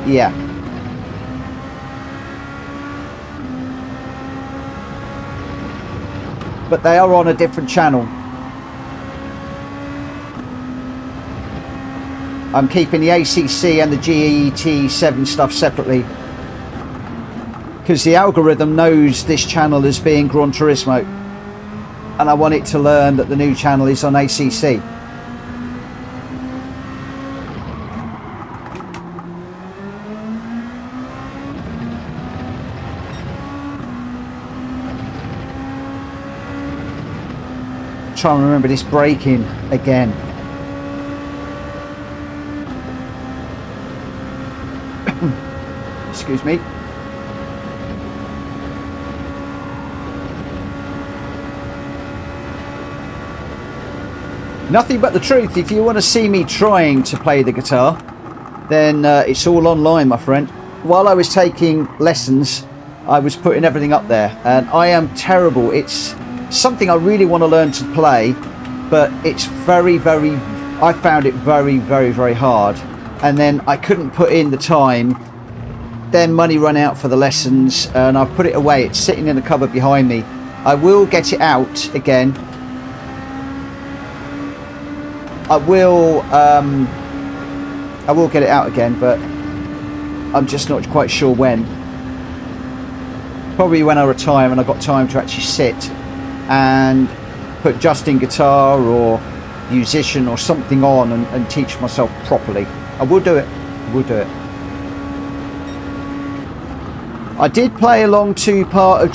Yeah. But they are on a different channel. I'm keeping the ACC and the GET7 stuff separately, because the algorithm knows this channel as being Gran Turismo, and I want it to learn that the new channel is on ACC. Trying to remember this braking again. Excuse me. Nothing but the truth. If you want to see me trying to play the guitar, then it's all online, my friend. While I was taking lessons, I was putting everything up there, and I am terrible. It's something I really want to learn to play, but it's I found it very hard, and then I couldn't put in the time. Then money run out for the lessons, and I've put it away. It's sitting in the cupboard behind me. I will get it out again. I will get it out again, but I'm just not quite sure when. Probably when I retire and I've got time to actually sit and put Justin guitar or musician or something on and teach myself properly. I will do it. I will do it. I did play along to part of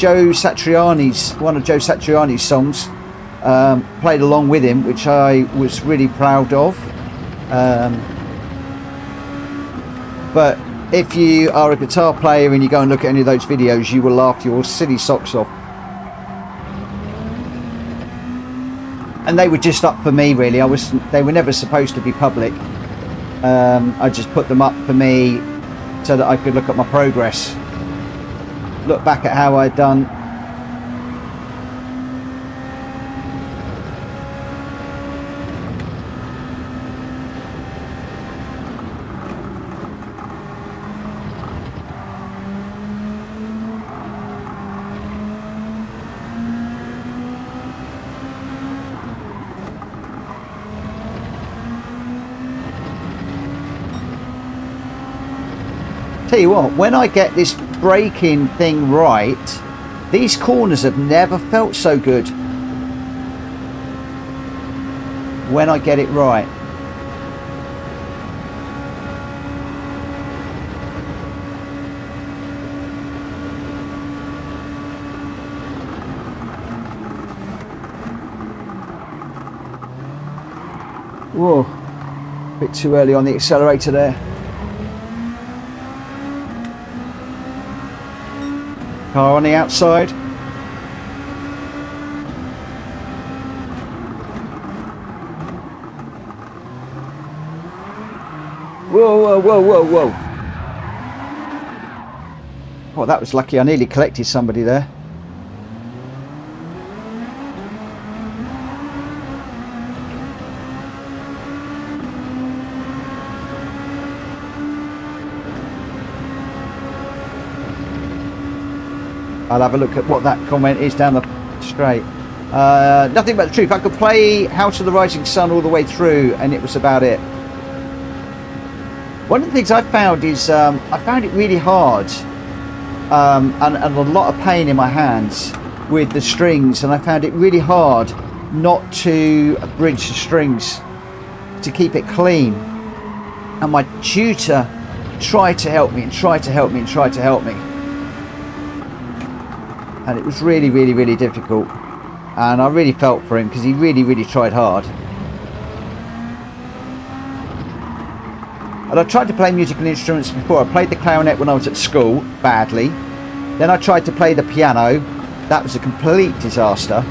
one of Joe Satriani's songs. Played along with him, which I was really proud of. But if you are a guitar player and you go and look at any of those videos, you will laugh your silly socks off. And they were just up for me, really. They were never supposed to be public. I just put them up for me so that I could look at my progress, look back at how I'd done. Tell you what, when I get this braking thing right, these corners have never felt so good. When I get it right. Whoa, a bit too early on the accelerator there. Car on the outside. Whoa, whoa, whoa, whoa, whoa. Oh, that was lucky. I nearly collected somebody there. I'll have a look at what that comment is down the straight. Nothing but the truth. I could play House of the Rising Sun all the way through, and it was about it. One of the things I found is I found it really hard and a lot of pain in my hands with the strings, and I found it really hard not to bridge the strings to keep it clean. And my tutor tried to help me and tried to help me and tried to help me, and it was really, really, really difficult. And I really felt for him because he really, really tried hard. And I tried to play musical instruments before. I played the clarinet when I was at school, badly. Then I tried to play the piano. That was a complete disaster.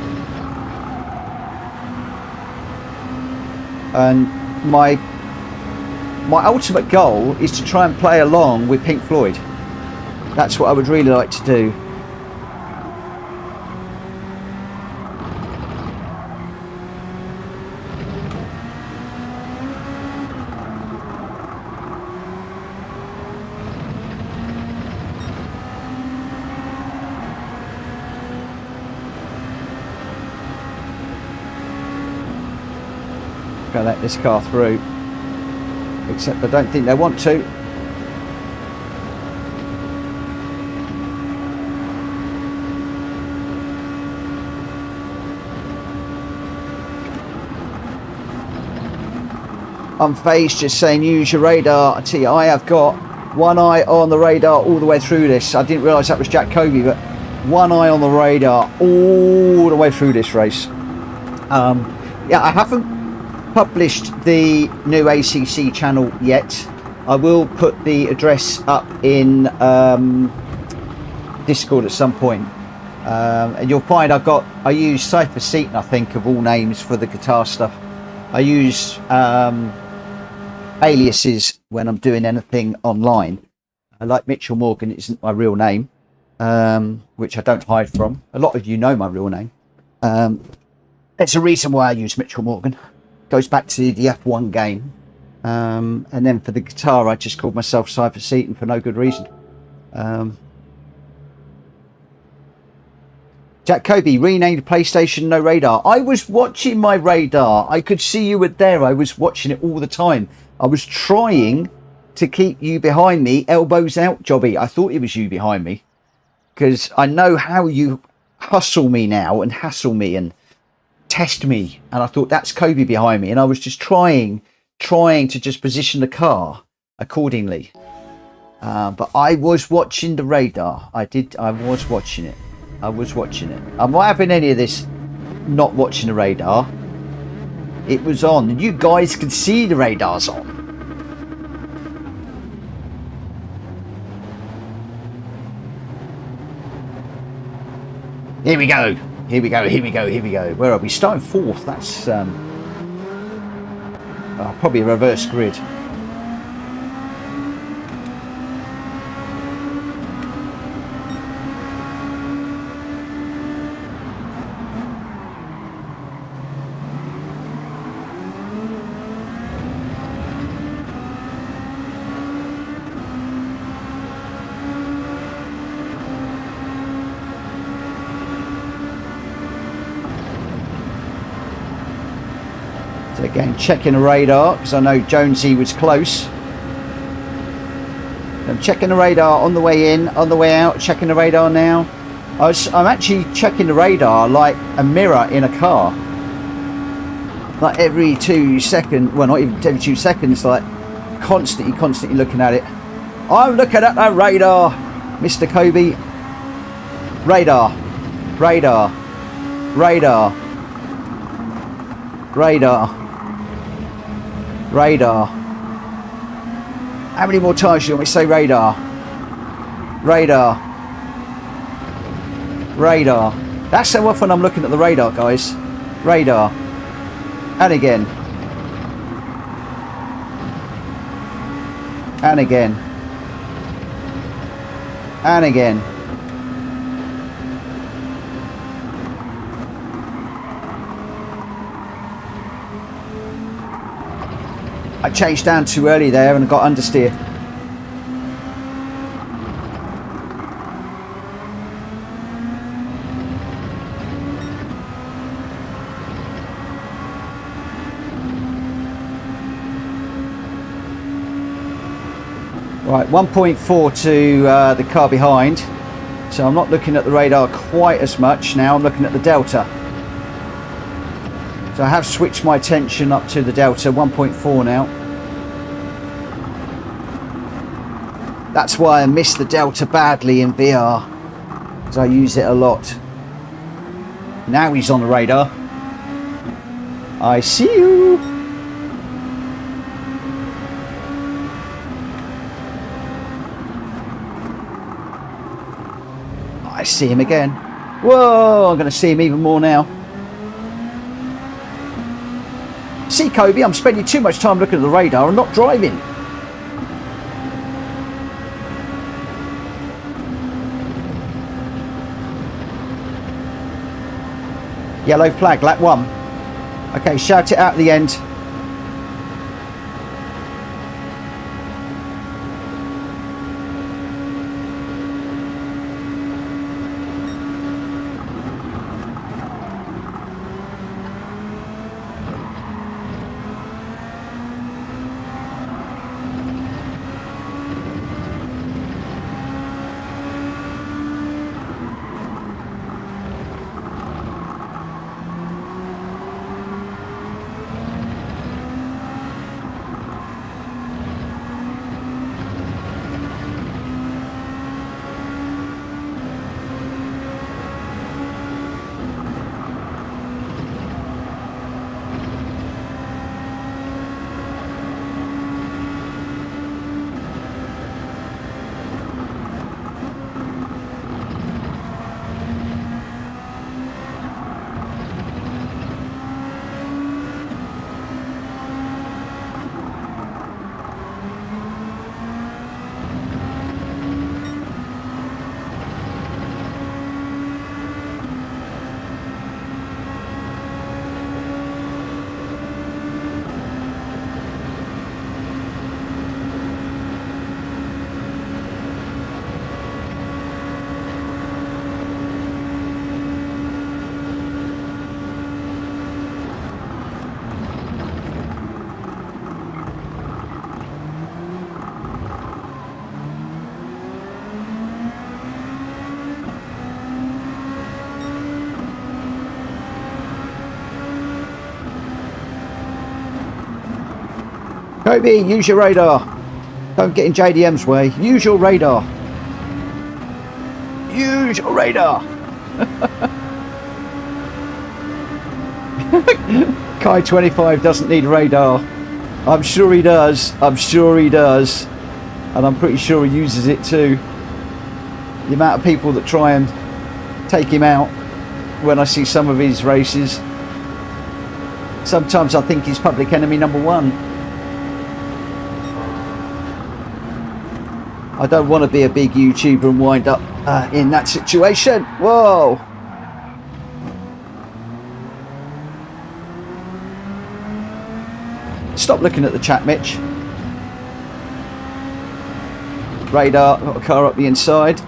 And my ultimate goal is to try and play along with Pink Floyd. That's what I would really like to do. Gonna let this car through, except I don't think they want to. Unfazed just saying use your radar. I tell you, I have got one eye on the radar all the way through this. I didn't realise that was Jack Kobe, but one eye on the radar all the way through this race. Yeah, I haven't published the new ACC channel yet. I will put the address up in Discord at some point, and you'll find I use Cypher Seaton, I think, of all names, for the guitar stuff. I use aliases when I'm doing anything online. I like Mitchell Morgan, it isn't my real name, which I don't hide from. A lot of you know my real name. There's a reason why I use Mitchell Morgan. Goes back to the F1 game. And then for the guitar, I just called myself Cypher Seaton for no good reason. Jack Kobe, renamed PlayStation, no radar. I was watching my radar. I could see you were there. I was watching it all the time. I was trying to keep you behind me, elbows out, Jobby. I thought it was you behind me, because I know how you hustle me now and hassle me and test me, and I thought that's Kobe behind me, and I was just trying to just position the car accordingly, but I was watching the radar. I was watching it. I'm not having any of this not watching the radar. It was on, and you guys could see the radar's on. Here we go. Here we go. Where are we? Starting fourth. That's probably a reverse grid. Again, checking the radar because I know Jonesy was close. I'm checking the radar on the way in, on the way out, checking the radar now. I'm actually checking the radar like a mirror in a car. Like every 2 seconds, well, not even every 2 seconds, like constantly looking at it. I'm looking at that radar, Mr. Kobe. Radar. How many more times do you want me to say radar? That's how often I'm looking at the radar, guys. Radar. And again. And again. And again. I changed down too early there and got understeer. Right, 1.4 to the car behind. So I'm not looking at the radar quite as much now. I'm looking at the delta. So I have switched my attention up to the delta, 1.4 now. That's why I miss the delta badly in VR, because I use it a lot. Now he's on the radar. I see you. I see him again. Whoa, I'm going to see him even more now. See, Kobe, I'm spending too much time looking at the radar and not driving. Yellow flag, lap 1. Okay, shout it out at the end. Kobe, use your radar. Don't get in JDM's way. Use your radar. Use your radar. Kai 25 doesn't need radar. I'm sure he does. I'm sure he does. And I'm pretty sure he uses it too. The amount of people that try and take him out when I see some of his races. Sometimes I think he's public enemy number 1. I don't want to be a big YouTuber and wind up in that situation. Whoa! Stop looking at the chat, Mitch. Radar, got a car up the inside.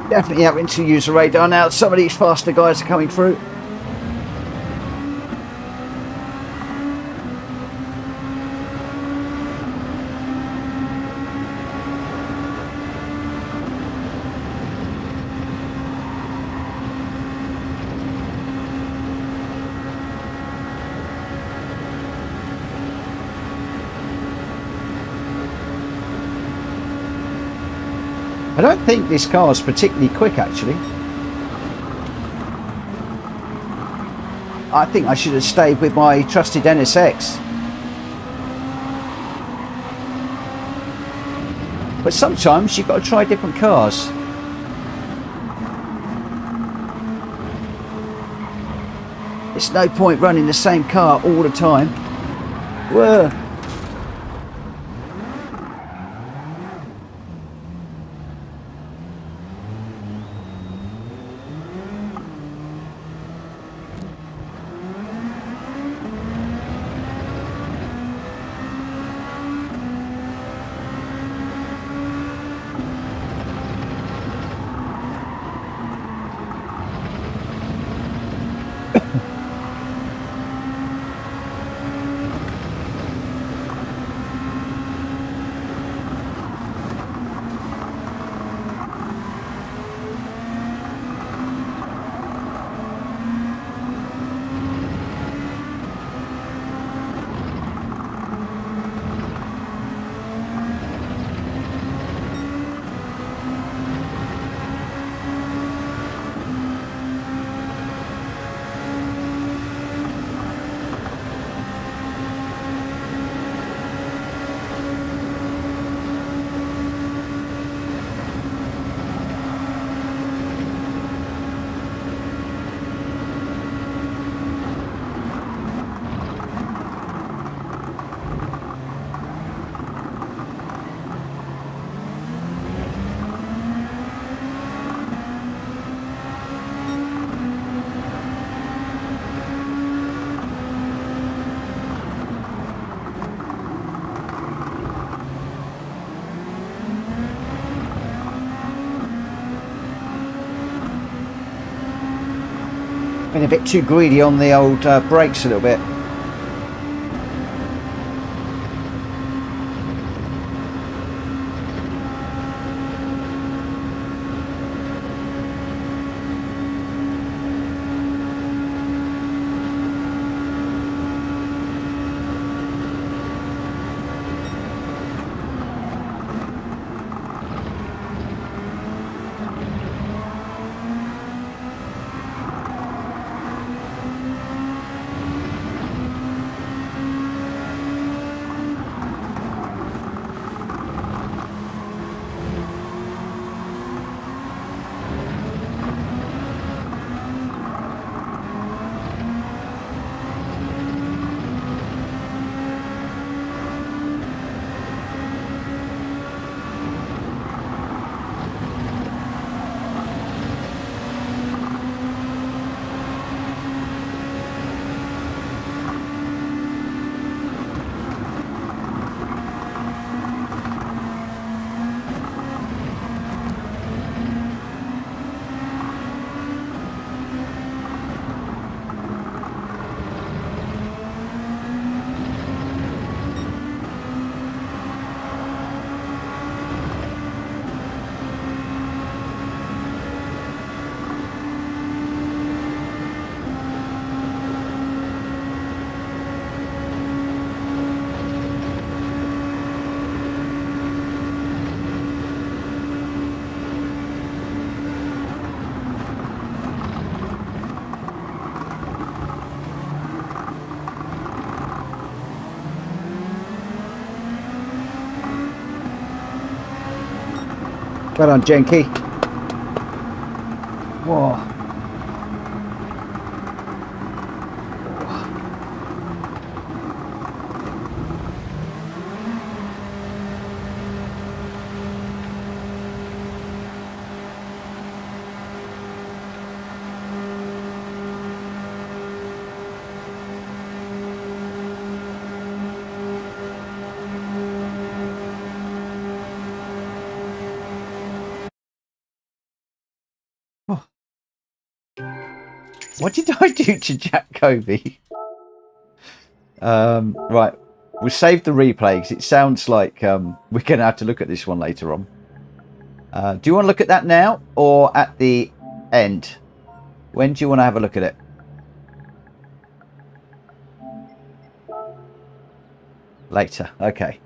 Definitely having to use the radar now. Some of these faster guys are coming through. I don't think this car is particularly quick, actually. I think I should have stayed with my trusted NSX. But sometimes you've got to try different cars. It's no point running the same car all the time. Whoa. Been a bit too greedy on the old brakes a little bit. Well done, Jenky. Whoa. What did I do to Jack Covey? Right, we'll save the replay because it sounds like we're going to have to look at this one later on. Do you want to look at that now or at the end? When do you want to have a look at it? Later. Okay.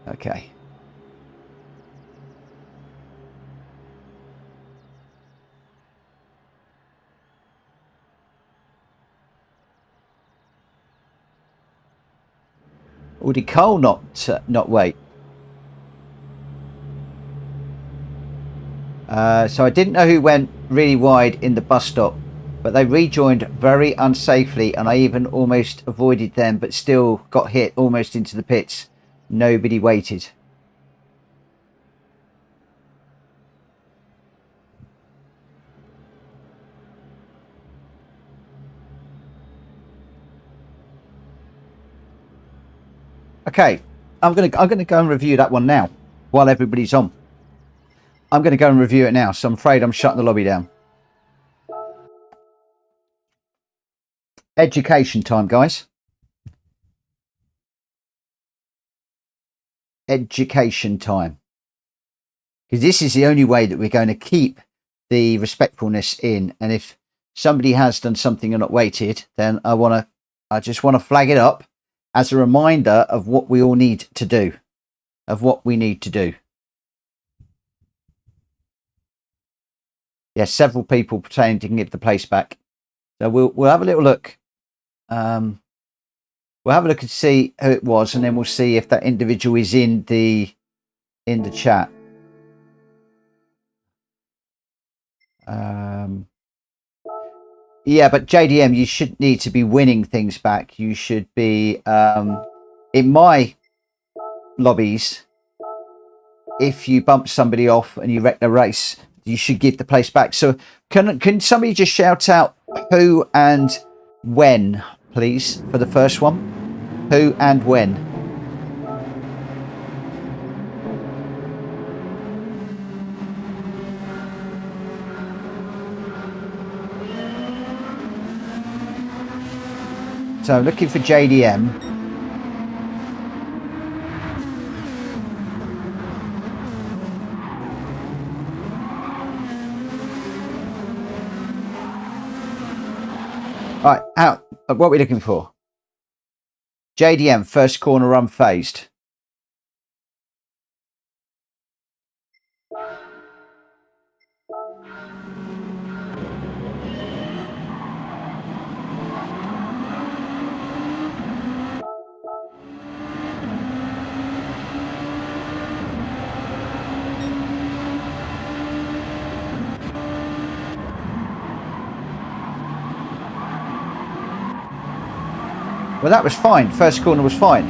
Okay. Or did Cole not wait? So I didn't know who went really wide in the bus stop, but they rejoined very unsafely, and I even almost avoided them, but still got hit almost into the pits. Nobody waited. Okay, I'm gonna go and review that one now while everybody's on. I'm gonna go and review it now, so I'm afraid I'm shutting the lobby down. Education time, guys. Education time. Because this is the only way that we're going to keep the respectfulness in. And if somebody has done something and not waited, then I just want to flag it up as a reminder of what we all need to do. Yes, several people pretending to give the place back. So we'll have a little look. We'll have a look and see who it was, and then we'll see if that individual is in the chat. Yeah, but JDM, you shouldn't need to be winning things back. You should be in my lobbies. If you bump somebody off and you wreck the race, you should give the place back. So can somebody just shout out who and when, please, for the first one? Who and when? So looking for JDM. All right, what are we looking for? JDM, first corner unfazed. Well, that was fine. First corner was fine.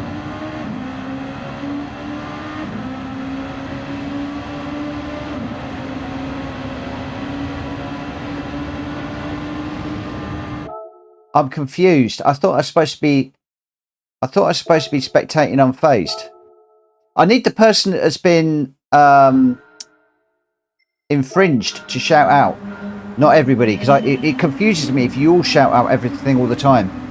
I'm confused. I thought I was supposed to be spectating unfazed. I need the person that has been infringed to shout out. Not everybody, because it confuses me if you all shout out everything all the time.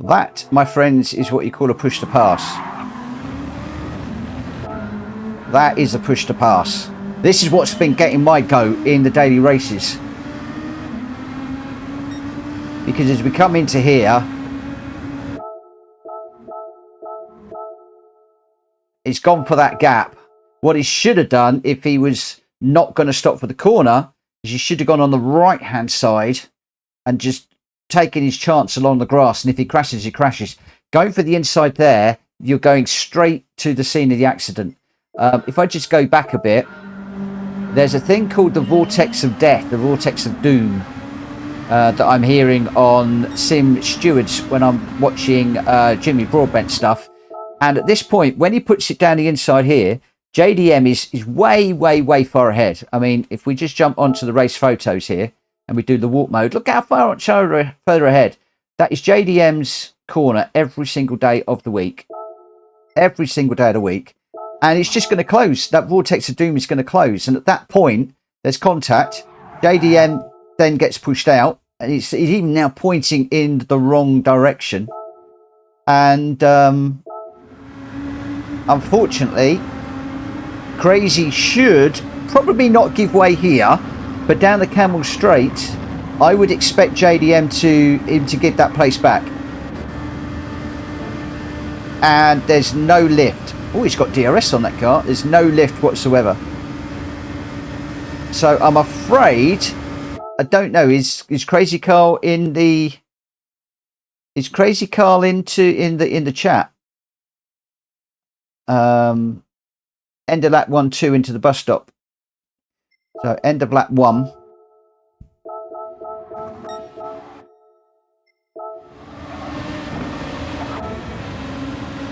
That, my friends, is what you call a push to pass. That is a push to pass. This is what's been getting my goat in the daily races. Because as we come into here, it's gone for that gap. What he should have done, if he was not going to stop for the corner, is he should have gone on the right hand side and just taking his chance along the grass, and if he crashes, he crashes. Going for the inside there, you're going straight to the scene of the accident. If I just go back a bit, there's a thing called the vortex of death, the vortex of doom, that I'm hearing on Sim Stewards when I'm watching Jimmy Broadbent stuff. And at this point, when he puts it down the inside here, JDM is way far ahead. I mean, if we just jump onto the race photos here, and we do the walk mode, look how far further ahead. That is JDM's corner every single day of the week. Every single day of the week. And it's just going to close. That vortex of doom is going to close. And at that point, there's contact. JDM then gets pushed out. And he's even now pointing in the wrong direction. And unfortunately, Crazy should probably not give way here. But down the Camel Straight, I would expect JDM to give that place back. And there's no lift. Oh, he's got DRS on that car. There's no lift whatsoever. So I'm afraid, I don't know. Is Crazy Carl in the? Is Crazy Carl in the chat? End of lap 1-2 into the bus stop. So end of lap 1.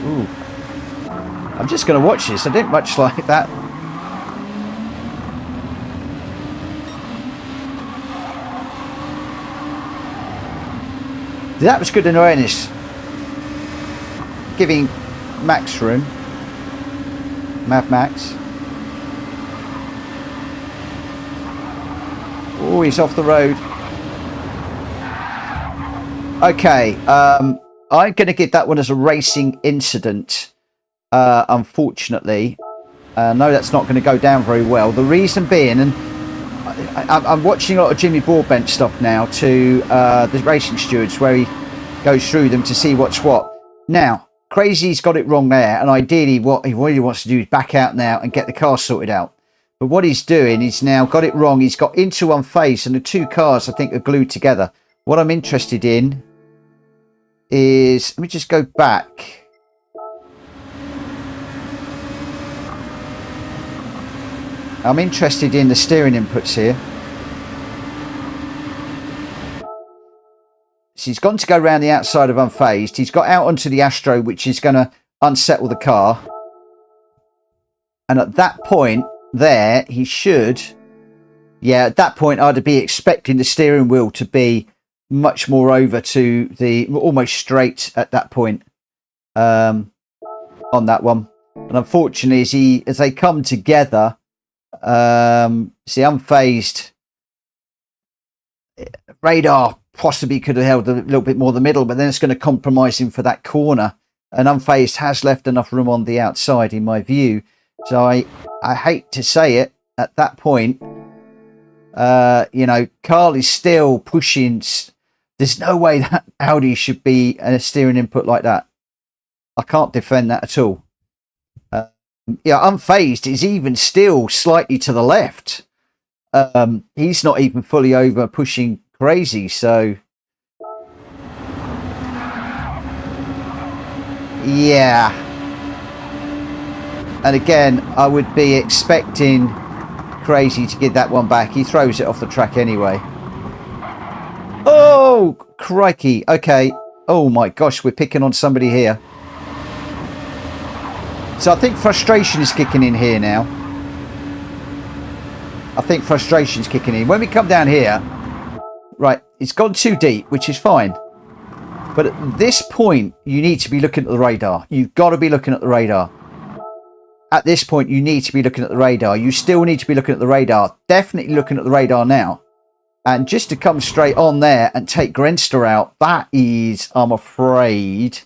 Ooh. I'm just going to watch this. I didn't much like that. That was good in awareness. Giving Max room. Mad Max. Oh, he's off the road. Okay. I'm going to give that one as a racing incident. Unfortunately. No, that's not going to go down very well. The reason being, and I'm watching a lot of Jimmy Broadbent stuff now to the racing stewards where he goes through them to see what's what. Now, Crazy's got it wrong there, and ideally what he really wants to do is back out now and get the car sorted out. But what he's doing, he's now got it wrong. He's got into Unfazed, and the two cars, I think, are glued together. What I'm interested in is, let me just go back. I'm interested in the steering inputs here. So he's gone to go around the outside of Unfazed. He's got out onto the Astro, which is going to unsettle the car. And at that point there, he should... Yeah, at that point, I'd be expecting the steering wheel to be much more over to the... almost straight at that point on that one. And unfortunately, as they come together... see, Unfazed radar possibly could have held a little bit more the middle, but then it's going to compromise him for that corner, and Unfazed has left enough room on the outside in my view. So I hate to say it, at that point, you know, Carl is still pushing. There's no way that Audi should be a steering input like that. I can't defend that at all. Yeah, Unfazed is even still slightly to the left. He's not even fully over pushing Crazy, so yeah. And again, I would be expecting Crazy to get that one back. He throws it off the track anyway. Oh, crikey. Okay. Oh my gosh, we're picking on somebody here. So I think frustration is kicking in here now. I think frustration is kicking in. When we come down here, right, it's gone too deep, which is fine. But at this point, you need to be looking at the radar. You've got to be looking at the radar. At this point, you need to be looking at the radar. You still need to be looking at the radar. Definitely looking at the radar now. And just to come straight on there and take Grenster out, that is, I'm afraid...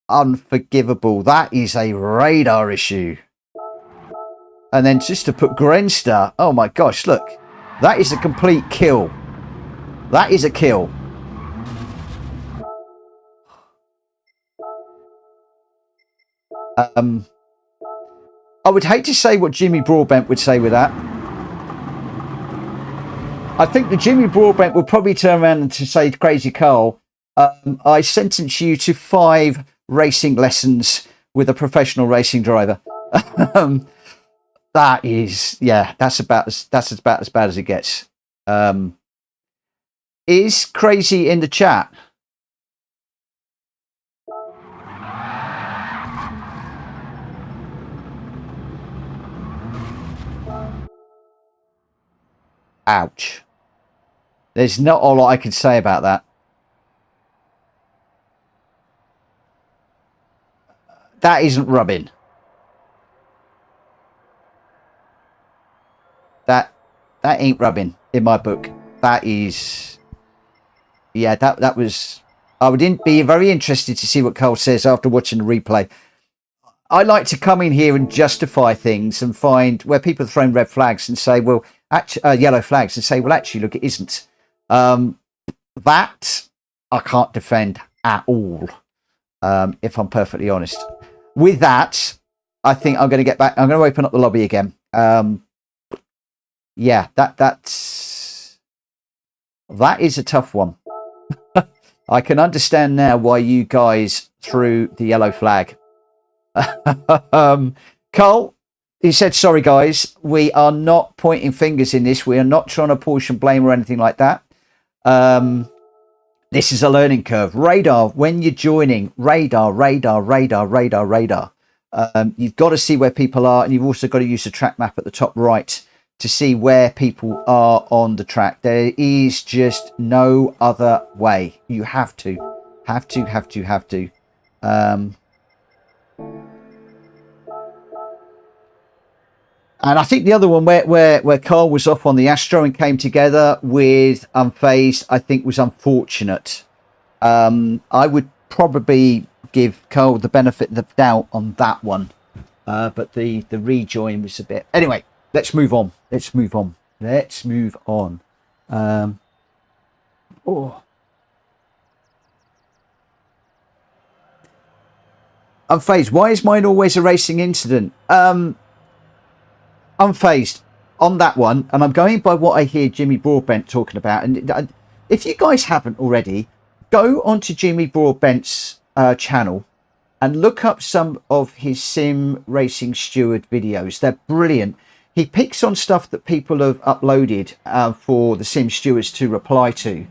unforgivable. That is a radar issue. And then just to put Grenster, oh my gosh, look, that is a complete kill. That is a kill. I would hate to say what Jimmy Broadbent would say with that. I think the Jimmy Broadbent would probably turn around and to say, Crazy Carl, I sentence you to 5 racing lessons with a professional racing driver. That is, yeah, that's about as bad as it gets. Is Crazy in the chat? Ouch. There's not a lot I can say about that. That isn't rubbing. That ain't rubbing in my book. That is, yeah, that was. I would be very interested to see what Carl says after watching the replay. I like to come in here and justify things and find where people are throwing red flags and say, well, actually, yellow flags and say, well, actually, look, it isn't. That I can't defend at all, if I'm perfectly honest. with that, I think I'm going to get back. I'm going to open up the lobby again. Yeah, that is a tough one. I can understand now why you guys threw the yellow flag. Carl, he said, sorry, guys, we are not pointing fingers in this. We are not trying to portion blame or anything like that. This is a learning curve. Radar, when you're joining, radar. You've got to see where people are, and you've also got to use the track map at the top right to see where people are on the track. There is just no other way. You have to. And I think the other one where Carl was off on the Astro and came together with Unfazed, I think was unfortunate. I would probably give Carl the benefit of the doubt on that one. But the rejoin was a bit... Anyway, let's move on. Unfazed, why is mine always a racing incident? Unfazed on that one, and I'm going by what I hear Jimmy Broadbent talking about. And if you guys haven't already, go onto Jimmy Broadbent's channel and look up some of his sim racing steward videos. They're brilliant. He picks on stuff that people have uploaded for the sim stewards to reply to,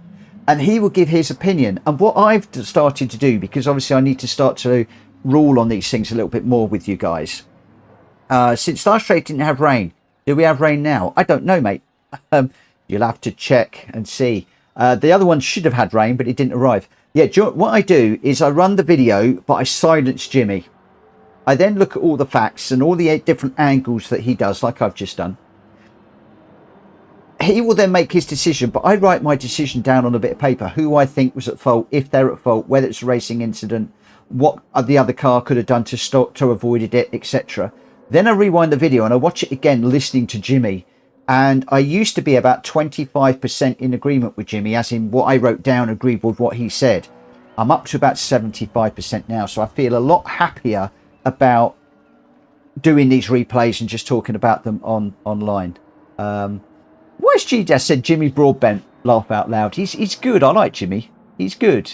and he will give his opinion. And what I've started to do, because obviously I need to start to rule on these things a little bit more with you guys. Since last trade didn't have rain, do we have rain now? I don't know, mate. You'll have to check and see. The other one should have had rain, but it didn't arrive. Yeah, what I do is I run the video, but I silence Jimmy. I then look at all the facts and all the 8 different angles that he does, like I've just done. He will then make his decision, but I write my decision down on a bit of paper, who I think was at fault, if they're at fault, whether it's a racing incident, what the other car could have done to stop, to avoided it, etc. Then I rewind the video and I watch it again, listening to Jimmy. And I used to be about 25% in agreement with Jimmy, as in what I wrote down agreed with what he said. I'm up to about 75% now, so I feel a lot happier about doing these replays and just talking about them online. Why is G-Dad said Jimmy Broadbent laugh out loud? He's good. I like Jimmy. He's good.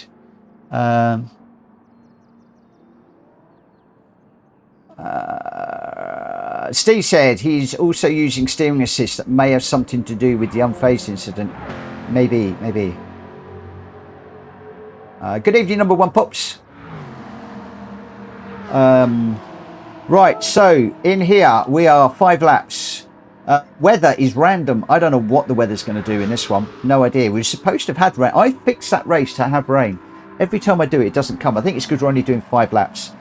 Steve said he's also using steering assist that may have something to do with the Unfazed incident. Maybe. Good evening, number 1 pops. Right, so in here we are 5 laps. Weather is random. I don't know what the weather's going to do in this one. No idea. We were supposed to have had rain. I fixed that race to have rain. Every time I do it, it doesn't come. I think it's because we're only doing 5 laps.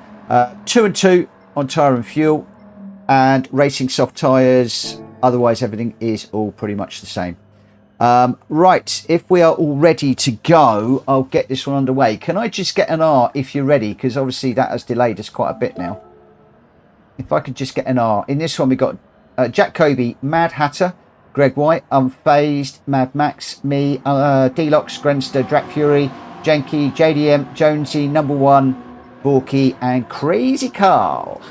2 and 2 on tyre and fuel, and racing soft tyres. Otherwise, everything is all pretty much the same. Right, if we are all ready to go, I'll get this one underway. Can I just get an R if you're ready? Because obviously that has delayed us quite a bit now. If I could just get an R. In this one, we got Jack Kobe, Mad Hatter, Greg White, Unfazed, Mad Max, me, Delox, Grenster, Drac Fury, Jenky, JDM, Jonesy, number 1, Borky, and Crazy Carl.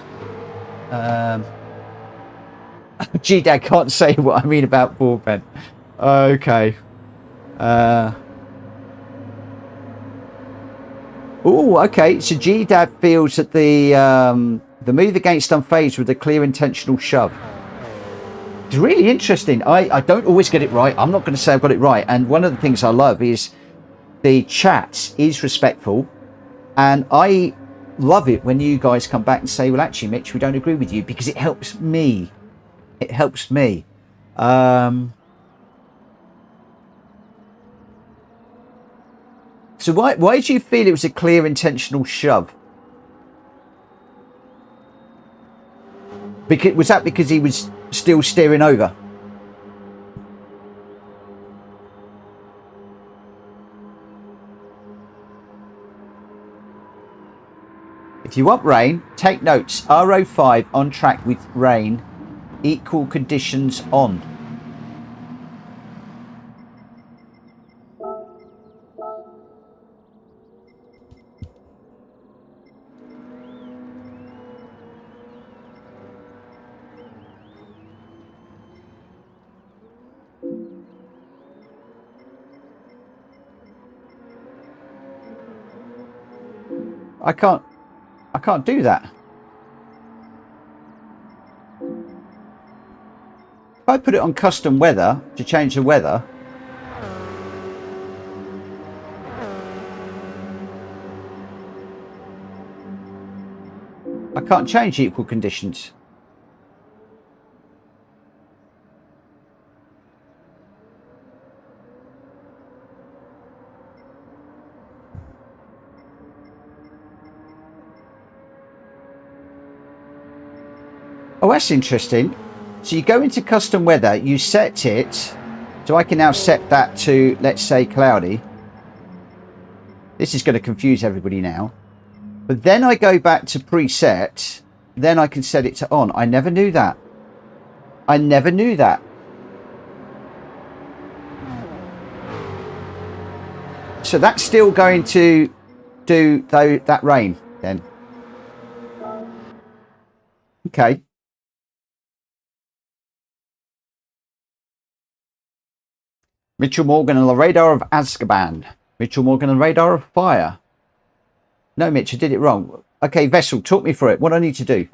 G-Dad can't say what I mean about Broadbent. Okay. Oh, okay. So G-Dad feels that the move against Unfazed with a clear intentional shove. It's really interesting. I don't always get it right. I'm not going to say I've got it right. And one of the things I love is the chat is respectful. And I love it when you guys come back and say, well, actually, Mitch, we don't agree with you, because it helps me. It helps me. So why do you feel it was a clear intentional shove? Was that because he was still steering over? If you want rain, take notes. RO5 on track with rain. Equal conditions on. I can't do that. If I put it on custom weather to change the weather, I can't change equal conditions. Oh, that's interesting. So you go into custom weather, you set it, so I can now set that to, let's say, cloudy. This is going to confuse everybody now. But then I go back to preset, then I can set it to on. I never knew that. I never knew that. So that's still going to do that rain then. Okay. Mitchell Morgan and the radar of Azkaban. Mitchell Morgan and the radar of fire. No, Mitch, I did it wrong. Okay, Vessel, talk me through it. What do I need to do?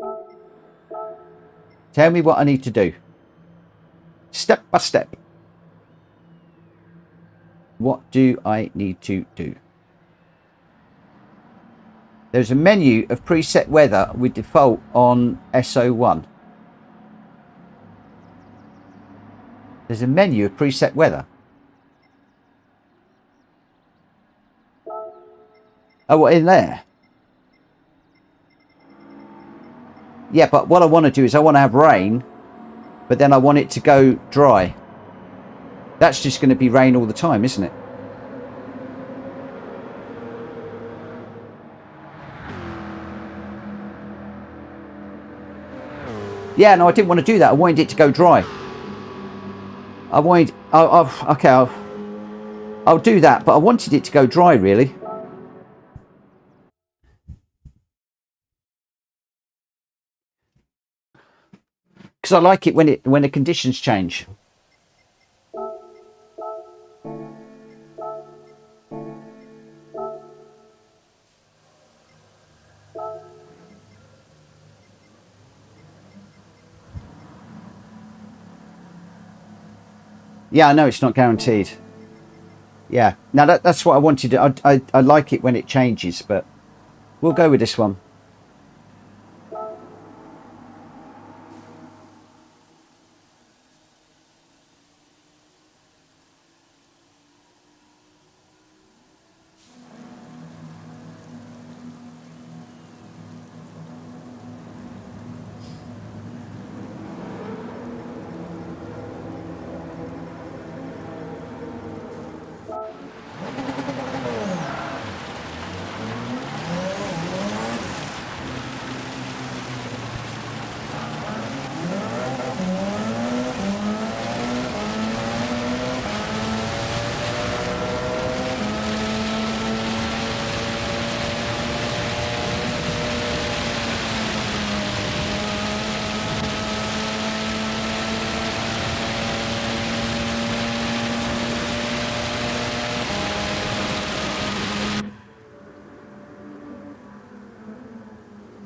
Tell me what I need to do. Step by step. What do I need to do? There's a menu of preset weather with default on SO1. There's a menu of preset weather. Oh, what, in there? Yeah, but what I want to do is I want to have rain, but then I want it to go dry. That's just going to be rain all the time, isn't it? Yeah, no, I didn't want to do that. I wanted it to go dry. I wanted... okay, I'll do that, but I wanted it to go dry, really. Because I like it when the conditions change. Yeah, I know it's not guaranteed. Yeah, now that's what I wanted. I like it when it changes, but we'll go with this one.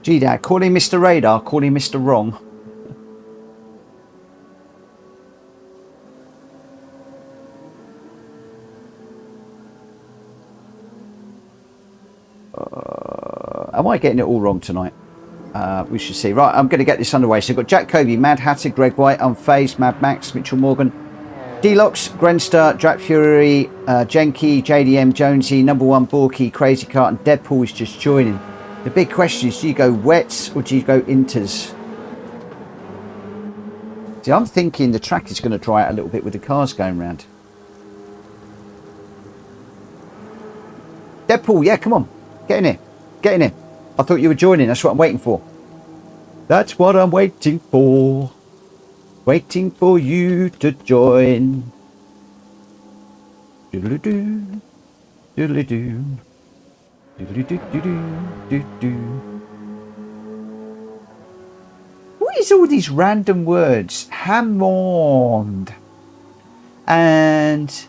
Gee, Dad, call him Mr. Radar, call him Mr. Wrong. Am I getting it all wrong tonight? We should see. Right, I'm going to get this underway. So we've got Jack Covey, Mad Hatter, Greg White, Unfazed, Mad Max, Mitchell Morgan, Deluxe, Grenstar, Jack Fury, Jenky, JDM, Jonesy, Number One Borky, Crazy Cart, and Deadpool is just joining. The big question is, do you go wets or do you go inters? See, I'm thinking the track is going to dry out a little bit with the cars going round. Deadpool, yeah, come on. Get in here. Get in here. I thought you were joining. That's what I'm waiting for. That's what I'm waiting for. Waiting for you to join. Doodly-doo. Doodly-doo. What is all these random words? Hammond and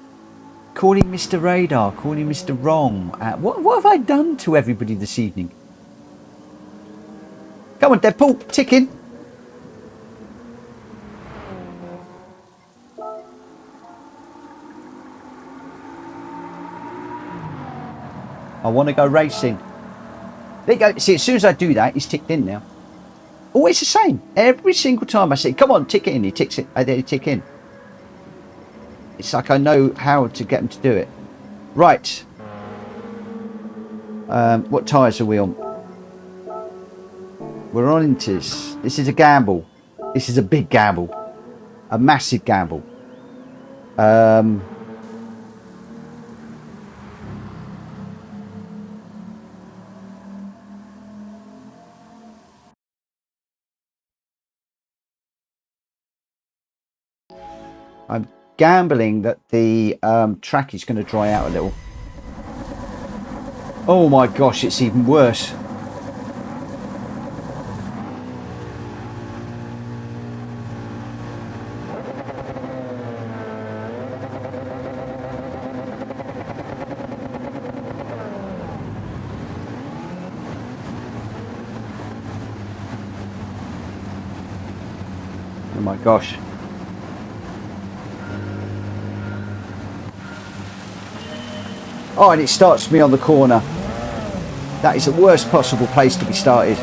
calling Mr. Radar, calling Mr. Wrong. What have I done to everybody this evening? Come on, Deadpool, ticking. I want to go racing. There you go. See, as soon as I do that, he's ticked in now. Always the same. Every single time I say, come on, tick it in. He ticks it. I tick in. It's like I know how to get him to do it. Right. What tyres are we on? We're on Inters. This is a gamble. This is a big gamble. A massive gamble. I'm gambling that the track is going to dry out a little. Oh my gosh, it's even worse. Oh my gosh. Oh, and it starts me on the corner. That is the worst possible place to be started.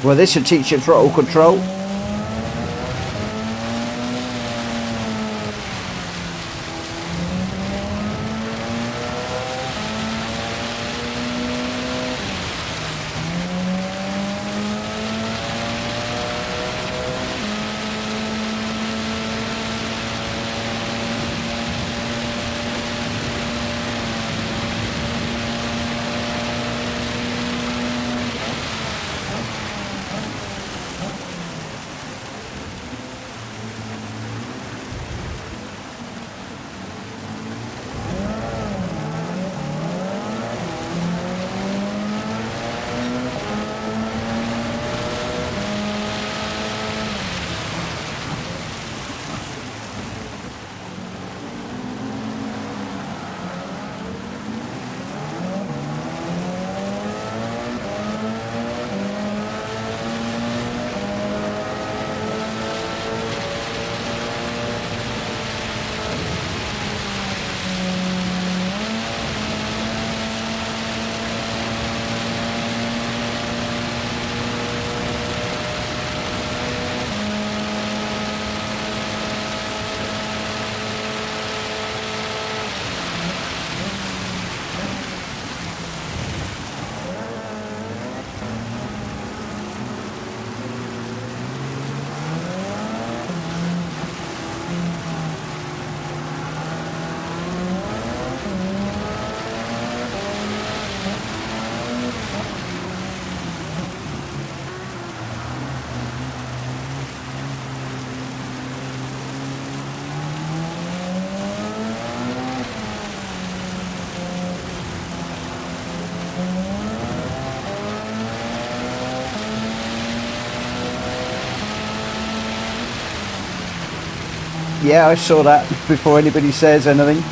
Well, this should teach you throttle control. Yeah, I saw that before anybody says anything.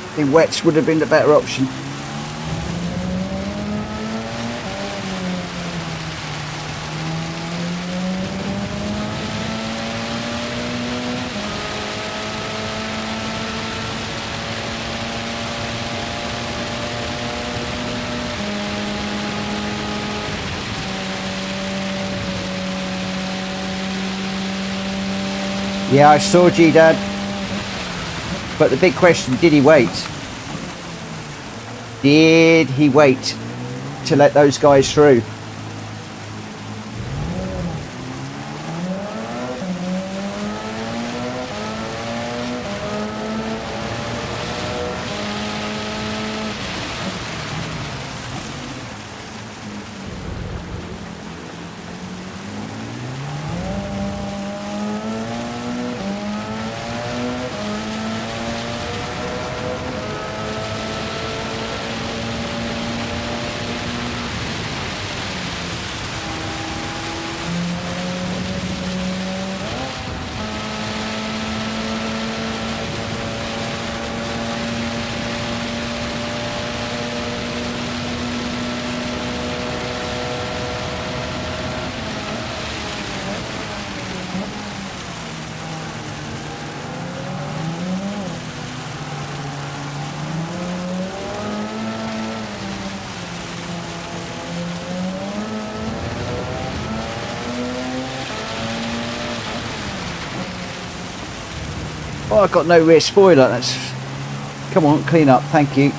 I think wets would have been the better option. Yeah, I saw G-Dad. But the big question, did he wait? Did he wait to let those guys through? Oh, I've got no rear spoiler. That's... Come on, clean up. Thank you.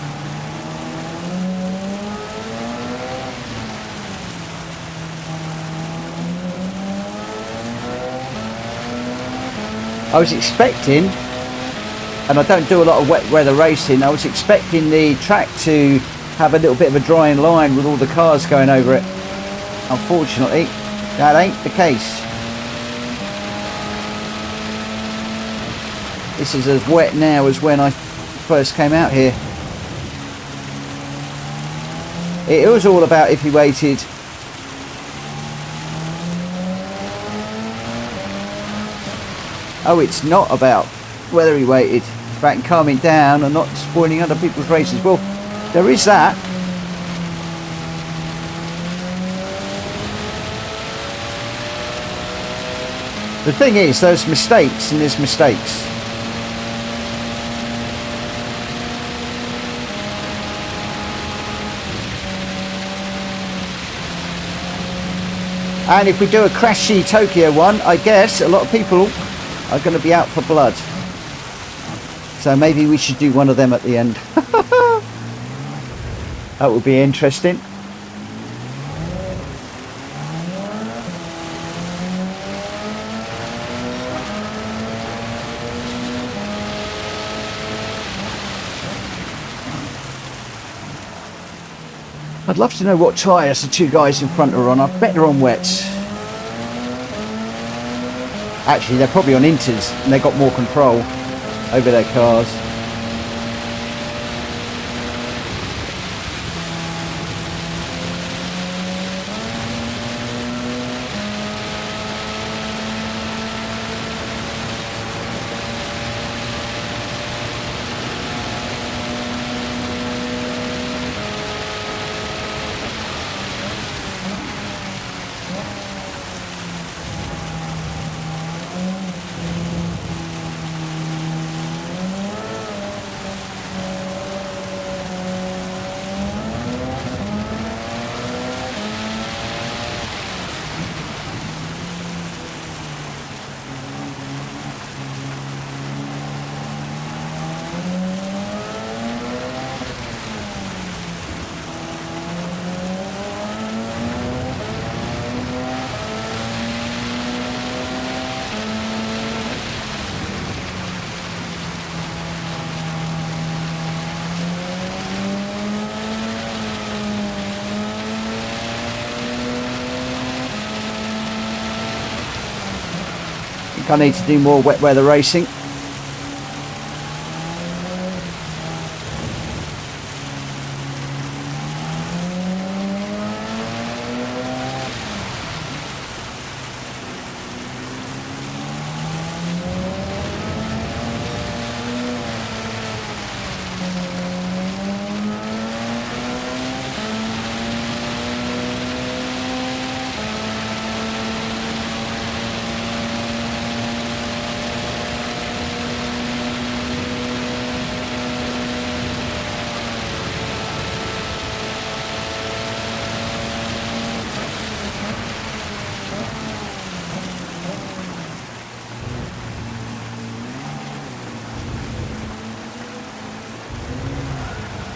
I was expecting, and I don't do a lot of wet weather racing, I was expecting the track to have a little bit of a drying line with all the cars going over it. Unfortunately, that ain't the case. This is as wet now as when I first came out here. It was all about if he waited. Oh, it's not about whether he waited. It's about calming down and not spoiling other people's races. Well, there is that. The thing is, there's mistakes and there's mistakes. And if we do a crashy Tokyo one, I guess a lot of people are going to be out for blood. So maybe we should do one of them at the end. That would be interesting. I'd love to know what tyres the two guys in front are on. I bet they're on wets. Actually, they're probably on inters and they've got more control over their cars. think I need to do more wet weather racing.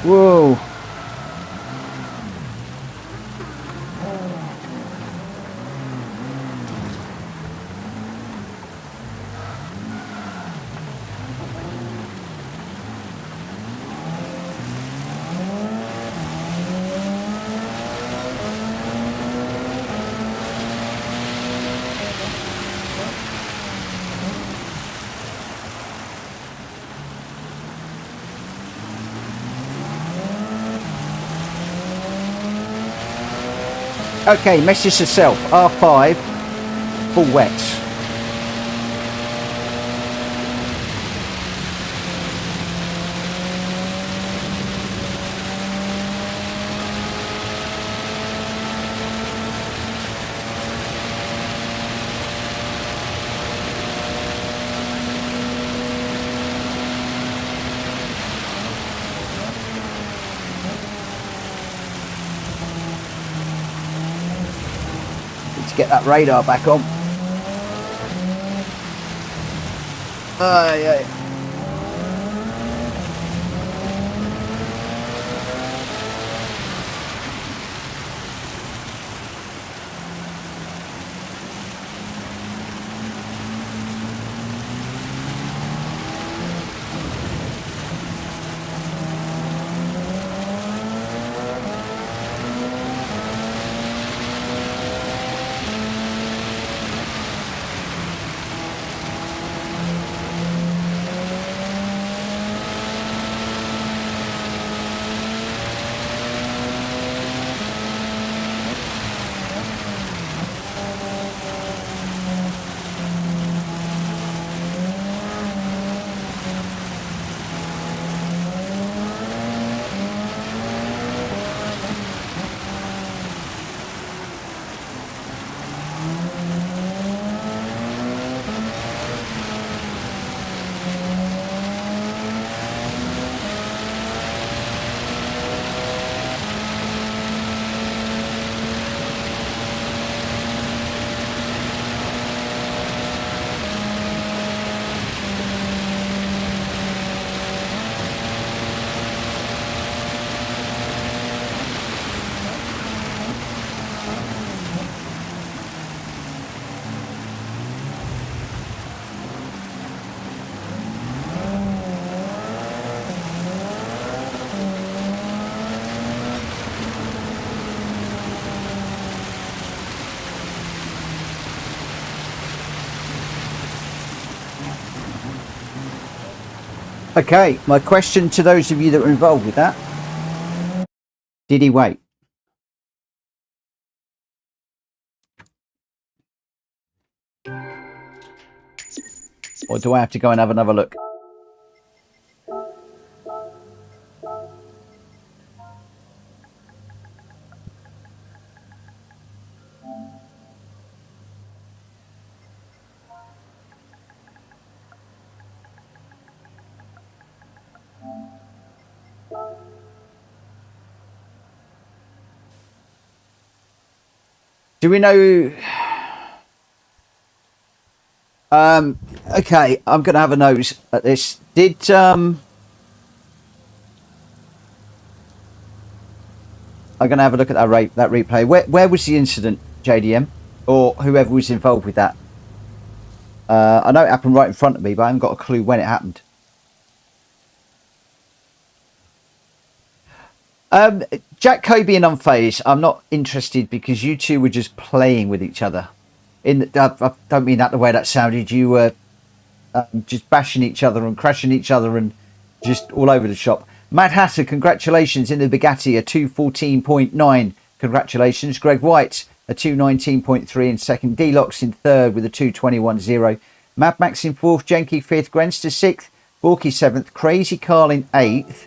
Whoa. Okay, message yourself. R5, full wets. Get that radar back on. Yeah. Okay, my question to those of you that were involved with that, did he wait? Or do I have to go and have another look? Do we know? Okay, I'm going to have a nose at this. Did I'm going to have a look at that replay. Where was the incident, JDM, or whoever was involved with that? I know it happened right in front of me, but I haven't got a clue when it happened. Jack, Kobe, and Unfazed, I'm not interested because you two were just playing with each other. I don't mean that the way that sounded. You were just bashing each other and crashing each other and just all over the shop. Mad Hatter, congratulations in the Bugatti, a 214.9. Congratulations. Greg White, a 219.3 in second. D-Locks in third with a 221.0. Mad Max in fourth. Jenky fifth. Grenster sixth. Borky seventh. Crazy Carl in eighth.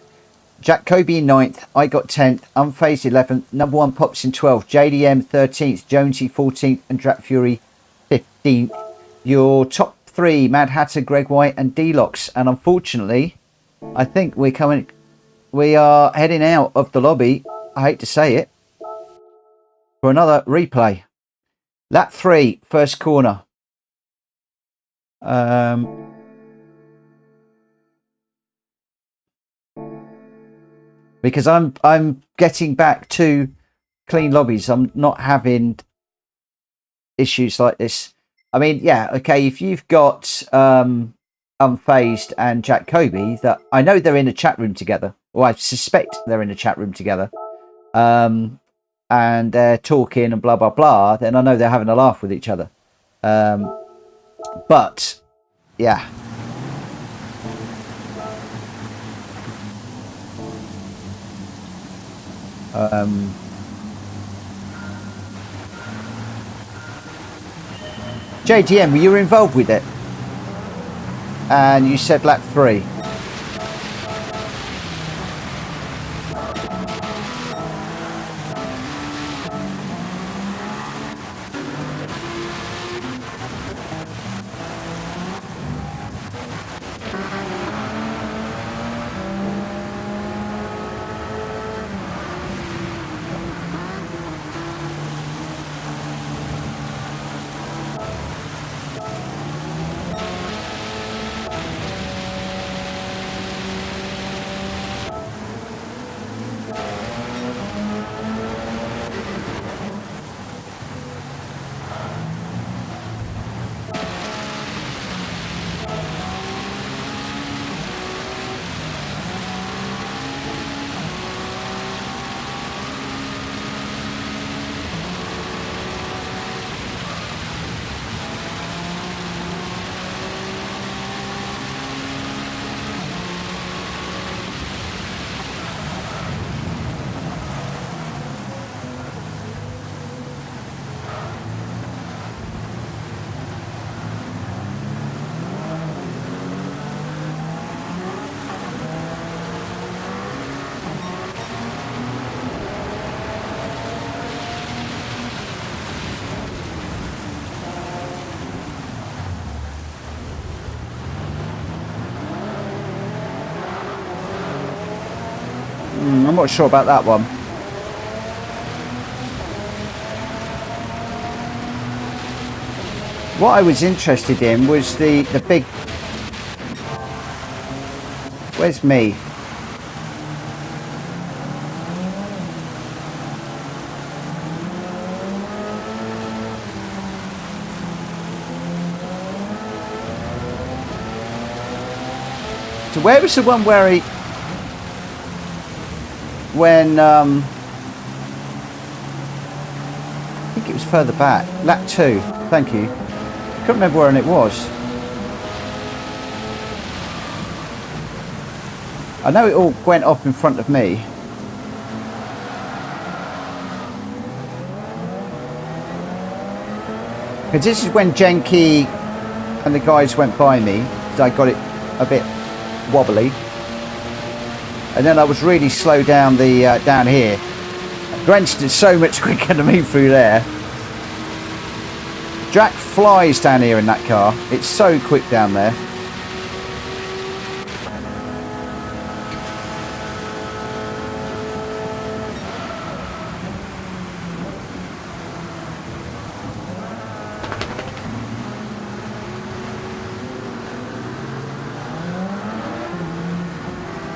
Jack Kobe in ninth. I got 10th. Unfazed 11th. Number one Pops in 12th. JDM 13th. Jonesy 14th. And Drat Fury 15th. Your top three, Mad Hatter, Greg White and D-Locks. And unfortunately, I think we are heading out of the lobby. I hate to say it. For another replay. Lap 3, first corner. Because I'm getting back to clean lobbies. I'm not having issues like this. I mean, yeah, okay, if you've got Unfazed and Jack Kobe, that I know they're in a chat room together, or I suspect they're in a chat room together, and they're talking and blah blah blah, then I know they're having a laugh with each other. But yeah. JDM, you were involved with it, and you said lap 3. I'm not sure about that one. What I was interested in was the big... Where's me? So where was the one where he... When I think it was further back, lap 2. Thank you. Couldn't remember where it was. I know it all went off in front of me. Because this is when Jenky and the guys went by me, because I got it a bit wobbly. And then I was really slow down the down here. Grenston's so much quicker than me through there. Jack flies down here in that car. It's so quick down there.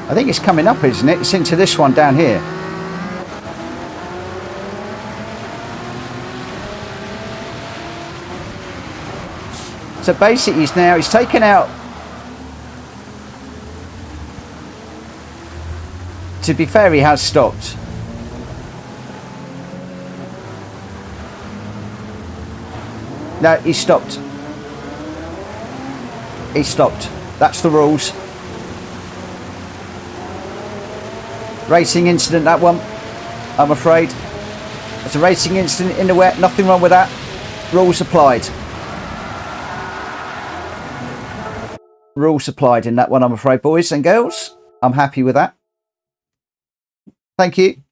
I think it's coming up, isn't it? It's into this one down here. So basically he's taken out, to be fair, he has stopped. No, he stopped. He stopped. That's the rules. Racing incident, that one. I'm afraid. It's a racing incident in the wet. Nothing wrong with that. Rules applied. Rules applied in that one, I'm afraid, boys and girls. I'm happy with that. Thank you.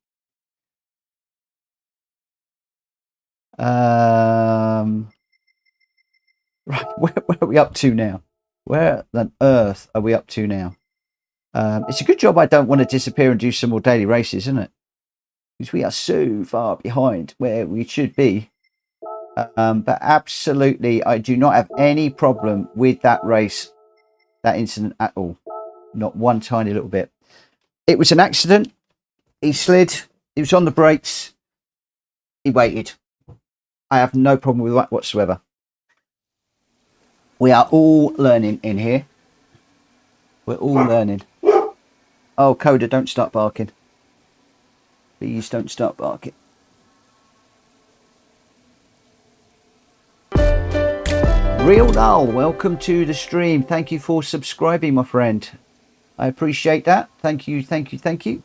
Right, where are we up to now? Where on earth are we up to now? It's a good job I don't want to disappear and do some more daily races, isn't it? Because we are so far behind where we should be. But absolutely, I do not have any problem with that race, that incident at all. Not one tiny little bit. It was an accident. He slid. He was on the brakes. He waited. I have no problem with that whatsoever. We are all learning in here. We're all learning. Oh, Coda, don't start barking. Please don't start barking. Real Null, welcome to the stream. Thank you for subscribing, my friend. I appreciate that. Thank you, thank you, thank you.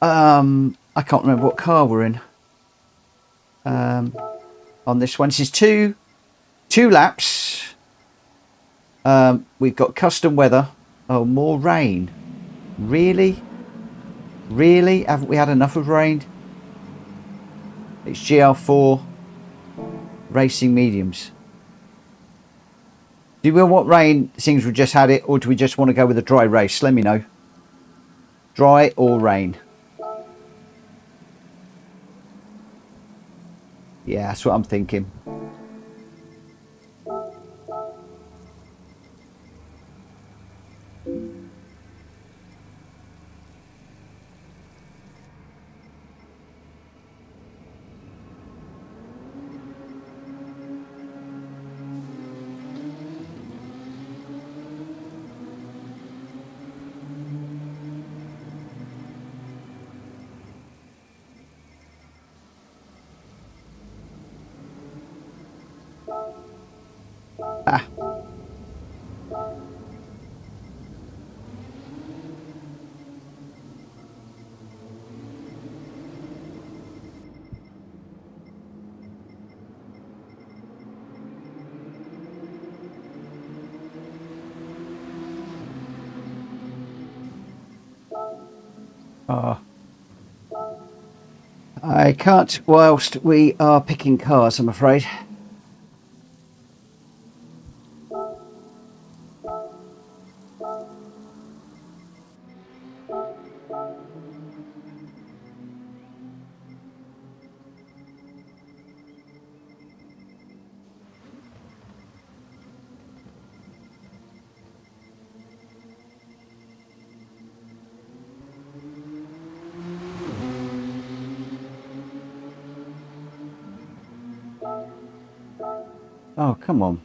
I can't remember what car we're in. On this one, this is two laps. We've got custom weather. Oh, more rain. Really? Really? Haven't we had enough of rain? It's GR4 racing mediums. Do we want rain since we just had it, or do we just want to go with a dry race? Let me know. Dry or rain? Yeah, that's what I'm thinking. Ah. I can't whilst we are picking cars, I'm afraid. Oh, come on.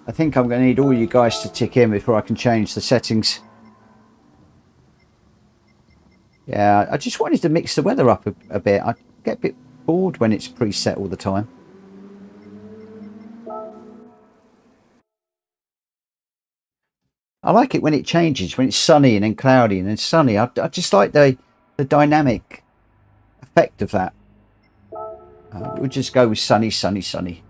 I think I'm going to need all you guys to tick in before I can change the settings. Yeah, I just wanted to mix the weather up a bit. I get a bit bored when it's preset all the time. I like it when it changes, when it's sunny and then cloudy and then sunny. I just like the dynamic effect of that. We'll just go with sunny, sunny, sunny.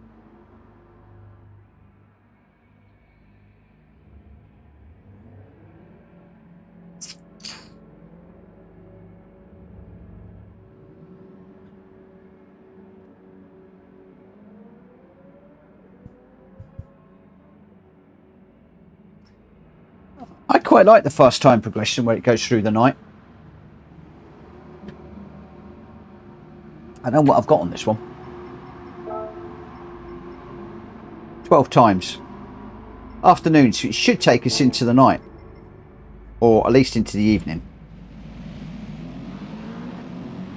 I quite like the fast time progression where it goes through the night. I know what I've got on this one. 12 times. Afternoon, so it should take us into the night. Or at least into the evening.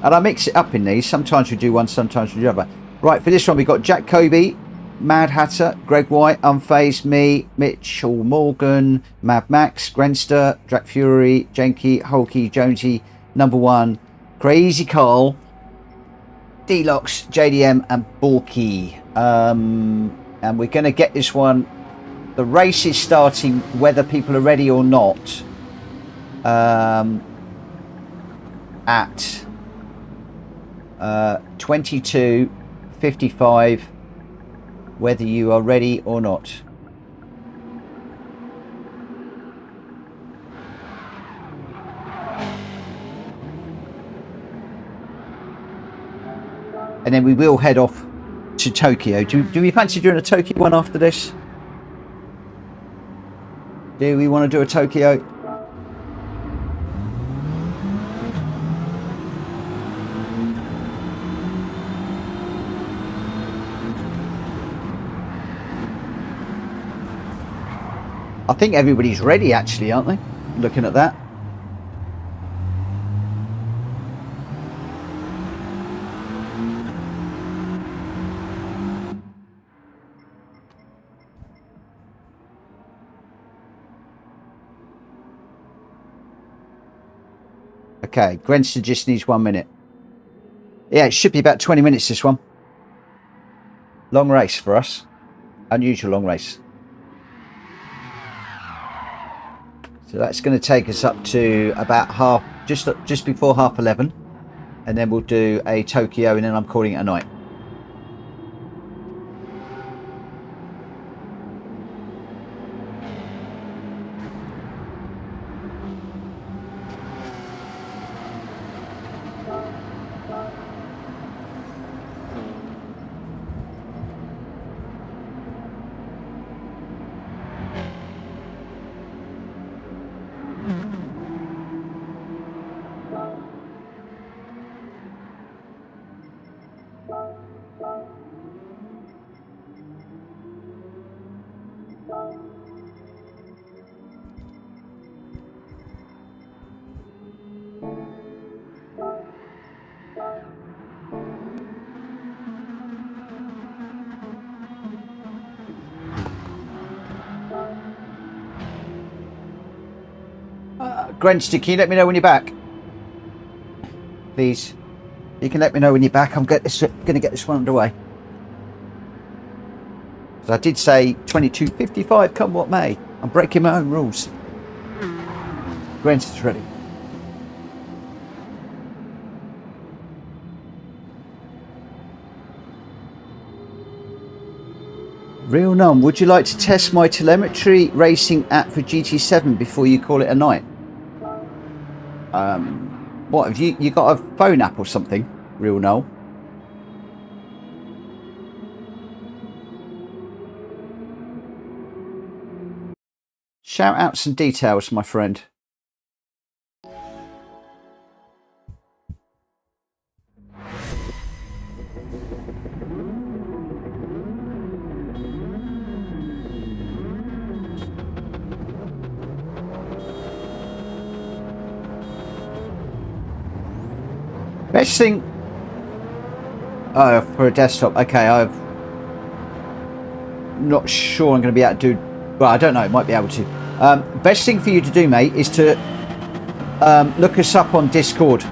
And I mix it up in these. Sometimes we do one, sometimes we do the other. Right, for this one we've got Jack Kobe Mad Hatter, Greg White, Unfazed, me, Mitchell Morgan, Mad Max, Grenster, Drac Fury, Janky, Hulky, Jonesy, Number One, Crazy Carl, D-Lox, JDM, and Borky. And we're going to get this one. The race is starting, whether people are ready or not, at 22:55. Whether you are ready or not. And then we will head off to Tokyo. Do we fancy doing a Tokyo one after this? Do we want to do a Tokyo? I think everybody's ready, actually, aren't they? Looking at that. Okay, Grenster just needs 1 minute. Yeah, it should be about 20 minutes, this one. Long race for us. Unusual long race. So that's going to take us up to about just before 11:30, and then we'll do a Tokyo, and then I'm calling it a night. Grenster, can you let me know when you're back? Please. You can let me know when you're back. I'm going to get this one underway. So I did say 22:55, come what may. I'm breaking my own rules. Grenster's ready. Real Num, would you like to test my telemetry racing app for GT7 before you call it a night? What have you got a phone app or something, Real Noel? Shout out some details, my friend. Best thing... Oh, for a desktop. Okay, I'm not sure I'm going to be able to do... Well, I don't know. I might be able to. Best thing for you to do, mate, is to look us up on Discord.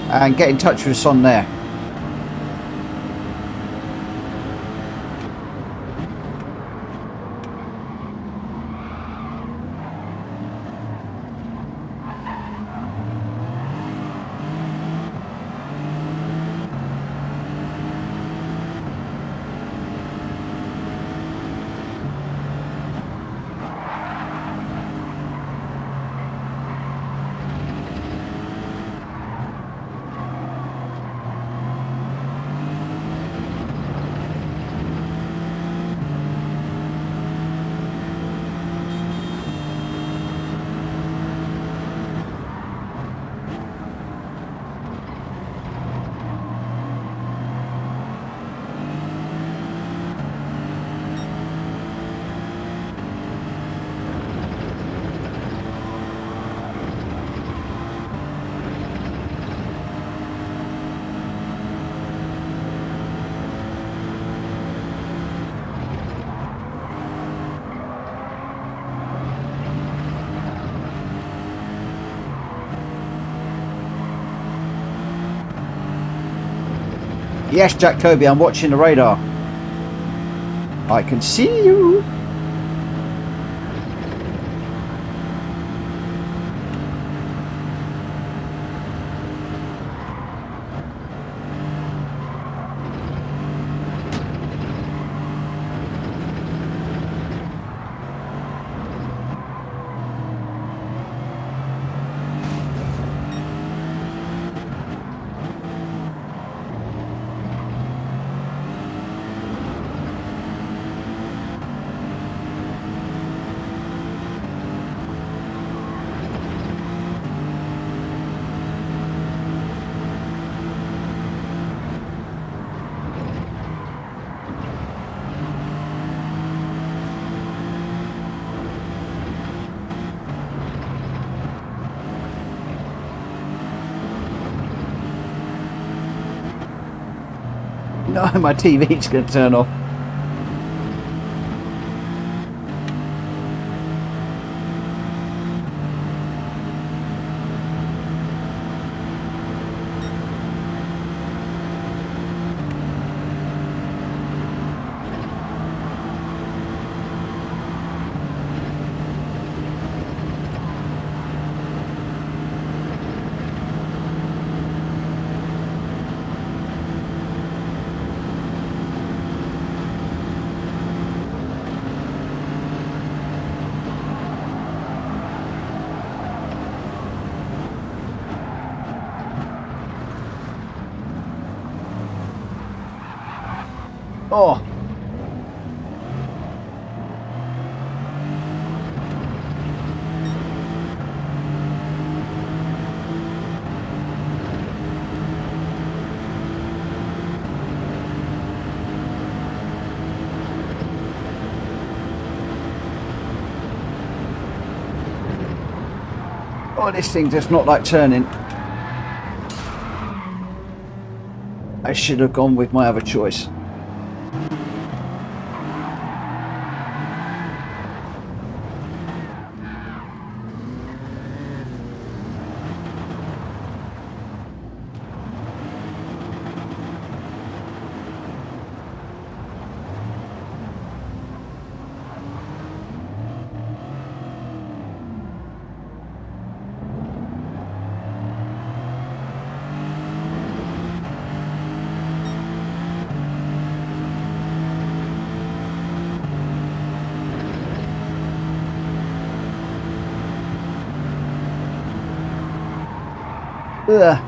And get in touch with us on there. Yes, Jack Kirby, I'm watching the radar. I can see you. No, my TV's going to turn off. Oh. Oh, this thing does not like turning. I should have gone with my other choice. Ugh.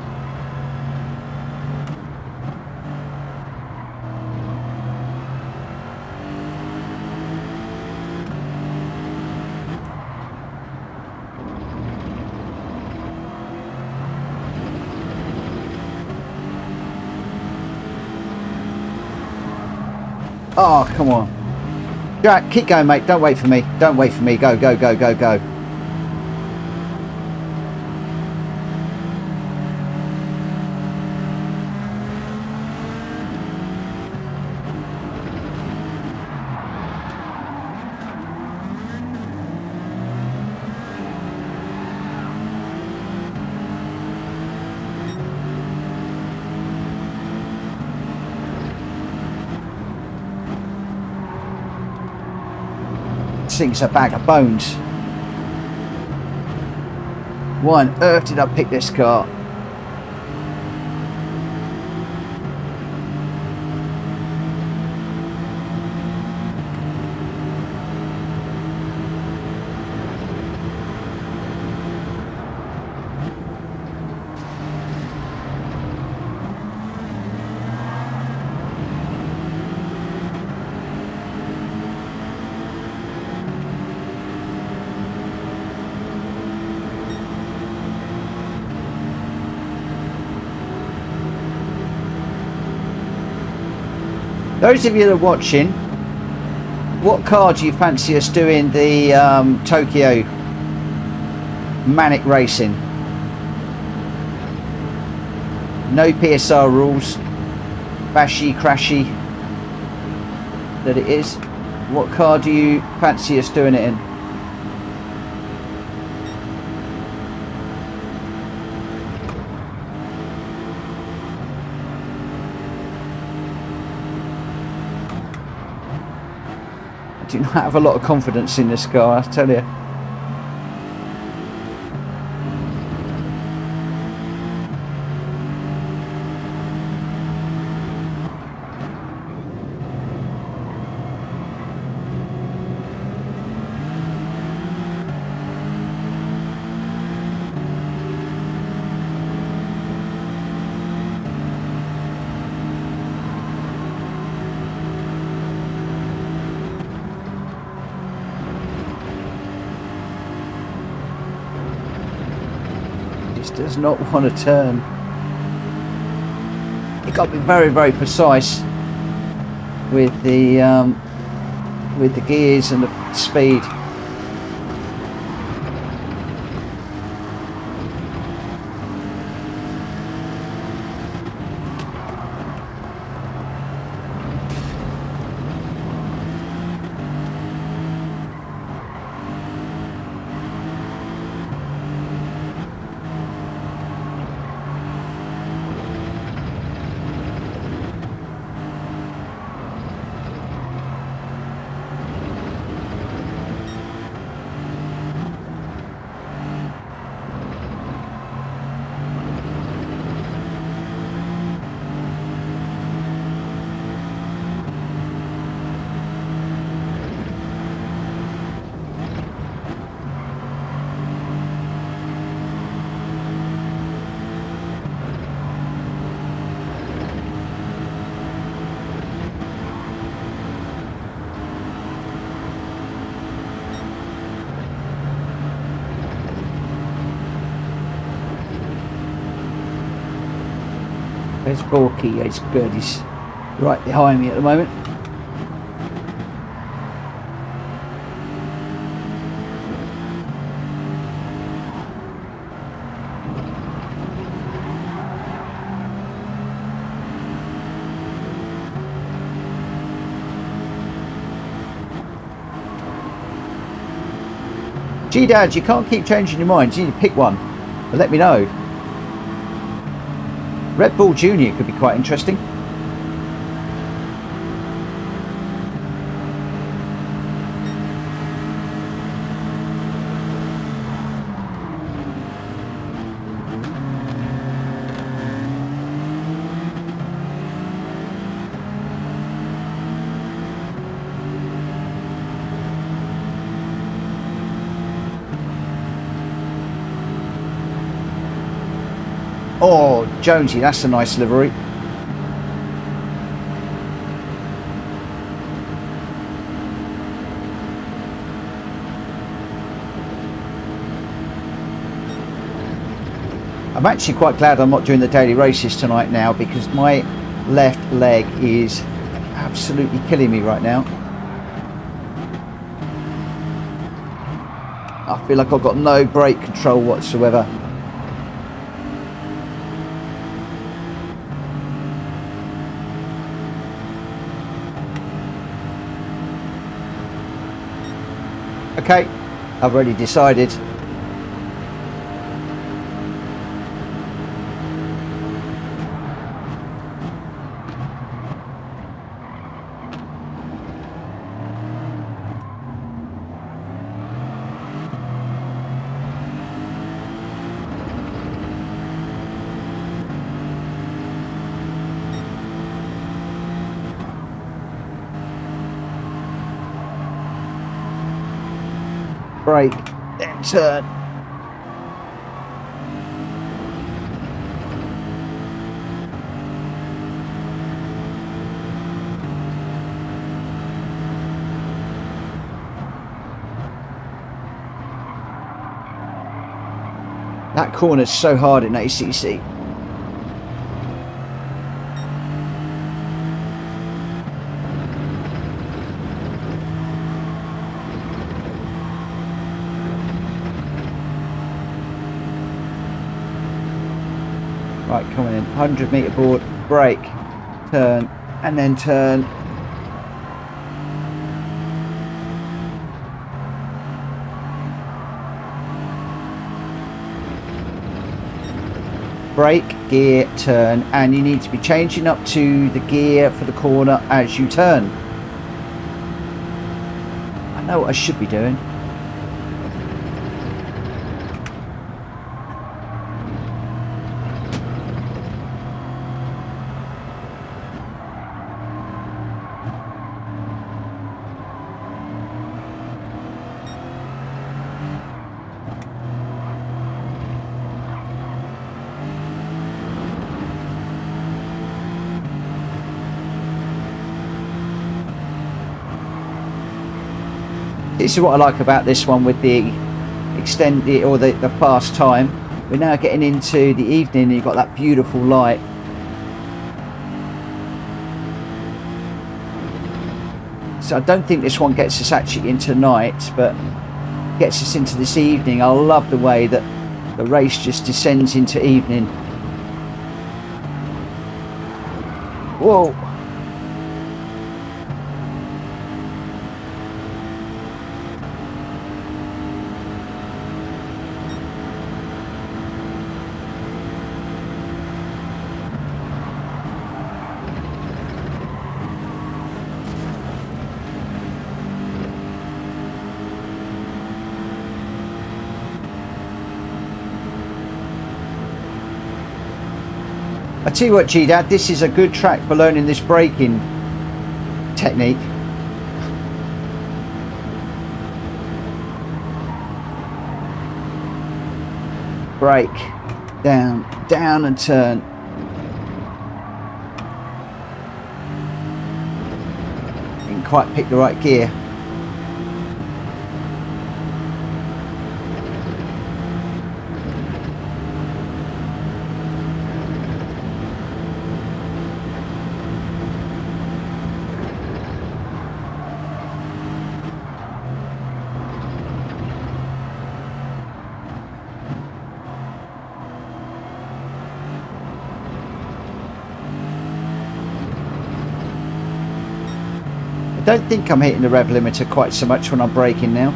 Oh, come on. Jack, keep going, mate. Don't wait for me. Don't wait for me. Go, go, go, go, go. This thing's a bag of bones. Why on earth did I pick this car? Those of you that are watching, what car do you fancy us doing the Tokyo Manic Racing? No PSR rules, bashy crashy that it is. What car do you fancy us doing it in? do not have a lot of confidence in this car, I tell you. Does not want to turn. You've got to be very, very precise with the gears and the speed. There's Borky, it's good, he's right behind me at the moment. Gee Dad, you can't keep changing your mind, you need to pick one, but let me know. Red Bull Junior could be quite interesting. Oh, Jonesy, that's a nice livery. I'm actually quite glad I'm not doing the daily races tonight now, because my left leg is absolutely killing me right now. I feel like I've got no brake control whatsoever. Okay, I've already decided. Brake, then turn. That corner's so hard in ACC. Right, coming in, 100 metre board, brake, turn, and then turn. Brake, gear, turn, and you need to be changing up to the gear for the corner as you turn. know what I should be doing. This is what I like about this one with the extended or the fast time. We're now getting into the evening and you've got that beautiful light. So I don't think this one gets us actually into night, but gets us into this evening. I love the way that the race just descends into evening. Whoa. I tell you what, G-Dad, this is a good track for learning this braking technique. Brake, down, down and turn. Didn't quite pick the right gear. I don't think I'm hitting the rev limiter quite so much when I'm braking now.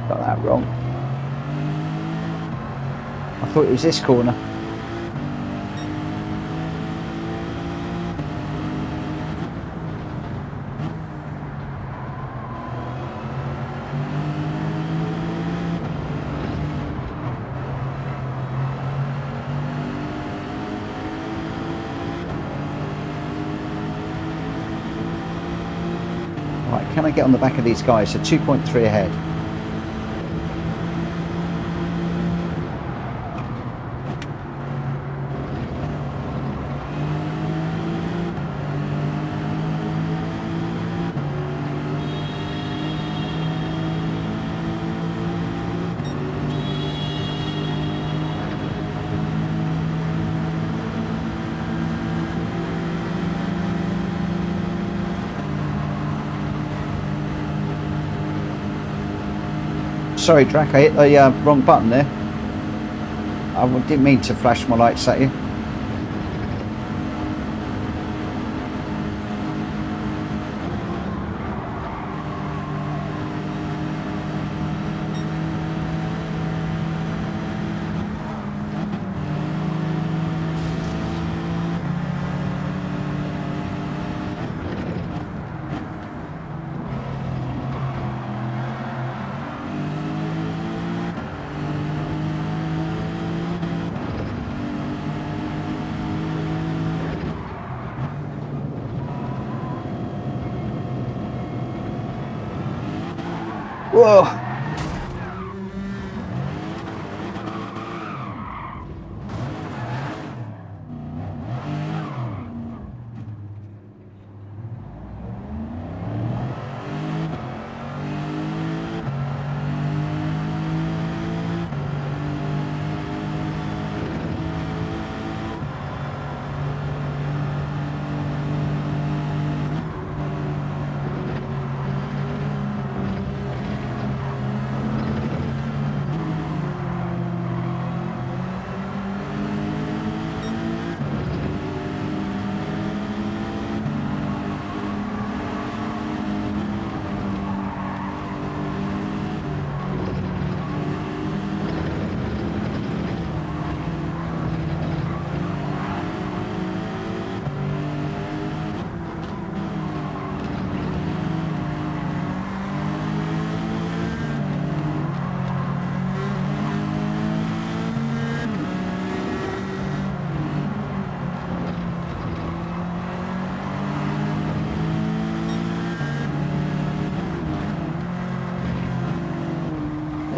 Got that wrong. I thought it was this corner. Right, can I get on the back of these guys? So 2.3 ahead. Sorry, Drac, I hit the wrong button there. I didn't mean to flash my lights at you. Whoa.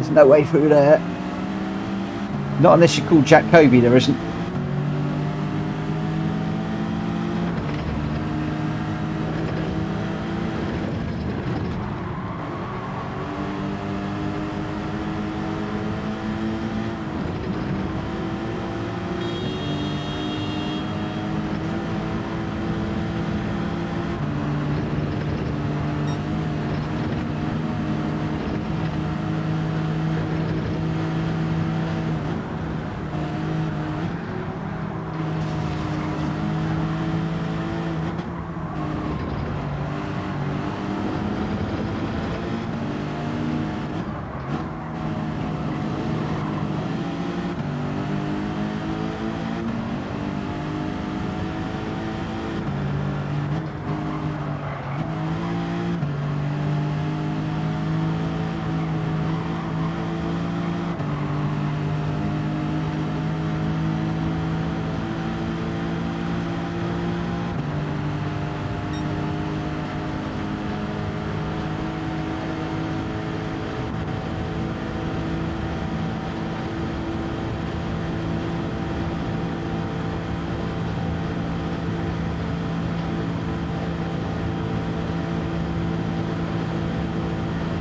There's no way through there. Not unless you call Jack Kobe, there isn't.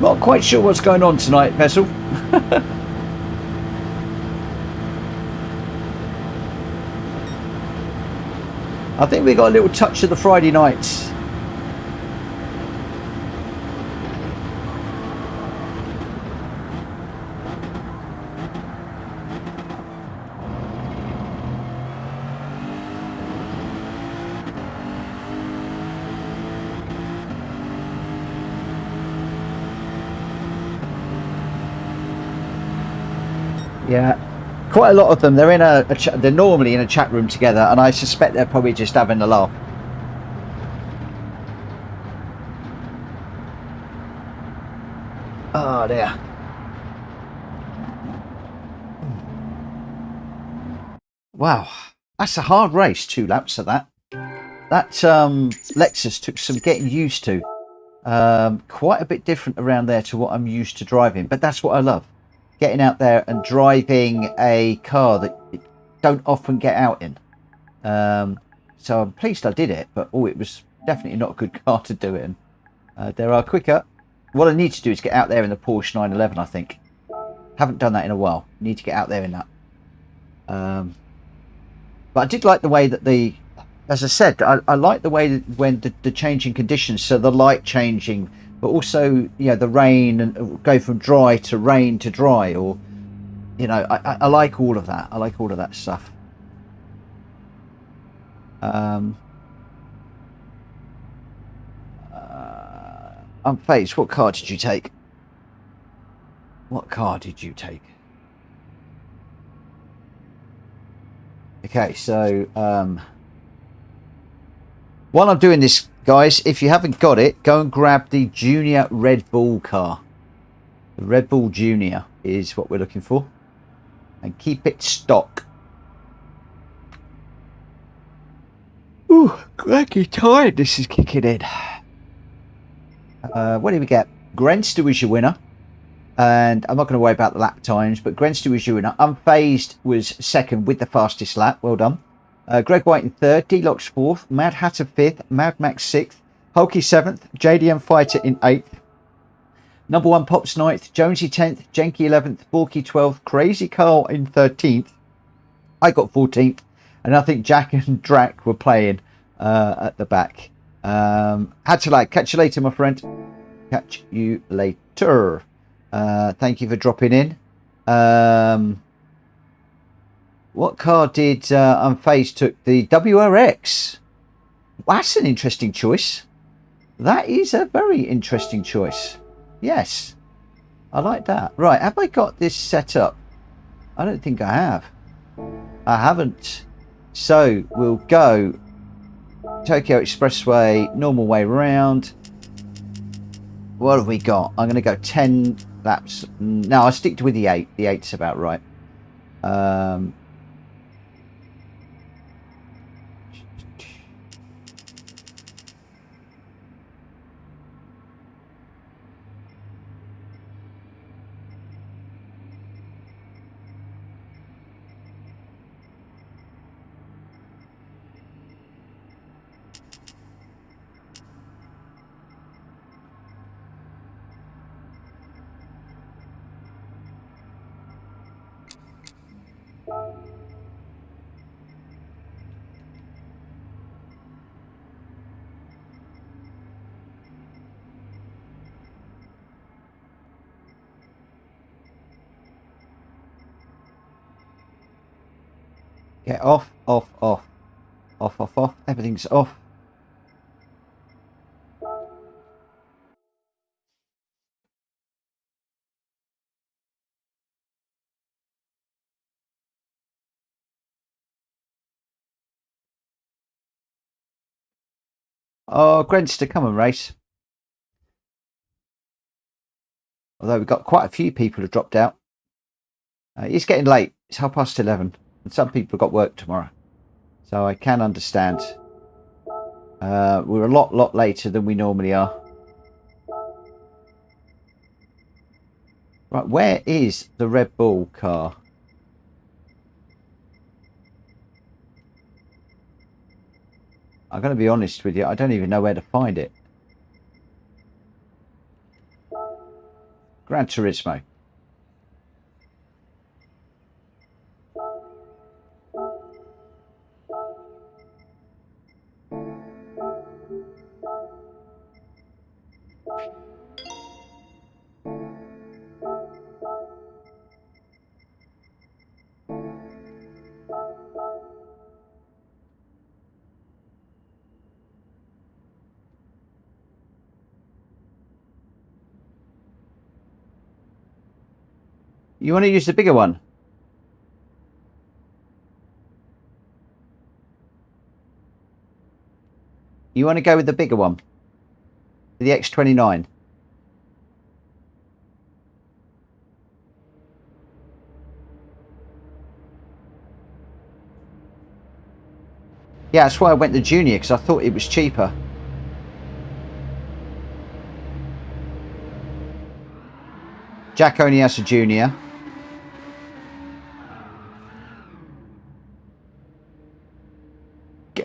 Not quite sure what's going on tonight, Vessel. I think we got a little touch of the Friday nights. Yeah, quite a lot of them. They're in they're normally in a chat room together, and I suspect they're probably just having a laugh. Oh dear. Wow, that's a hard race. 2 laps of that. That Lexus took some getting used to. Quite a bit different around there to what I'm used to driving, but that's what I love. Getting out there and driving a car that you don't often get out in. So I'm pleased I did it, but it was definitely not a good car to do it in. There are quicker. What I need to do is get out there in the Porsche 911, I think. Haven't done that in a while. Need to get out there in that. But I did like the way that as I said, I like the way that when the changing conditions, so the light changing, but also, you know, the rain and go from dry to rain to dry, or, you know, I like all of that. I like all of that stuff. Unfazed, what car did you take? What car did you take? Okay, so while I'm doing this, guys, if you haven't got it, go and grab the Junior Red Bull car. The Red Bull Junior is what we're looking for. And keep it stock. Ooh, cracky tired. This is kicking in. What did we get? Grenster was your winner. And I'm not going to worry about the lap times, but Grenster was your winner. Unfazed was second with the fastest lap. Well done. Greg White in third, D-Lox fourth, Mad Hatter fifth, Mad Max sixth, Hulky seventh, JDM Fighter in eighth, Number 1 Pops ninth, Jonesy 10th, Jenky 11th, Borky 12th, Crazy Carl in 13th. I got 14th, and I think Jack and Drac were playing at the back. Had to like, catch you later, my friend. Catch you later. Thank you for dropping in. What car did Unfazed took? The WRX. That's an interesting choice. That is a very interesting choice. Yes, I like that. Right, have I got this set up? I don't think I have. I haven't. So we'll go Tokyo Expressway, normal way round. What have we got? I'm going to go 10 laps. No, I'll stick with the 8. The 8's about right. Get off, off, off. Off, off, off. Everything's off. Oh, Grenster, come and race. Although we've got quite a few people who dropped out. It's getting late. It's 11:30. And some people have got work tomorrow. So I can understand. We're a lot later than we normally are. Right, where is the Red Bull car? I'm going to be honest with you. I don't even know where to find it. Gran Turismo. You want to use the bigger one? You want to go with the bigger one? The X29? Yeah, that's why I went the Junior, because I thought it was cheaper. Jack only has a Junior.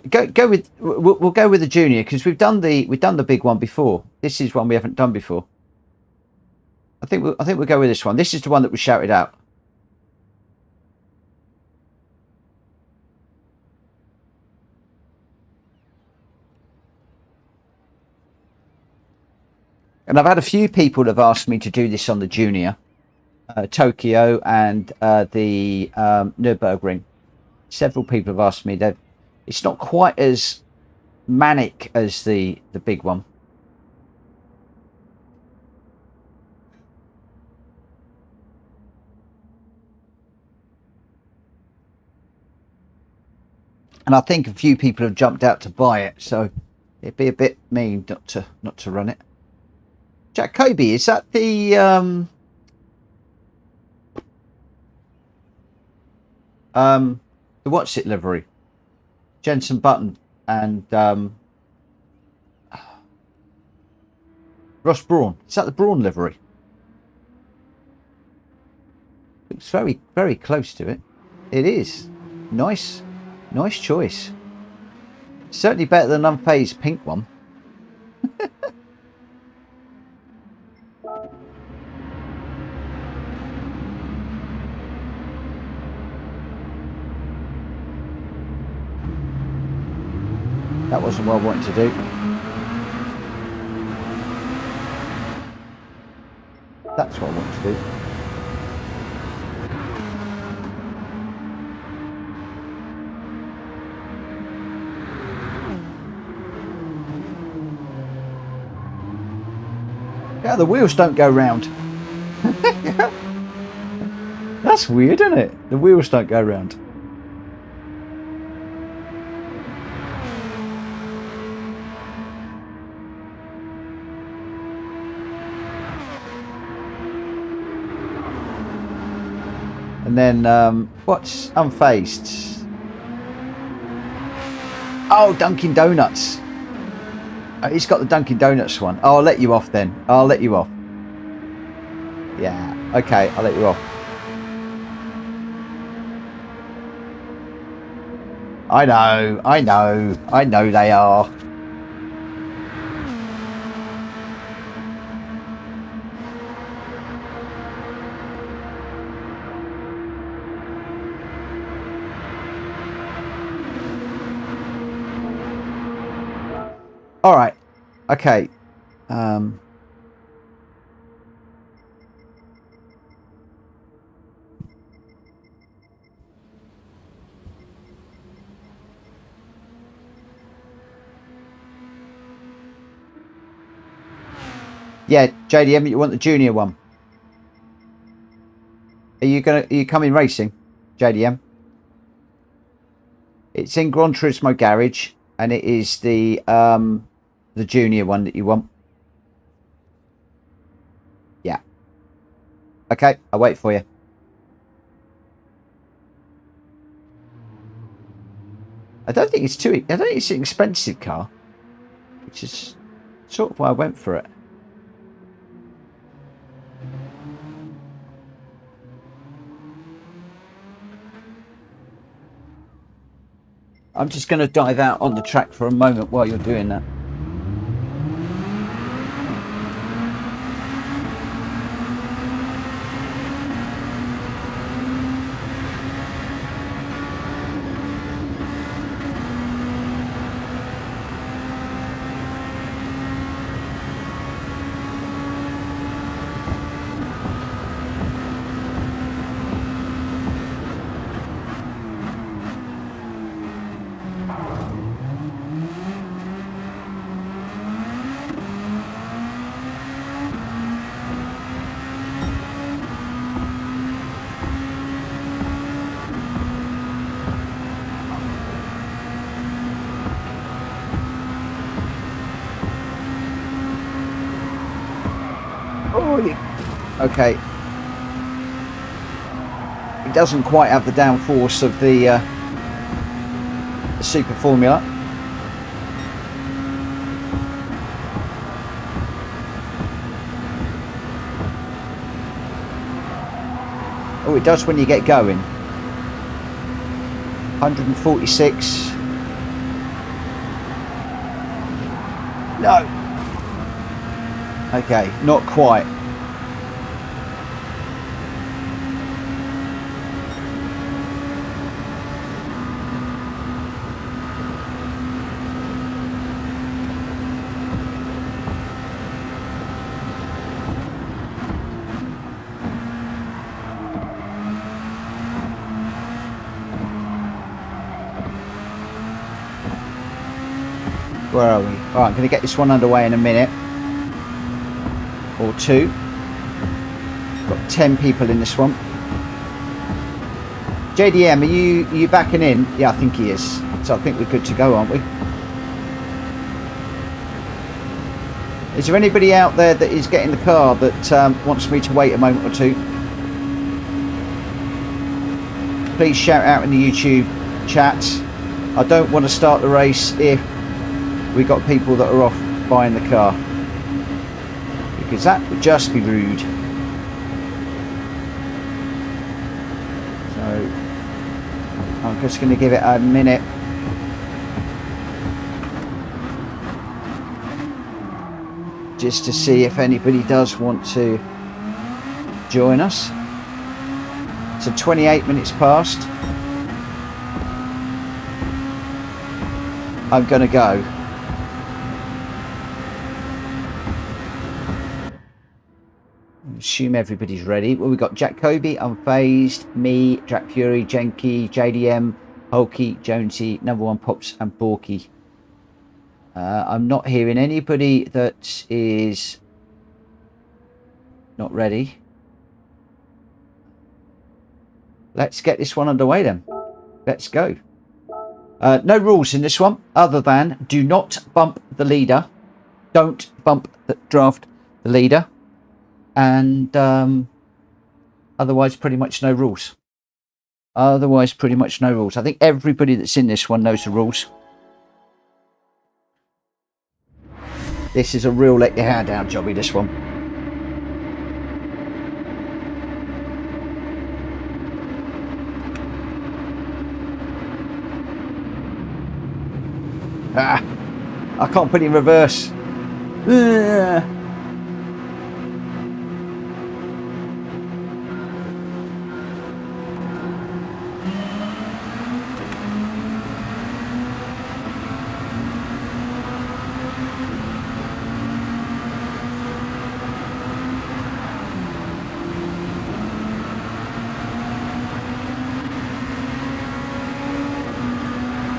Go with we'll go with the Junior because we've done the big one before. This is one we haven't done before. I think we'll go with this one. This is the one that was shouted out. And I've had a few people that have asked me to do this on the Junior, Tokyo and the Nürburgring. Several people have asked me that. It's not quite as manic as the big one. And I think a few people have jumped out to buy it, so it'd be a bit mean not to run it. Jacoby, is that the what's it livery? Jensen Button and Ross Brawn. Is that the Brawn livery? Looks very close to it. It is. Nice choice. Certainly better than Unfazed pink one. That wasn't what I wanted to do. That's what I want to do. Yeah, the wheels don't go round. That's weird, isn't it? The wheels don't go round. And then, what's Unfazed? Oh, Dunkin' Donuts. Oh, he's got the Dunkin' Donuts one. Oh, I'll let you off then. I'll let you off. Yeah, okay, I'll let you off. I know they are. All right. Okay. Yeah, JDM, you want the junior one? Are you coming racing, JDM? It's in Gran Turismo garage, and it is the junior one that you want. Yeah. Okay, I'll wait for you. I don't think it's I don't think it's an expensive car, which is sort of why I went for it. I'm just going to dive out on the track for a moment while you're doing that. Okay. It doesn't quite have the downforce of the Super Formula. Oh, it does when you get going. 146. No. Okay, not quite. Where are we? Alright, I'm going to get this one underway in a minute or two. Got 10 people in this one. JDM, are you backing in? Yeah, I think he is. So I think we're good to go, aren't we? Is there anybody out there that is getting the car that wants me to wait a moment or two? Please shout out in the YouTube chat. I don't want to start the race if we got people that are off buying the car, because that would just be rude. So I'm just going to give it a minute. Just to see if anybody does want to join us. So 28 minutes past. I'm going to go. Assume everybody's ready. Well, we've got Jack Kobe, Unfazed, me, Jack Fury, Jenky, JDM, Hulky, Jonesy, Number One Pops, and Borky. I'm not hearing anybody that is not ready. Let's get this one underway then. Let's go. No rules in this one other than do not bump the leader. Don't bump the draft the leader. And otherwise pretty much no rules. Otherwise pretty much no rules. I think everybody that's in this one knows the rules. This is a real let your hair down jobby, this one. I can't put it in reverse.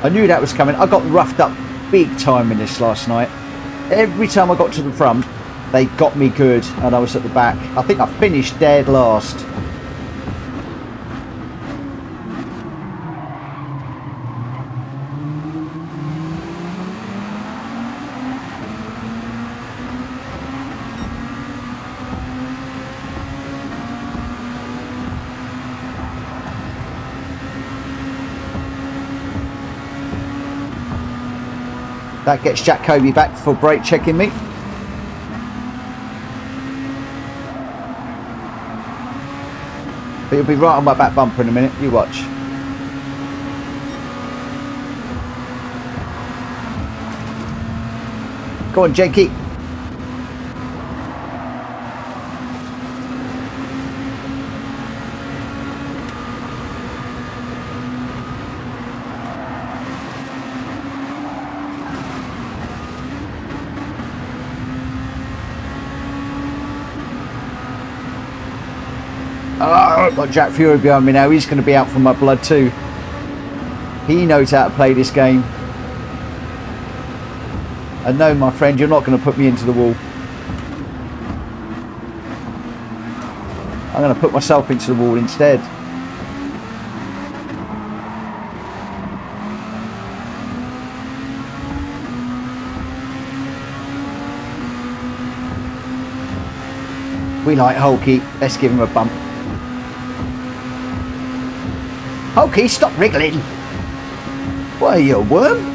I knew that was coming. I got roughed up big time in this last night. Every time I got to the front, they got me good, and I was at the back. I think I finished dead last. That gets Jack Kobe back for brake checking me. But he'll be right on my back bumper in a minute. You watch. Go on, Jenky. Oh, I've got Jack Fury behind me now. He's going to be out for my blood too. He knows how to play this game. And no, my friend, you're not going to put me into the wall. I'm going to put myself into the wall instead. We like Hulky. Let's give him a bump. Hulky, stop wriggling. What are you, a worm?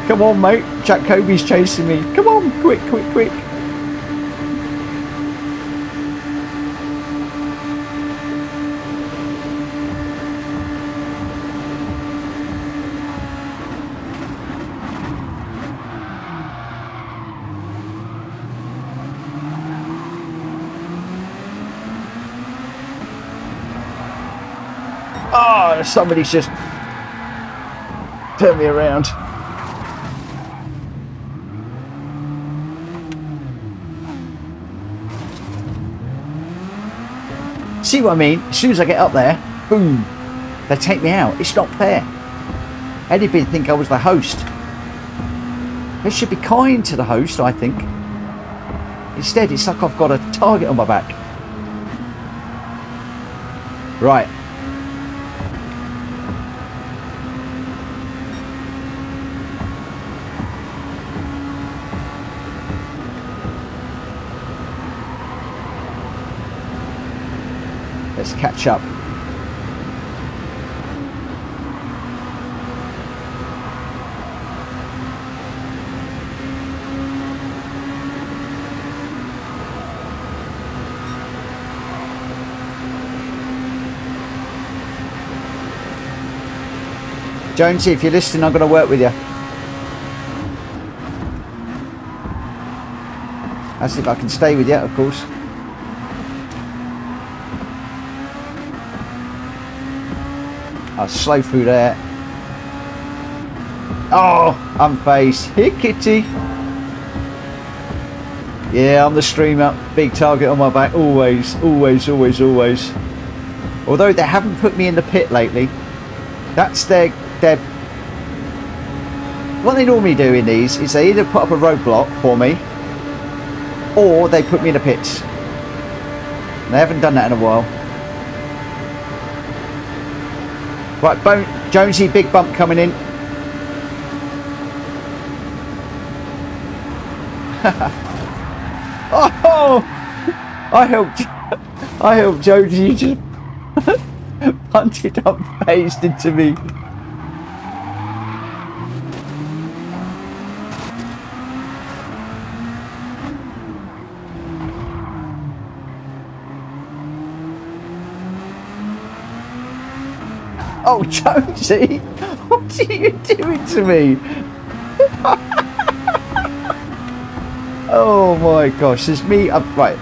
Come on, mate. Jack Kobe's chasing me. Come on, quick, quick, quick. Oh, somebody's just turned me around. See what I mean? As soon as I get up there, boom, they take me out. It's not fair. Anybody think I was the host? They should be kind to the host, I think. Instead, it's like I've got a target on my back. Right. Let's catch up. Jonesy, if you're listening, I'm going to work with you. That's if I can stay with you, of course. I'll slow through there. Oh, I'm phased. Here, kitty. Yeah, I'm the streamer. Big target on my back. Always, always, always, always. Although they haven't put me in the pit lately. That's their... What they normally do in these is they either put up a roadblock for me, or they put me in the pits. They haven't done that in a while. Right, Jonesy, big bump coming in. Oh, I helped Jonesy just punted up phased into me. Oh, Jonesy, what are you doing to me? Oh my gosh, there's me up. Right,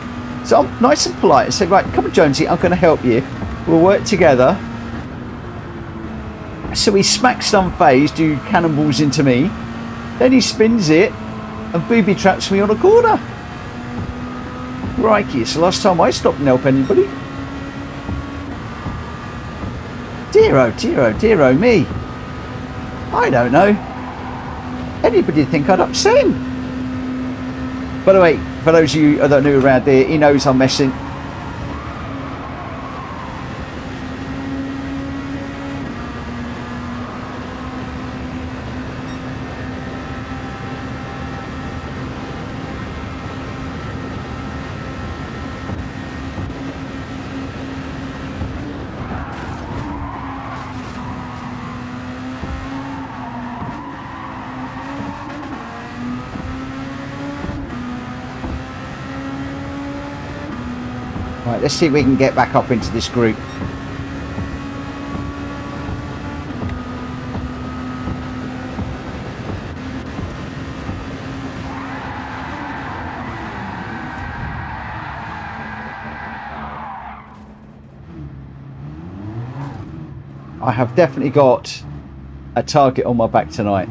so I'm nice and polite. I said, right, come on, Jonesy, I'm going to help you. We'll work together. So he smacks unfazed, do cannonballs into me. Then he spins it and booby traps me on a corner. Crikey, it's the last time I stopped and help anybody. Dear oh me. I don't know. Anybody think I'd upset him? By the way, for those of you that are new around here, he knows I'm messing. Right, let's see if we can get back up into this group. I have definitely got a target on my back tonight.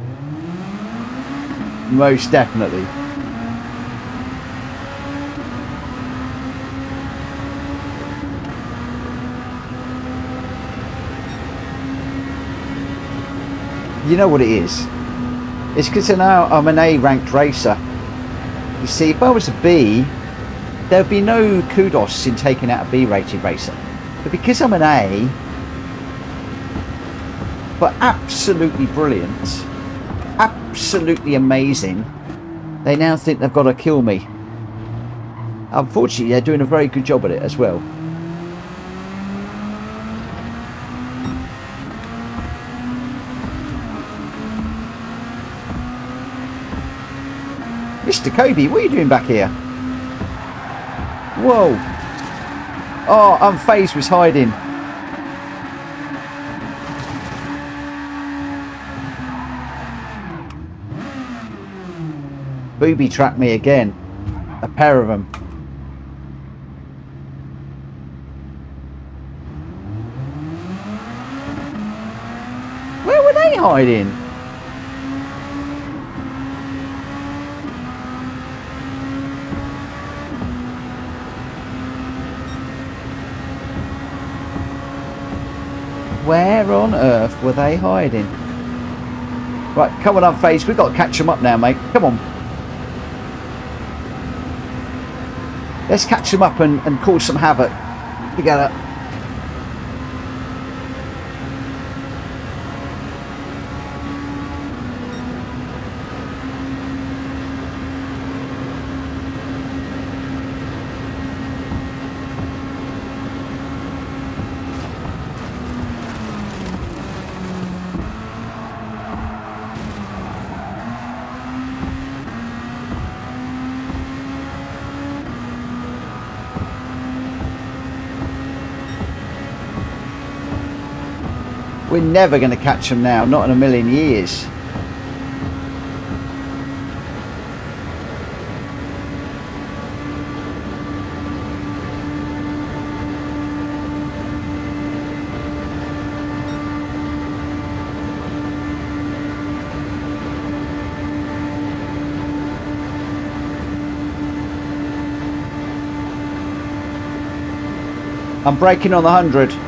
Most definitely. You know what it is? It's because now I'm an A ranked racer. You see, if I was a B, there'd be no kudos in taking out a B rated racer. But because I'm an A, but absolutely brilliant, absolutely amazing, they now think they've got to kill me. Unfortunately, they're doing a very good job at it as well. Mr. Kobe, what are you doing back here? Whoa. Oh, Unfazed was hiding. Booby trapped me again. A pair of them. Where were they hiding? Where on earth were they hiding? Right, come on Unfazed. We've got to catch them up now, mate. Come on. Let's catch them up and cause some havoc together. We're never going to catch them now, not in a million years. I'm braking on the 100.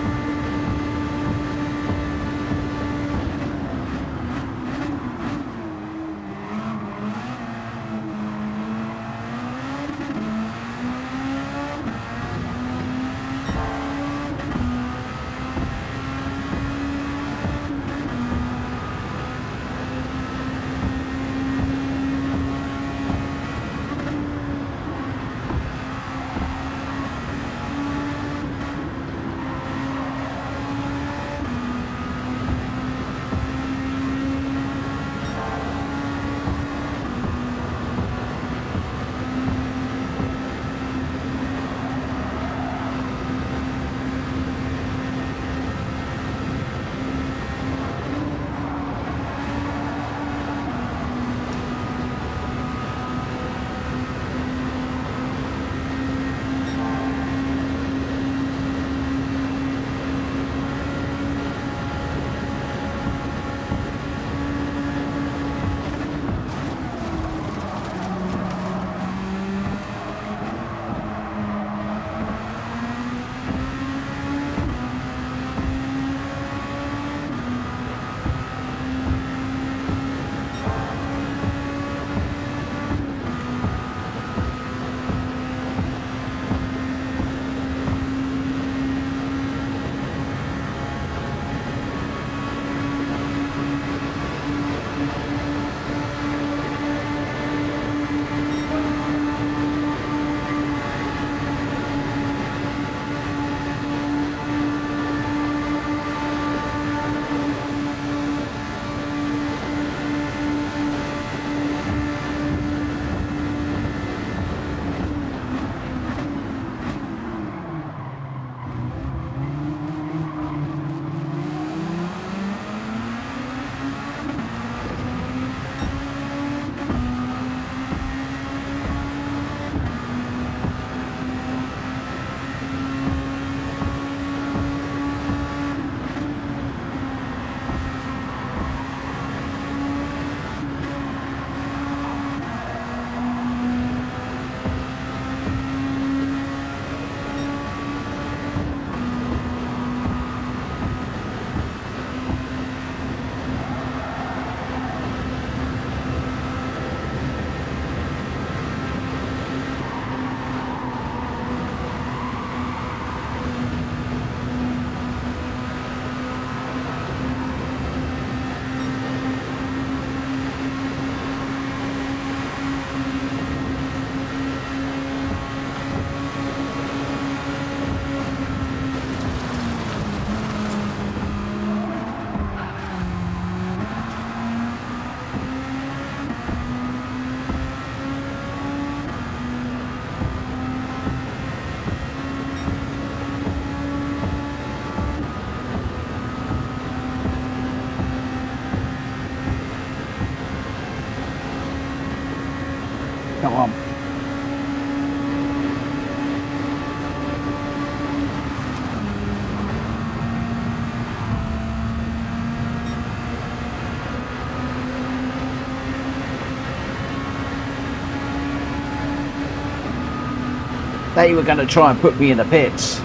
They were going to try and put me in the pits,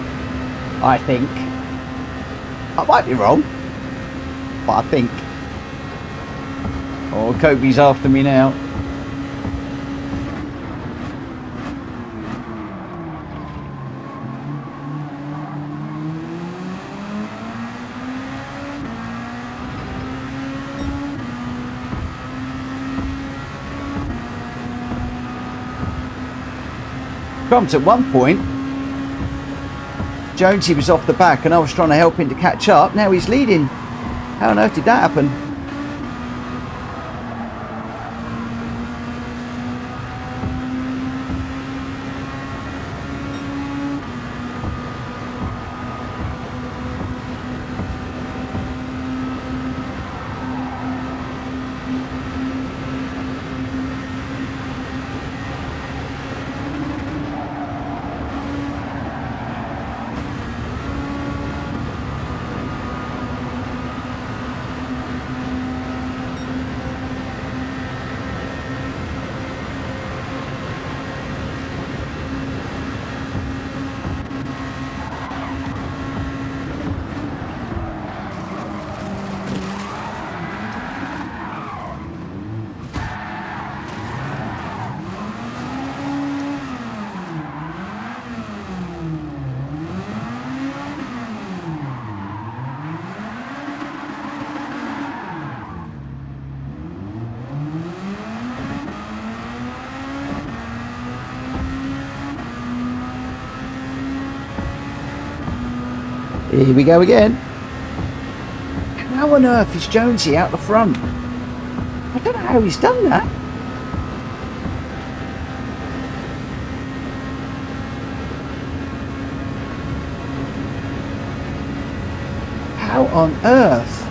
I think. I might be wrong, but I think. Oh, Kobe's after me now. At one point, Jonesy was off the back and I was trying to help him to catch up. Now he's leading. How on earth did that happen? Here we go again. How on earth is Jonesy out the front? I don't know how he's done that. How on earth?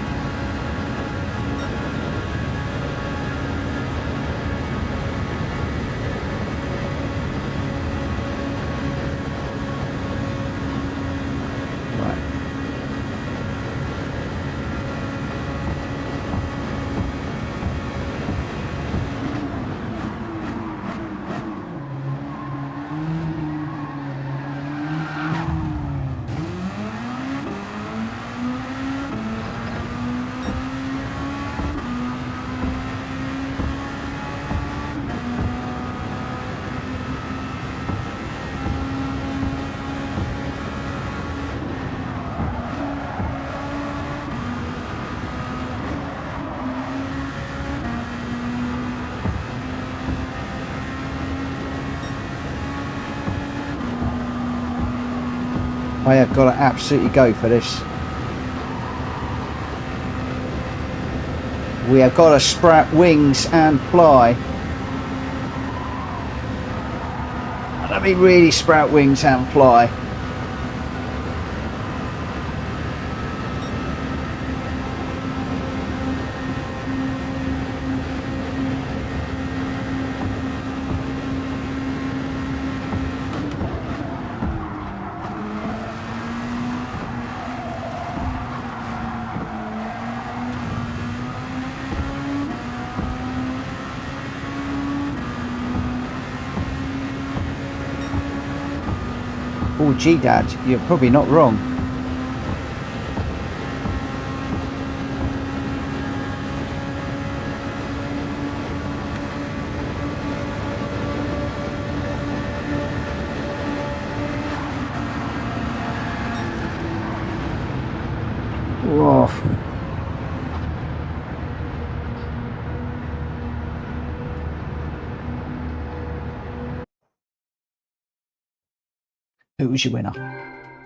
I have got to absolutely go for this. We have got to sprout wings and fly. Let me really sprout wings and fly. Oh, gee, Dad, you're probably not wrong. Whoa. Who was your winner?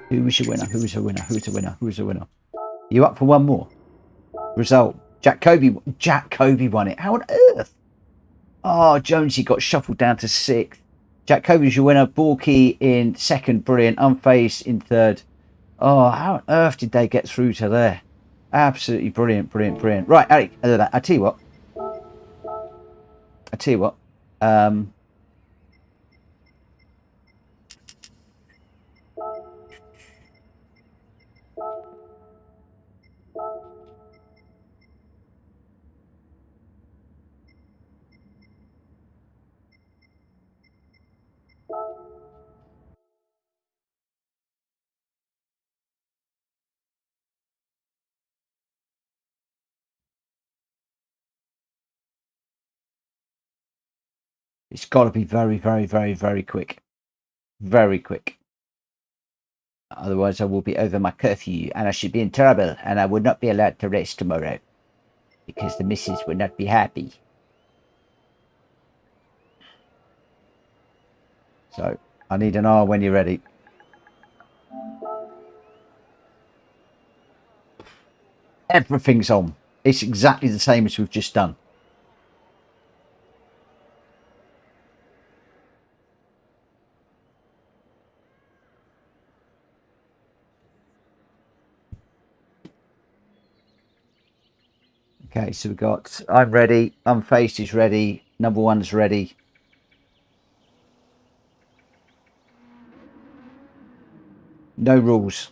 Who was your winner? Who was the winner? Who was the winner? Who was the winner? You up for one more? Result. Jack Kobe won it. How on earth? Oh, Jonesy got shuffled down to 6th. Jack Kobe was your winner. Borky in 2nd. Brilliant. Unfazed in 3rd. Oh, how on earth did they get through to there? Absolutely brilliant, brilliant, brilliant. Right, Eric, I tell you what. It's got to be very, very, very, very quick. Very quick. Otherwise, I will be over my curfew and I should be in trouble and I would not be allowed to race tomorrow because the missus would not be happy. So, I need an R when you're ready. Everything's on. It's exactly the same as we've just done. Okay, so we've got I'm ready, Unfazed is ready, number one's ready. No rules.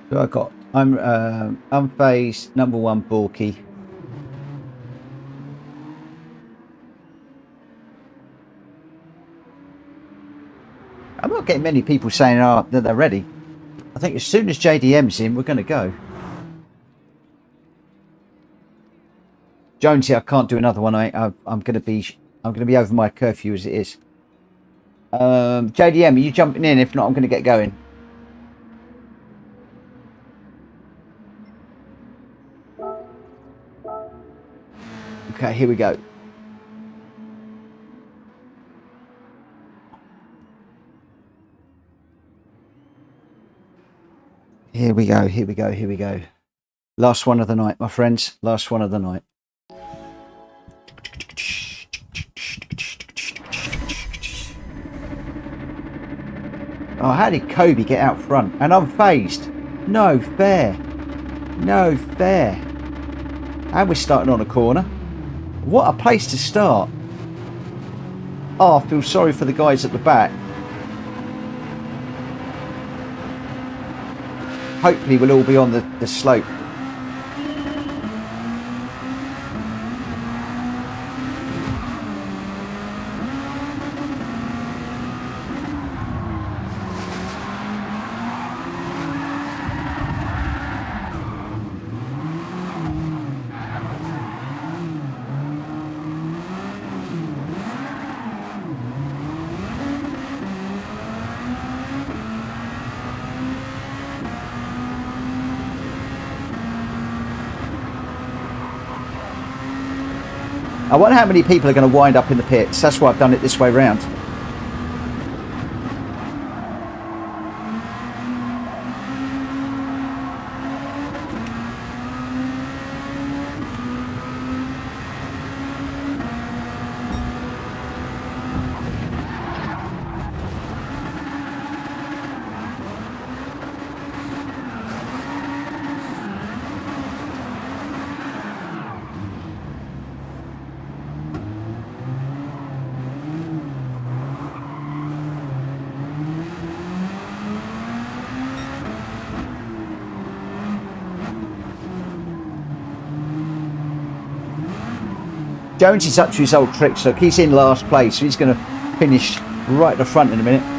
So I got I'm Unfazed, number one Borky. I'm not getting many people saying that they're ready. I think as soon as JDM's in, we're going to go. Jonesy, I can't do another one. I'm going to be over my curfew as it is. JDM, are you jumping in? If not, I'm going to get going. Okay, here we go. Here we go, here we go, here we go. Last one of the night, my friends. Last one of the night. Oh, how did Kobe get out front? And Unfazed. No fair. No fair. And we're starting on a corner. What a place to start. Oh, I feel sorry for the guys at the back. Hopefully we'll all be on the slope. I wonder how many people are going to wind up in the pits. That's why I've done it this way round. Jones is up to his old tricks. Look, he's in last place, so he's going to finish right at the front in a minute.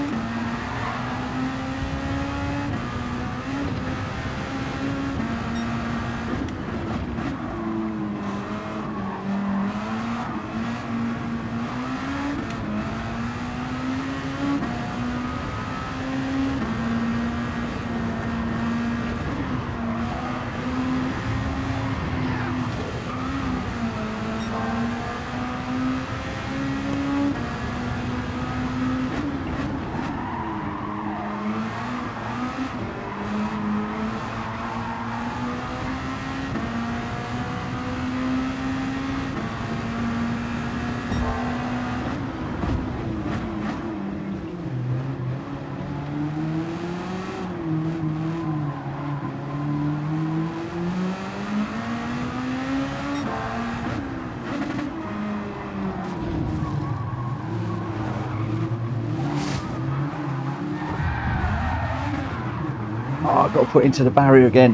Oh, I've got to put into the barrier again.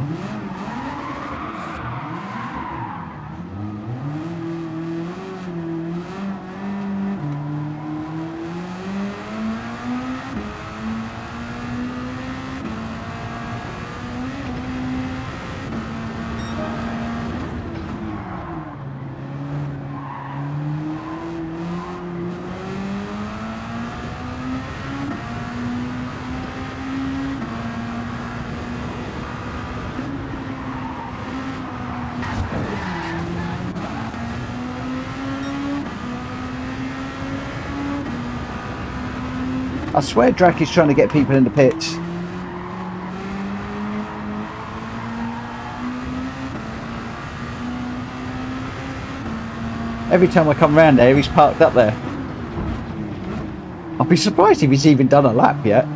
I swear Drac is trying to get people in the pits. Every time I come round there, he's parked up there. I'll be surprised if he's even done a lap yet.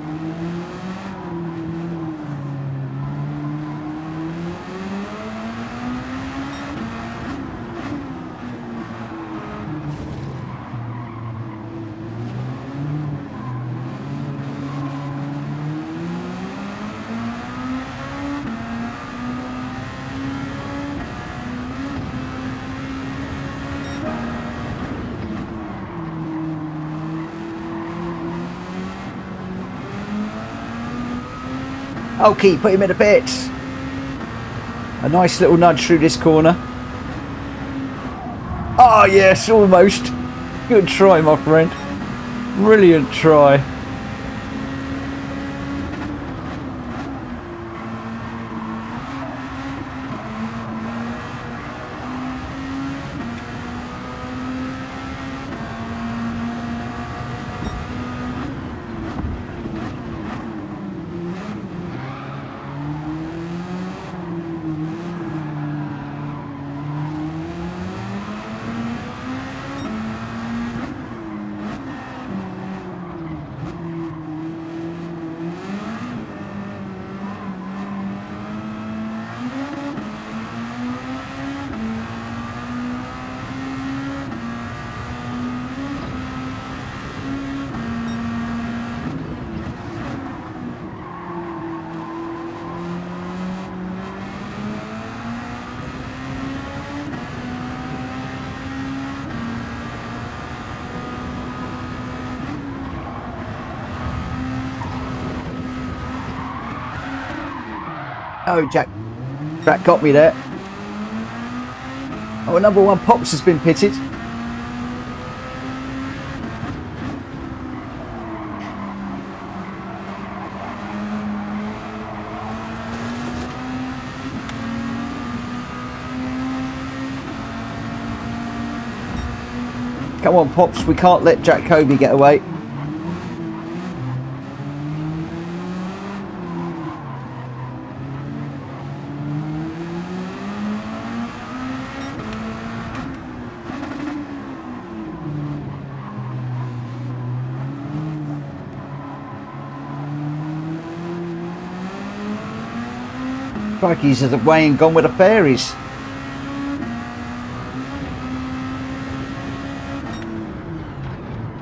Okay, put him in the pits. A nice little nudge through this corner. Oh yes, almost. Good try, my friend. Brilliant try. Oh, Jack got me there. Oh, number one Pops has been pitted. Come on, Pops, we can't let Jack Kobe get away. Crikey's is away and gone with the fairies.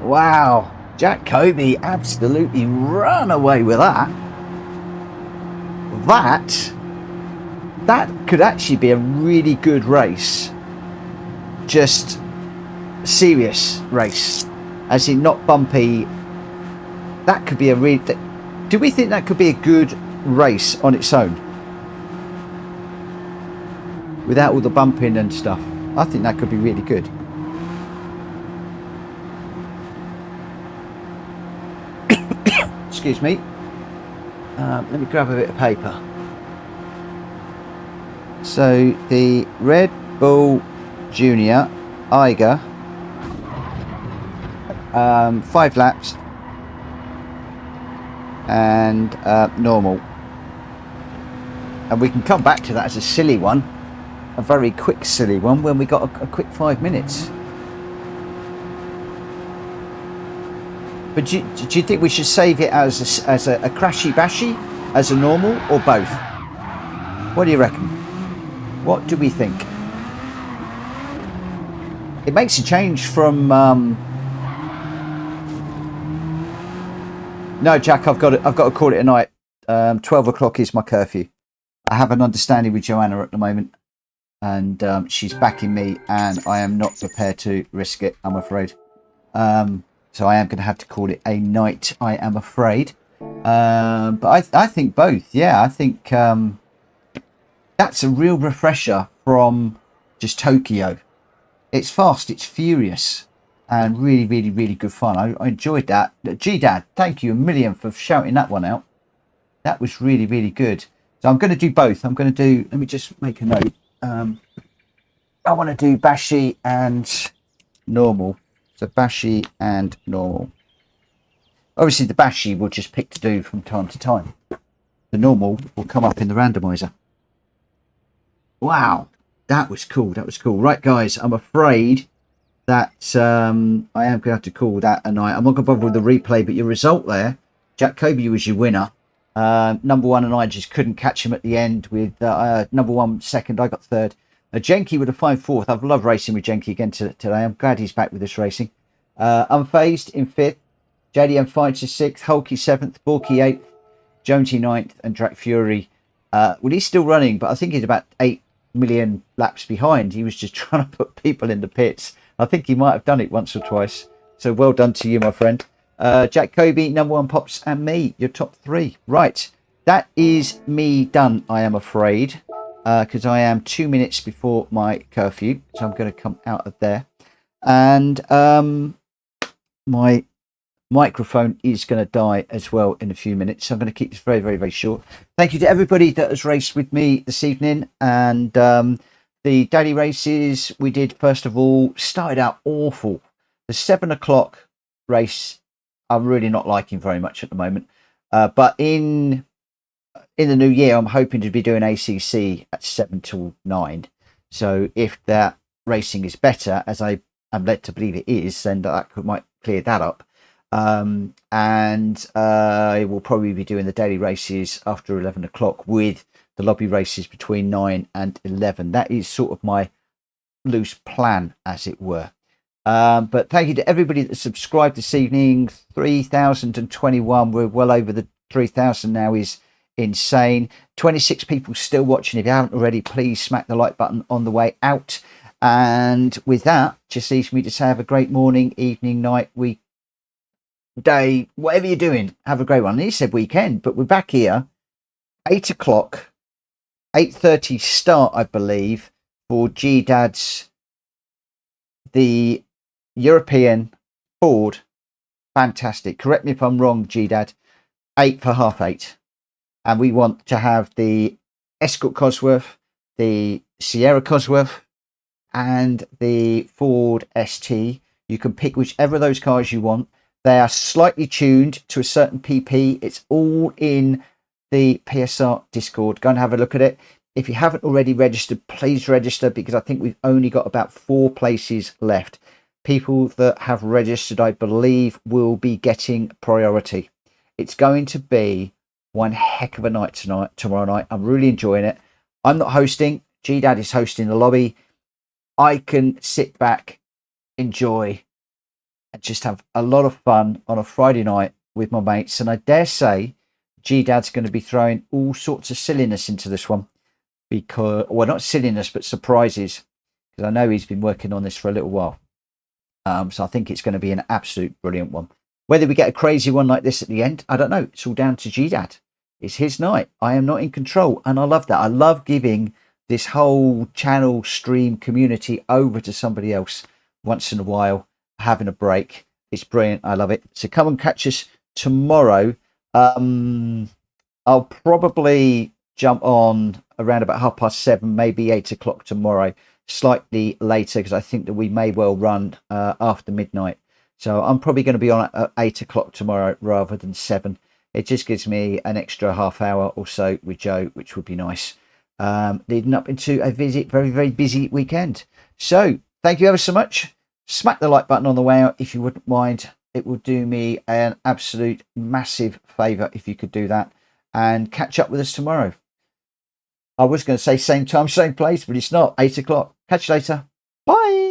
Wow, Jack Kobe absolutely run away with that. That could actually be a really good race. Just serious race, as in not bumpy. That could be a really. Do we think that could be a good race on its own? Without all the bumping and stuff. I think that could be really good. Excuse me. Let me grab a bit of paper. So the Red Bull Junior Eiger, 5 laps and normal. And we can come back to that as a silly one. A very quick silly one when we got a quick 5 minutes. But do you think we should save it as a crashy bashy, as a normal, or both? What do you reckon? What do we think? It makes a change from. No, Jack, I've got to call it a night. 12 o'clock is my curfew. I have an understanding with Joanna at the moment. And she's backing me, and I am not prepared to risk it, I'm afraid. So I am going to have to call it a night, I am afraid. But I think both. Yeah, I think that's a real refresher from just Tokyo. It's fast, it's furious, and really, really, really good fun. I enjoyed that. Gee, Dad, thank you a million for shouting that one out. That was really, really good. So I'm going to do both. I'm going to do, let me just make a note. I want to do bashy and normal. So bashy and normal. Obviously, the bashy we'll just pick to do from time to time. The normal will come up in the randomiser. Wow, that was cool. That was cool. Right, guys, I'm afraid that I am going to have to call that a night. I'm not going to bother with the replay, but your result there, Jack Kobe was your winner. Number one, and I just couldn't catch him at the end with number one second. I got third. Jenky with a 5-4. I've loved racing with Jenky again today. I'm glad he's back with us racing. Unfazed in 5th. JDM Fighter 6th. Hulky 7th. Borky 8th. Jonesy 9th. And Drac Fury. Well, he's still running, but I think he's about 8 million laps behind. He was just trying to put people in the pits. I think he might have done it once or twice. So well done to you, my friend. Jack Kobe, number one Pops, and me, your top 3. Right, that is me done, I am afraid, because I am 2 minutes before my curfew. So I'm going to come out of there. And my microphone is going to die as well in a few minutes. So I'm going to keep this very, very, very short. Thank you to everybody that has raced with me this evening. And the daily races we did, first of all, started out awful. The 7 o'clock race, I'm really not liking very much at the moment. But in the new year, I'm hoping to be doing ACC at 7 till 9. So if that racing is better, as I am led to believe it is, then that might clear that up. And I will probably be doing the daily races after 11 o'clock with the lobby races between 9 and 11. That is sort of my loose plan, as it were. But thank you to everybody that subscribed this evening. 3,021. We're well over the 3,000 now. Is insane. 26 people still watching. If you haven't already, please smack the like button on the way out. And with that, just leaves me to say have a great morning, evening, night, week, day, whatever you're doing. Have a great one. He said weekend, but we're back here 8 o'clock, 8:30 start, I believe, for G-Dad's the European Ford. Fantastic. Correct me if I'm wrong, G-Dad. 8 for 8:30. And we want to have the Escort Cosworth, the Sierra Cosworth, and the Ford ST. You can pick whichever of those cars you want. They are slightly tuned to a certain PP. It's all in the PSR Discord. Go and have a look at it. If you haven't already registered, please register, because I think we've only got about 4 places left. People that have registered, I believe, will be getting priority. It's going to be one heck of a night tomorrow night. I'm really enjoying it. I'm not hosting. G-Dad is hosting the lobby. I can sit back, enjoy, and just have a lot of fun on a Friday night with my mates. And I dare say G-Dad's going to be throwing all sorts of silliness into this one. Because, well, not silliness, but surprises. Because I know he's been working on this for a little while. So I think it's going to be an absolute brilliant one. Whether we get a crazy one like this at the end, I don't know. It's all down to G-Dad. It's his night. I am not in control. And I love that. I love giving this whole channel stream community over to somebody else once in a while, having a break. It's brilliant. I love it. So come and catch us tomorrow. I'll probably jump on around about 7:30, maybe 8 o'clock tomorrow. Slightly later, because I think that we may well run after midnight. So I'm probably going to be on at 8 o'clock tomorrow rather than 7. It just gives me an extra half hour or so with Joe, which would be nice. Leading up into a very, very busy weekend. So thank you ever so much. Smack the like button on the way out if you wouldn't mind. It will do me an absolute massive favour if you could do that. And catch up with us tomorrow. I was going to say same time, same place, but it's not. 8 o'clock. Catch you later. Bye.